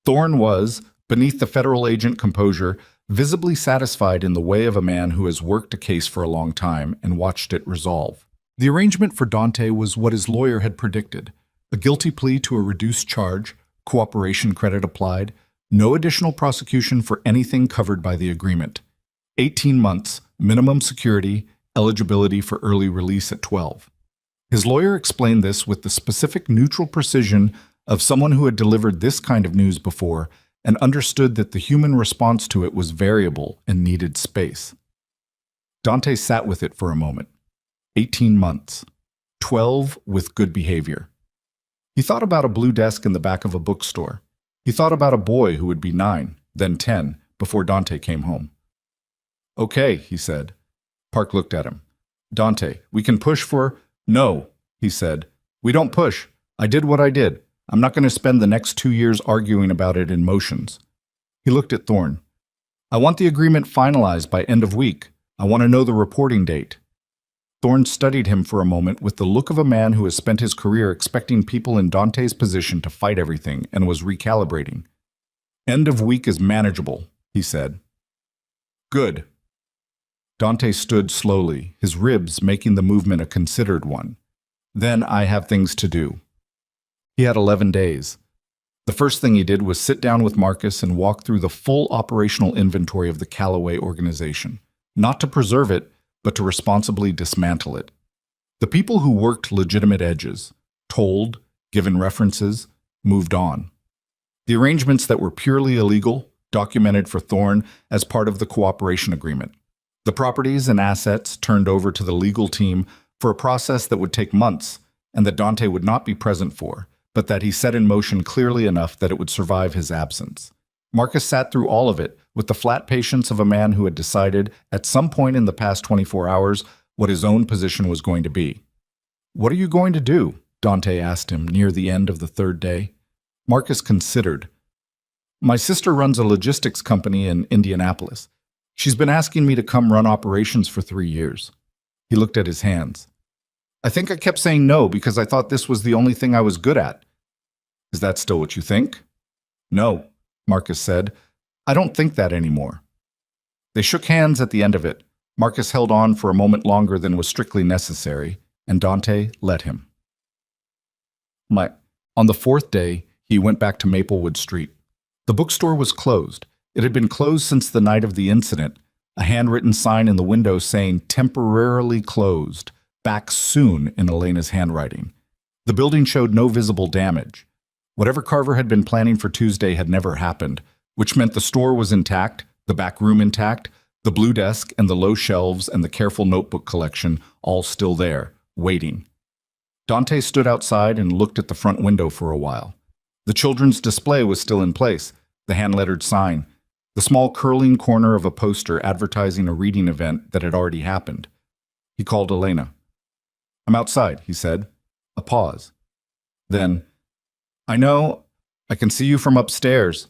Thorne was, beneath the federal agent composure, visibly satisfied in the way of a man who has worked a case for a long time and watched it resolve. The arrangement for Dante was what his lawyer had predicted: a guilty plea to a reduced charge, cooperation credit applied, no additional prosecution for anything covered by the agreement. 18 months, minimum security, eligibility for early release at 12. His lawyer explained this with the specific neutral precision of someone who had delivered this kind of news before and understood that the human response to it was variable and needed space. Dante sat with it for a moment. 18 months. 12 with good behavior. He thought about a blue desk in the back of a bookstore. He thought about a boy who would be 9, then 10, before Dante came home. "Okay," he said. Park looked at him. "Dante, we can push for—" "No," he said. "We don't push. I did what I did. I'm not going to spend the next 2 years arguing about it in motions." He looked at Thorne. "I want the agreement finalized by end of week. I want to know the reporting date." Thorne studied him for a moment with the look of a man who has spent his career expecting people in Dante's position to fight everything and was recalibrating. "End of week is manageable," he said. "Good." Dante stood slowly, his ribs making the movement a considered one. "Then I have things to do." He had 11 days. The first thing he did was sit down with Marcus and walk through the full operational inventory of the Calloway organization, not to preserve it, but to responsibly dismantle it. The people who worked legitimate edges, told, given references, moved on. The arrangements that were purely illegal, documented for Thorne as part of the cooperation agreement. The properties and assets turned over to the legal team for a process that would take months and that Dante would not be present for, but that he set in motion clearly enough that it would survive his absence. Marcus sat through all of it with the flat patience of a man who had decided, at some point in the past 24 hours, what his own position was going to be. "What are you going to do?" Dante asked him near the end of the 3rd day. Marcus considered. "My sister runs a logistics company in Indianapolis. She's been asking me to come run operations for 3 years. He looked at his hands. "I think I kept saying no because I thought this was the only thing I was good at." "Is that still what you think?" "No," Marcus said. "I don't think that anymore." They shook hands at the end of it. Marcus held on for a moment longer than was strictly necessary, and Dante let him. On the 4th day, he went back to Maplewood Street. The bookstore was closed. It had been closed since the night of the incident, a handwritten sign in the window saying "temporarily closed, back soon" in Elena's handwriting. The building showed no visible damage. Whatever Carver had been planning for Tuesday had never happened, which meant the store was intact, the back room intact, the blue desk and the low shelves and the careful notebook collection all still there, waiting. Dante stood outside and looked at the front window for a while. The children's display was still in place, the hand-lettered sign, the small curling corner of a poster advertising a reading event that had already happened. He called Elena. "I'm outside," he said. A pause. Then, "I know. I can see you from upstairs."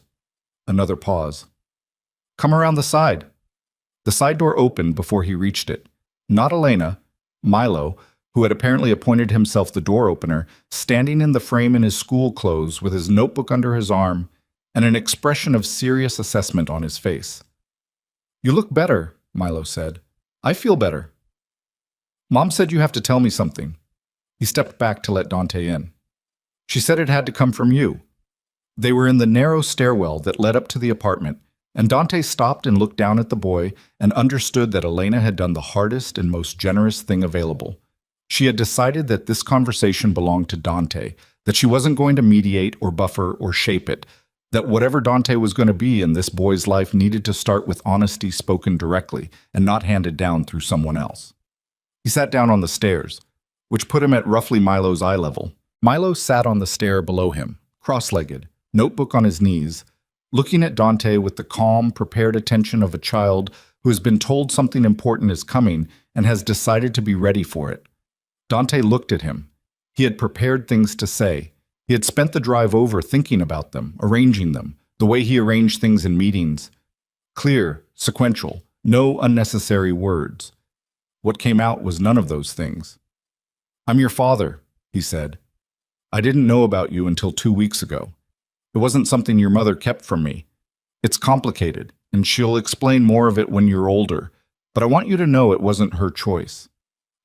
Another pause. "Come around the side." The side door opened before he reached it. Not Elena, Milo, who had apparently appointed himself the door opener, standing in the frame in his school clothes with his notebook under his arm and an expression of serious assessment on his face. "You look better," Milo said. "I feel better." "Mom said you have to tell me something." He stepped back to let Dante in. "She said it had to come from you." They were in the narrow stairwell that led up to the apartment, and Dante stopped and looked down at the boy and understood that Elena had done the hardest and most generous thing available. She had decided that this conversation belonged to Dante, that she wasn't going to mediate or buffer or shape it, that whatever Dante was going to be in this boy's life needed to start with honesty spoken directly and not handed down through someone else. He sat down on the stairs, which put him at roughly Milo's eye level. Milo sat on the stair below him, cross-legged, notebook on his knees, looking at Dante with the calm, prepared attention of a child who has been told something important is coming and has decided to be ready for it. Dante looked at him. He had prepared things to say. He had spent the drive over thinking about them, arranging them, the way he arranged things in meetings. Clear, sequential, no unnecessary words. What came out was none of those things. "I'm your father," he said. "I didn't know about you until 2 weeks ago. It wasn't something your mother kept from me. It's complicated, and she'll explain more of it when you're older, but I want you to know it wasn't her choice.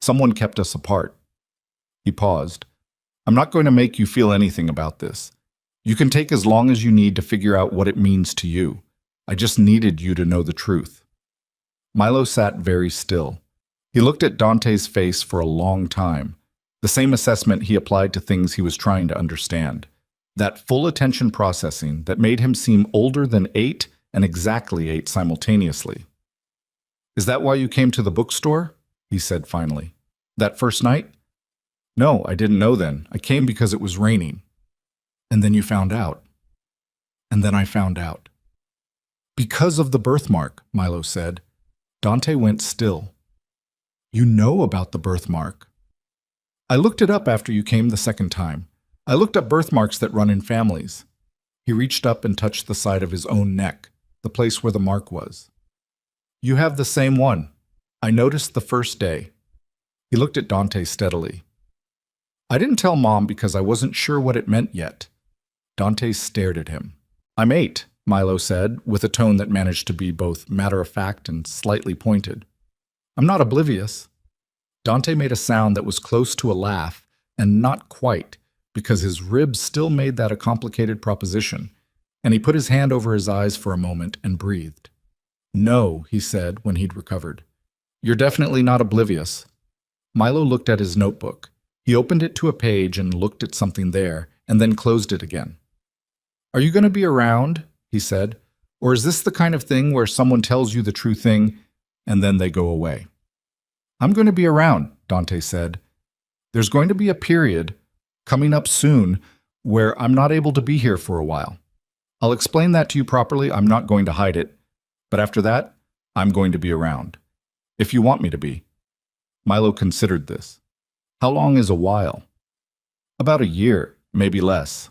Someone kept us apart." He paused. "I'm not going to make you feel anything about this. You can take as long as you need to figure out what it means to you. I just needed you to know the truth." Milo sat very still. He looked at Dante's face for a long time, the same assessment he applied to things he was trying to understand. That full attention processing that made him seem older than 8 and exactly 8 simultaneously. "Is that why you came to the bookstore?" he said finally. "That first night?" "No, I didn't know then. I came because it was raining." "And then you found out." "And then I found out." "Because of the birthmark," Milo said. Dante went still. "You know about the birthmark." "I looked it up after you came the second time. I looked up birthmarks that run in families." He reached up and touched the side of his own neck, the place where the mark was. "You have the same one. I noticed the first day." He looked at Dante steadily. "I didn't tell Mom because I wasn't sure what it meant yet." Dante stared at him. "I'm 8, Milo said, with a tone that managed to be both matter-of-fact and slightly pointed. "I'm not oblivious." Dante made a sound that was close to a laugh, and not quite, because his ribs still made that a complicated proposition, and he put his hand over his eyes for a moment and breathed. "No," he said when he'd recovered. "You're definitely not oblivious." Milo looked at his notebook. He opened it to a page and looked at something there, and then closed it again. "Are you going to be around?" he said. "Or is this the kind of thing where someone tells you the true thing, and then they go away?" "I'm going to be around," Dante said. "There's going to be a period coming up soon where I'm not able to be here for a while. I'll explain that to you properly. I'm not going to hide it. But after that, I'm going to be around. If you want me to be." Milo considered this. "How long is a while?" "About a year, maybe less."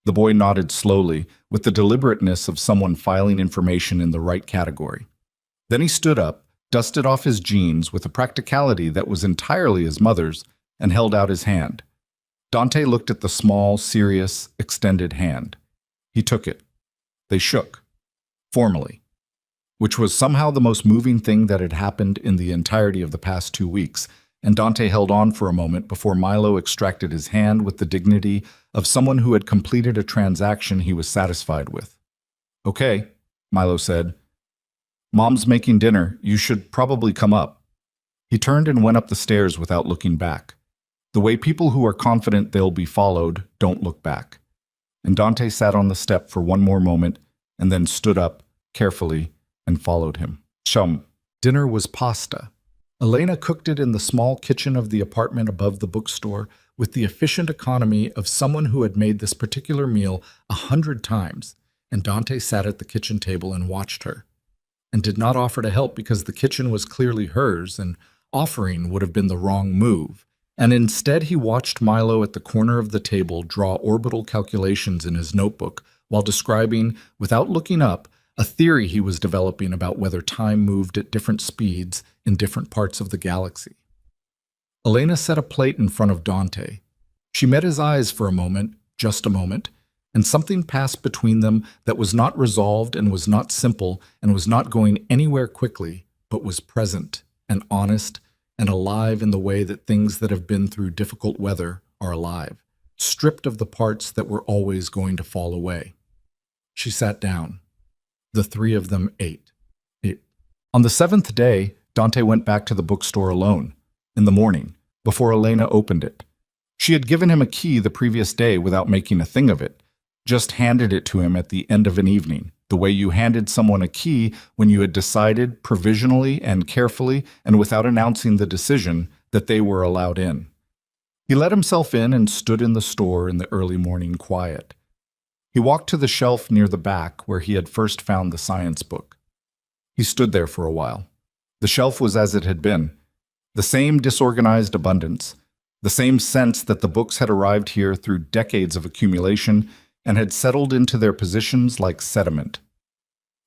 The boy nodded slowly, with the deliberateness of someone filing information in the right category. Then he stood up, dusted off his jeans with a practicality that was entirely his mother's, and held out his hand. Dante looked at the small, serious, extended hand. He took it. They shook. Formally. Which was somehow the most moving thing that had happened in the entirety of the past 2 weeks, and Dante held on for a moment before Milo extracted his hand with the dignity of someone who had completed a transaction he was satisfied with. "Okay," Milo said. "Mom's making dinner. You should probably come up." He turned and went up the stairs without looking back. The way people who are confident they'll be followed don't look back. And Dante sat on the step for one more moment and then stood up, carefully, and followed him. Dinner was pasta. Elena cooked it in the small kitchen of the apartment above the bookstore with the efficient economy of someone who had made this particular meal 100 times, and Dante sat at the kitchen table and watched her, and did not offer to help because the kitchen was clearly hers, and offering would have been the wrong move. And instead he watched Milo at the corner of the table draw orbital calculations in his notebook while describing, without looking up, a theory he was developing about whether time moved at different speeds in different parts of the galaxy. Elena set a plate in front of Dante. She met his eyes for a moment, just a moment, and something passed between them that was not resolved and was not simple and was not going anywhere quickly, but was present and honest and alive in the way that things that have been through difficult weather are alive. stripped of the parts that were always going to fall away. She sat down. The three of them ate. On the seventh day, Dante went back to the bookstore alone, in the morning, before Elena opened it. She had given him a key the previous day without making a thing of it, just handed it to him at the end of an evening, the way you handed someone a key when you had decided, provisionally and carefully and without announcing the decision, that they were allowed in. He let himself in and stood in the store in the early morning quiet. He walked to the shelf near the back where he had first found the science book. He stood there for a while. The shelf was as it had been. The same disorganized abundance, the same sense that the books had arrived here through decades of accumulation and had settled into their positions like sediment.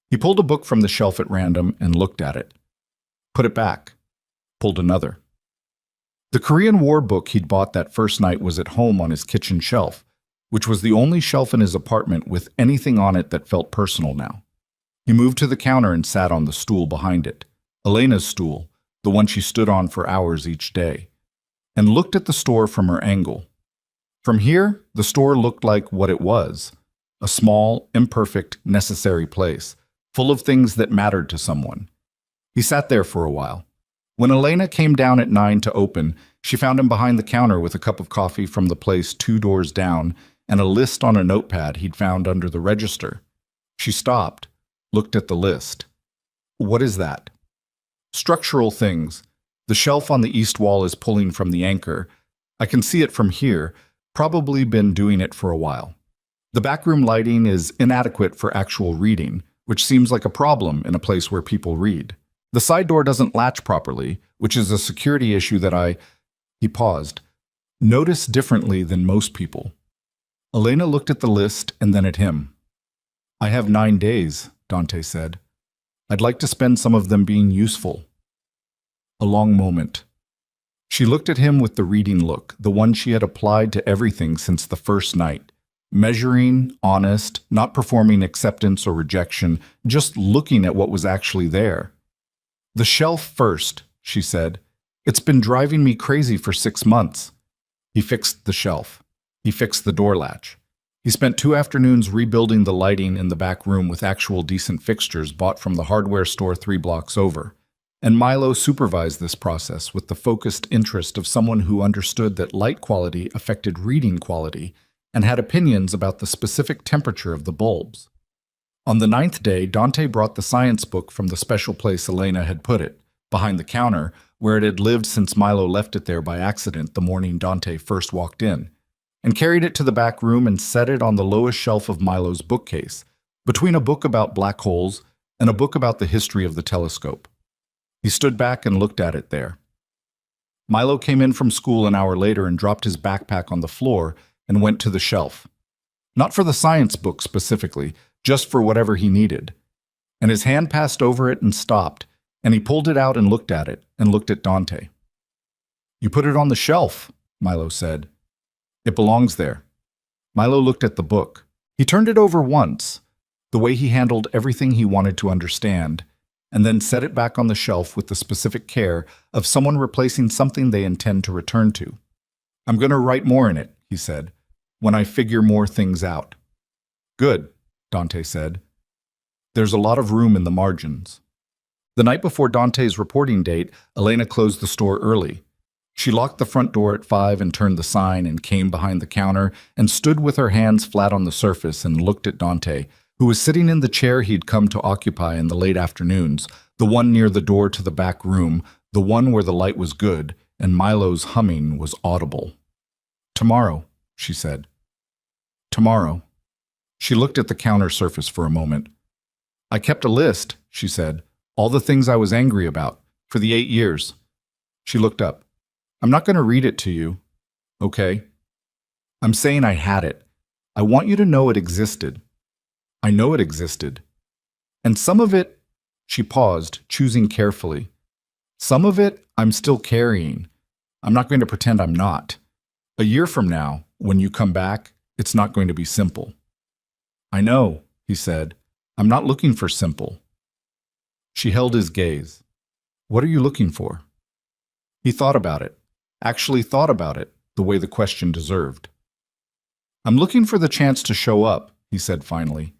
He pulled a book from the shelf at random and looked at it. Put it back. Pulled another. The Korean War book he'd bought that first night was at home on his kitchen shelf, which was the only shelf in his apartment with anything on it that felt personal now. He moved to the counter and sat on the stool behind it, Elena's stool, the one she stood on for hours each day, and looked at the store from her angle. From here, the store looked like what it was, a small, imperfect, necessary place, full of things that mattered to someone. He sat there for a while. When Elena came down at 9 to open, she found him behind the counter with a cup of coffee from the place 2 doors down and a list on a notepad he'd found under the register. She stopped, looked at the list. What is that? Structural things. The shelf on the east wall is pulling from the anchor. I can see it from here, probably been doing it for a while. The backroom lighting is inadequate for actual reading, which seems like a problem in a place where people read. The side door doesn't latch properly, which is a security issue that he paused, notice differently than most people. Elena looked at the list and then at him. I have 9 days, Dante said. I'd like to spend some of them being useful. A long moment. She looked at him with the reading look, the one she had applied to everything since the first night. Measuring, honest, not performing acceptance or rejection, just looking at what was actually there. The shelf first, she said. It's been driving me crazy for 6 months. He fixed the shelf. He fixed the door latch. He spent 2 afternoons rebuilding the lighting in the back room with actual decent fixtures bought from the hardware store 3 blocks over. And Milo supervised this process with the focused interest of someone who understood that light quality affected reading quality and had opinions about the specific temperature of the bulbs. On the 9th day, Dante brought the science book from the special place Elena had put it, behind the counter, where it had lived since Milo left it there by accident the morning Dante first walked in, and carried it to the back room and set it on the lowest shelf of Milo's bookcase, between a book about black holes and a book about the history of the telescope. He stood back and looked at it there. Milo came in from school an hour later and dropped his backpack on the floor and went to the shelf. Not for the science book specifically, just for whatever he needed. And his hand passed over it and stopped, and he pulled it out and looked at it, and looked at Dante. You put it on the shelf, Milo said. It belongs there. Milo looked at the book. He turned it over once, the way he handled everything he wanted to understand, and then set it back on the shelf with the specific care of someone replacing something they intend to return to. I'm going to write more in it, he said, when I figure more things out. Good, Dante said. There's a lot of room in the margins. The night before Dante's reporting date, Elena closed the store early. She locked the front door at 5 and turned the sign and came behind the counter and stood with her hands flat on the surface and looked at Dante, who was sitting in the chair he'd come to occupy in the late afternoons, the one near the door to the back room, the one where the light was good, and Milo's humming was audible. Tomorrow, she said. Tomorrow. She looked at the counter surface for a moment. I kept a list, she said, all the things I was angry about, for the 8 years. She looked up. I'm not going to read it to you. Okay. I'm saying I had it. I want you to know it existed. I know it existed. And some of it, she paused, choosing carefully. Some of it I'm still carrying. I'm not going to pretend I'm not. A year from now, when you come back, it's not going to be simple. I know, he said. I'm not looking for simple. She held his gaze. What are you looking for? He thought about it, actually thought about it, the way the question deserved. I'm looking for the chance to show up, he said finally.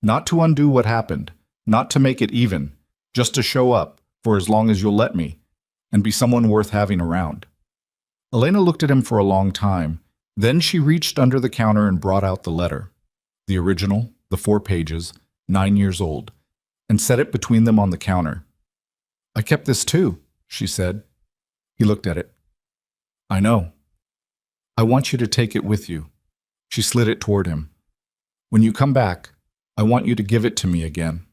Not to undo what happened, not to make it even, just to show up, for as long as you'll let me, and be someone worth having around. Elena looked at him for a long time. Then she reached under the counter and brought out the letter. The original, the 4 pages, 9 years old, and set it between them on the counter. I kept this too, she said. He looked at it. I know. I want you to take it with you. She slid it toward him. When you come back, I want you to give it to me again.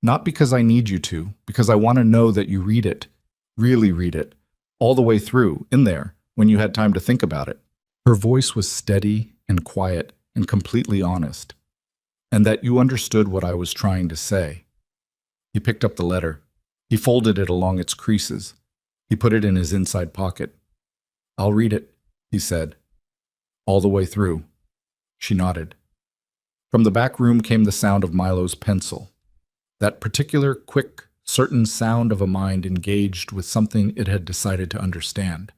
Not because I need you to, because I want to know that you read it, really read it, all the way through, in there, when you had time to think about it. Her voice was steady and quiet and completely honest, and that you understood what I was trying to say. He picked up the letter. He folded it along its creases. He put it in his inside pocket. I'll read it, he said. All the way through. She nodded. From the back room came the sound of Milo's pencil. That particular, quick, certain sound of a mind engaged with something it had decided to understand.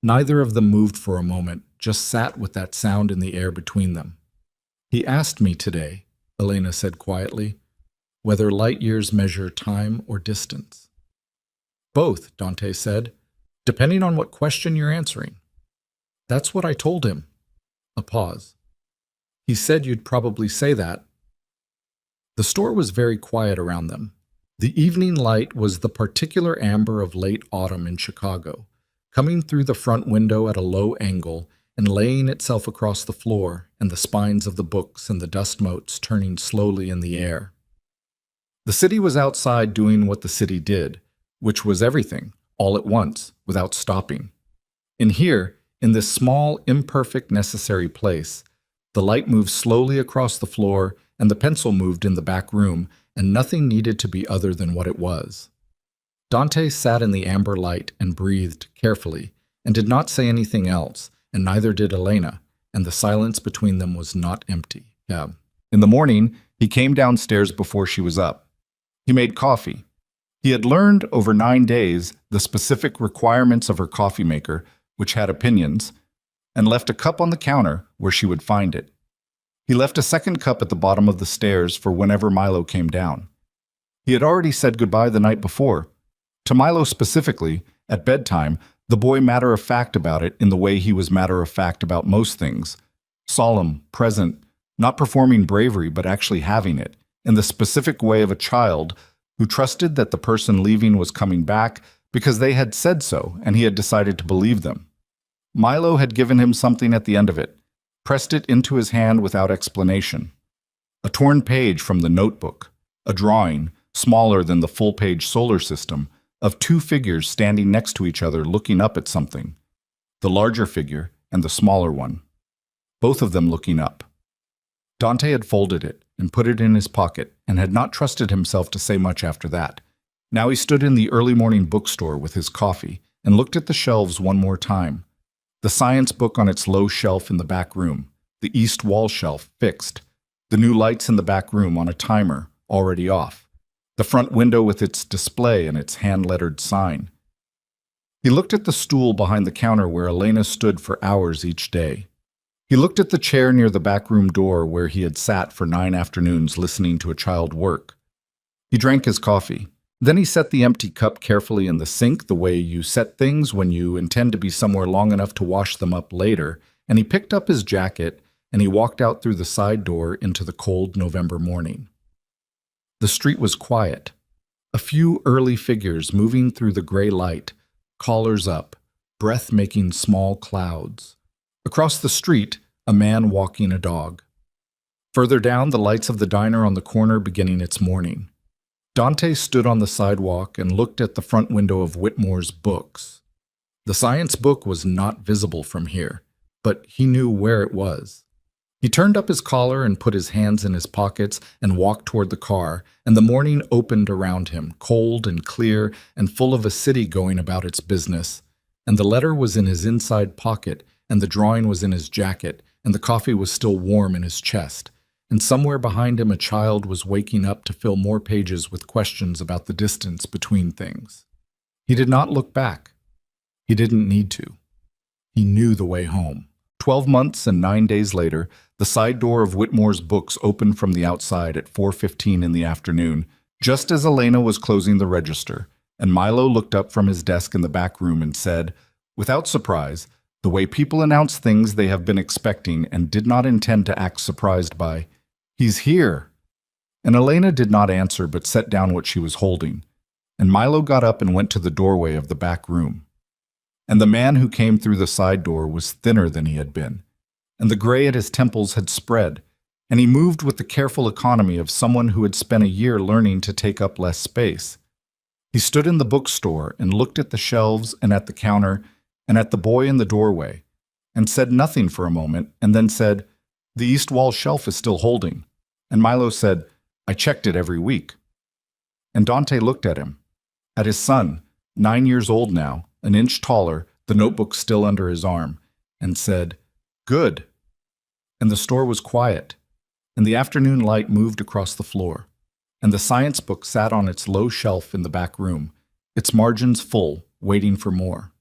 Neither of them moved for a moment, just sat with that sound in the air between them. He asked me today, Elena said quietly, whether light years measure time or distance. Both, Dante said, depending on what question you're answering. That's what I told him. A pause. He said you'd probably say that. The store was very quiet around them. The evening light was the particular amber of late autumn in Chicago, coming through the front window at a low angle and laying itself across the floor and the spines of the books and the dust motes turning slowly in the air. The city was outside doing what the city did, which was everything, all at once, without stopping. In here, in this small, imperfect, necessary place, the light moved slowly across the floor and the pencil moved in the back room, and nothing needed to be other than what it was. Dante sat in the amber light and breathed carefully, and did not say anything else, and neither did Elena, and the silence between them was not empty. In the morning, he came downstairs before she was up. He made coffee. He had learned over 9 days the specific requirements of her coffee maker, which had opinions, and left a cup on the counter where she would find it. He left a second cup at the bottom of the stairs for whenever Milo came down. He had already said goodbye the night before. To Milo specifically, at bedtime, the boy matter-of-fact about it in the way he was matter-of-fact about most things. Solemn, present, not performing bravery but actually having it, in the specific way of a child who trusted that the person leaving was coming back because they had said so and he had decided to believe them. Milo had given him something at the end of it, pressed it into his hand without explanation. A torn page from the notebook, a drawing, smaller than the full-page solar system, of 2 figures standing next to each other looking up at something, the larger figure and the smaller one, both of them looking up. Dante had folded it and put it in his pocket and had not trusted himself to say much after that. Now he stood in the early morning bookstore with his coffee and looked at the shelves one more time. The science book on its low shelf in the back room, the east wall shelf fixed, the new lights in the back room on a timer already off, the front window with its display and its hand-lettered sign. He looked at the stool behind the counter where Elena stood for hours each day. He looked at the chair near the back room door where he had sat for 9 afternoons listening to a child work. He drank his coffee. Then he set the empty cup carefully in the sink the way you set things when you intend to be somewhere long enough to wash them up later, and he picked up his jacket and he walked out through the side door into the cold November morning. The street was quiet. A few early figures moving through the gray light, collars up, breath-making small clouds. Across the street, a man walking a dog. Further down, the lights of the diner on the corner beginning its morning. Dante stood on the sidewalk and looked at the front window of Whitmore's books. The science book was not visible from here, but he knew where it was. He turned up his collar and put his hands in his pockets and walked toward the car, and the morning opened around him, cold and clear and full of a city going about its business. And the letter was in his inside pocket, and the drawing was in his jacket, and the coffee was still warm in his chest. And somewhere behind him a child was waking up to fill more pages with questions about the distance between things. He did not look back. He didn't need to. He knew the way home. 12 months and 9 days later, the side door of Whitmore's books opened from the outside at 4:15 in the afternoon, just as Elena was closing the register, and Milo looked up from his desk in the back room and said, without surprise, the way people announce things they have been expecting and did not intend to act surprised by, "He's here!" And Elena did not answer but set down what she was holding, and Milo got up and went to the doorway of the back room. And the man who came through the side door was thinner than he had been, and the gray at his temples had spread, and he moved with the careful economy of someone who had spent a year learning to take up less space. He stood in the bookstore and looked at the shelves and at the counter and at the boy in the doorway, and said nothing for a moment, and then said, "The east wall shelf is still holding." And Milo said, "I checked it every week." And Dante looked at him, at his son, 9 years old now, an inch taller, the notebook still under his arm, and said, "Good." And the store was quiet, and the afternoon light moved across the floor, and the science book sat on its low shelf in the back room, its margins full, waiting for more.